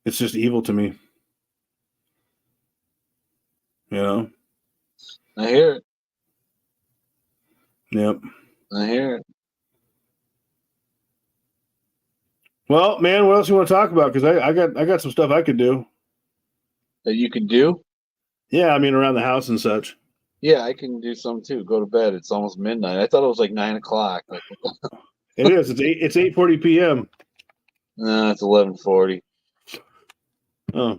It's just evil to me. I hear it. Yep. I hear it. Well, man, what else you want to talk about? Because I got some stuff I could do. That you could do? Yeah, I mean, around the house and such. Yeah, I can do some too. Go to bed. It's almost midnight. I thought it was like 9 o'clock. It is. It's 8:40 p.m. No, it's 11:40. Oh,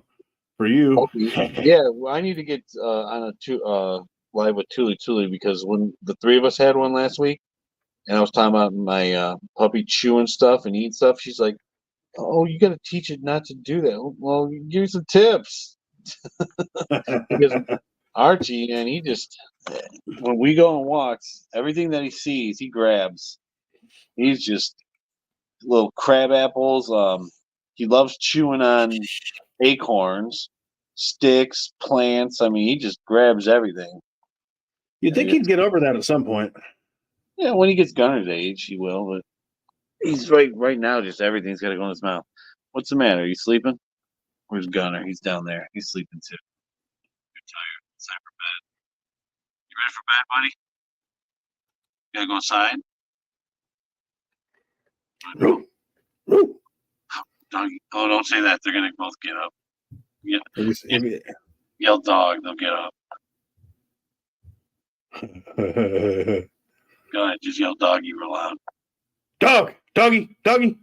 for you. Okay. Yeah, well, I need to get on a live with Tuli because when the three of us had one last week, and I was talking about my puppy chewing stuff and eating stuff, she's like, "Oh, you got to teach it not to do that." Well, give me some tips. Because Archie, and he just, when we go on walks, everything that he sees, he grabs. He's just little crab apples. He loves chewing on acorns, sticks, plants. I mean, he just grabs everything. You'd think he'd get over that at some point. Yeah, when he gets Gunner's age, he will. But he's right now. Just everything's got to go in his mouth. What's the matter? Are you sleeping? Where's Gunner? He's down there. He's sleeping too. You're tired. It's time for bed. You ready for bed, buddy? You gotta go inside. Doggy. Oh, don't say that. They're gonna both get up. Yeah. Yell dog. They'll get up. Go ahead. Just yell doggy real loud. Dog. Doggy. Doggy.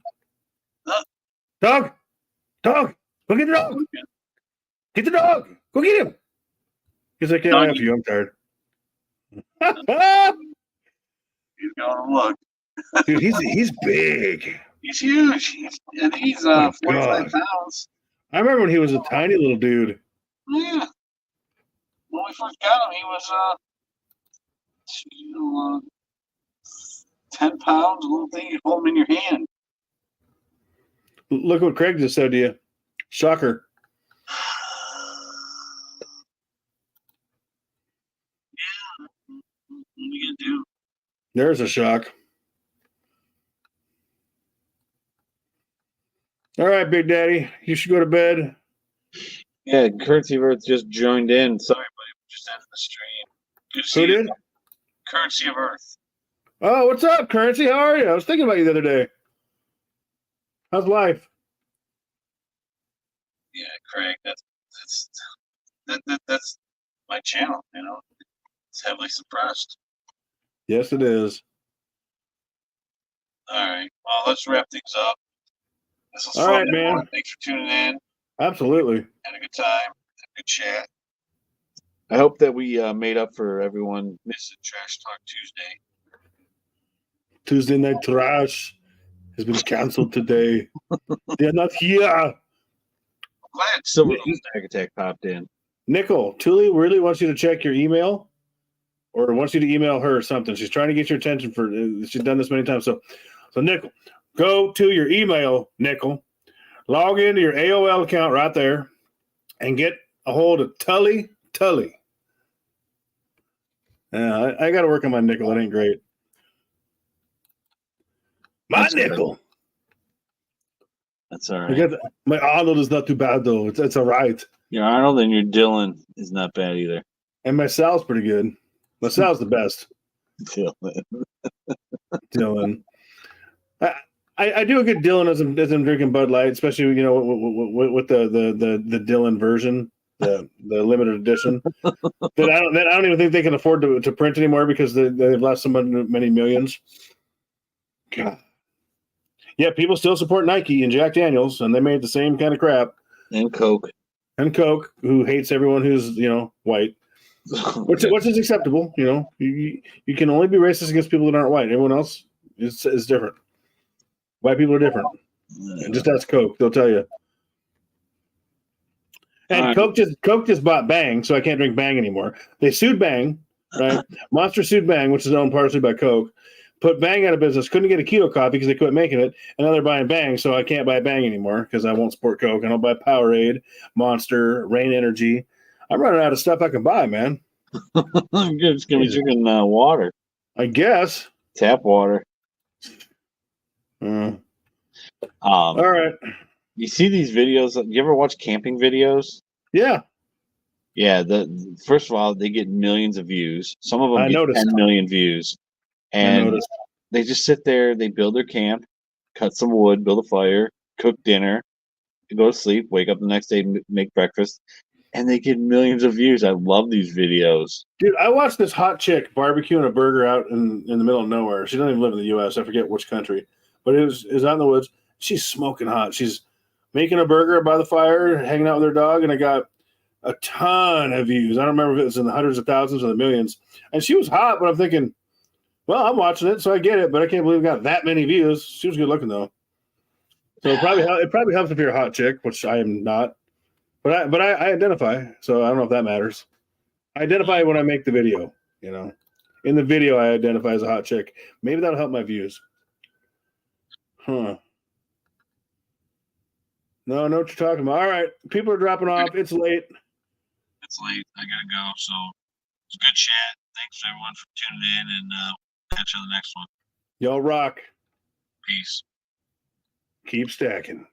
Dog. Dog. Go get the dog. Get the dog. Go get him. Because I can't have you. I'm tired. He's going to look. Dude, he's big. He's huge. And he's 45 pounds. I remember when he was a tiny little dude. Yeah. When we first got him, he was 10 pounds, a little thing. You hold him in your hand. Look what Craig just said to you. Shocker. Yeah. What are you going to do? There's a shock. All right, Big Daddy. You should go to bed. Yeah, Currency of Earth just joined in. Sorry, buddy. We just ended the stream. Good to see Who did? Currency of Earth. Oh, what's up, Currency? How are you? I was thinking about you the other day. How's life? Yeah, Craig, that's my channel, It's heavily suppressed. Yes, it is. All right. Well, let's wrap things up. This was all fun, right, everyone. man. Thanks for tuning in. Absolutely. Had a good time. Had a good chat. I hope that we made up for everyone missing Trash Talk Tuesday. Tuesday Night Trash has been canceled today. They're not here. Glad Silver Stack Attack popped in. Nickel, Thule really wants you to check your email or wants you to email her something. She's trying to get your attention for she's done this many times. So Nickel, go to your email, Nickel, log into your AOL account right there and get a hold of Tully. Yeah, I got to work on my nickel. It ain't great. That's Nickel. Good. That's all right. My Arnold is not too bad, though. It's all right. Your Arnold and your Dylan is not bad either. And my Sal's pretty good. My Sal's the best. Dylan. I do a good Dylan as I'm drinking Bud Light, especially with the Dylan version, the limited edition. that I don't even think they can afford to print anymore because they've lost so many millions. God. Yeah, people still support Nike and Jack Daniels, and they made the same kind of crap. And Coke, who hates everyone who's white, which is acceptable. You can only be racist against people that aren't white. Everyone else is different. White people are different. And just ask Coke; they'll tell you. And Coke just bought Bang, so I can't drink Bang anymore. They sued Bang, right? Monster sued Bang, which is owned partially by Coke. Put Bang out of business. Couldn't get a keto coffee because they quit making it. And now they're buying Bang, so I can't buy Bang anymore because I won't support Coke. I don't buy Powerade, Monster, Rain Energy. I'm running out of stuff I can buy, man. I'm just gonna be drinking water. I guess tap water. All right. You see these videos? You ever watch camping videos? Yeah. Yeah. First of all, they get millions of views. Some of them get 10 million views. And they just sit there, they build their camp, cut some wood, build a fire, cook dinner, go to sleep, wake up the next day, make breakfast, and they get millions of views. I love these videos. Dude, I watched this hot chick barbecuing a burger out in the middle of nowhere. She doesn't even live in the U.S. I forget which country, but it was out in the woods. She's smoking hot. She's making a burger by the fire, hanging out with her dog, and I got a ton of views. I don't remember if it was in the hundreds of thousands or the millions. And she was hot, but I'm thinking, well, I'm watching it, so I get it, but I can't believe it got that many views. She was good looking, though. So it probably helps if you're a hot chick, which I am not. But I identify, so I don't know if that matters. I identify when I make the video, In the video, I identify as a hot chick. Maybe that'll help my views. Huh. No, I know what you're talking about. All right, people are dropping off. It's late. I gotta go. So it's a good chat. Thanks everyone for tuning in, and catch you on the next one. Y'all rock. Peace. Keep stacking.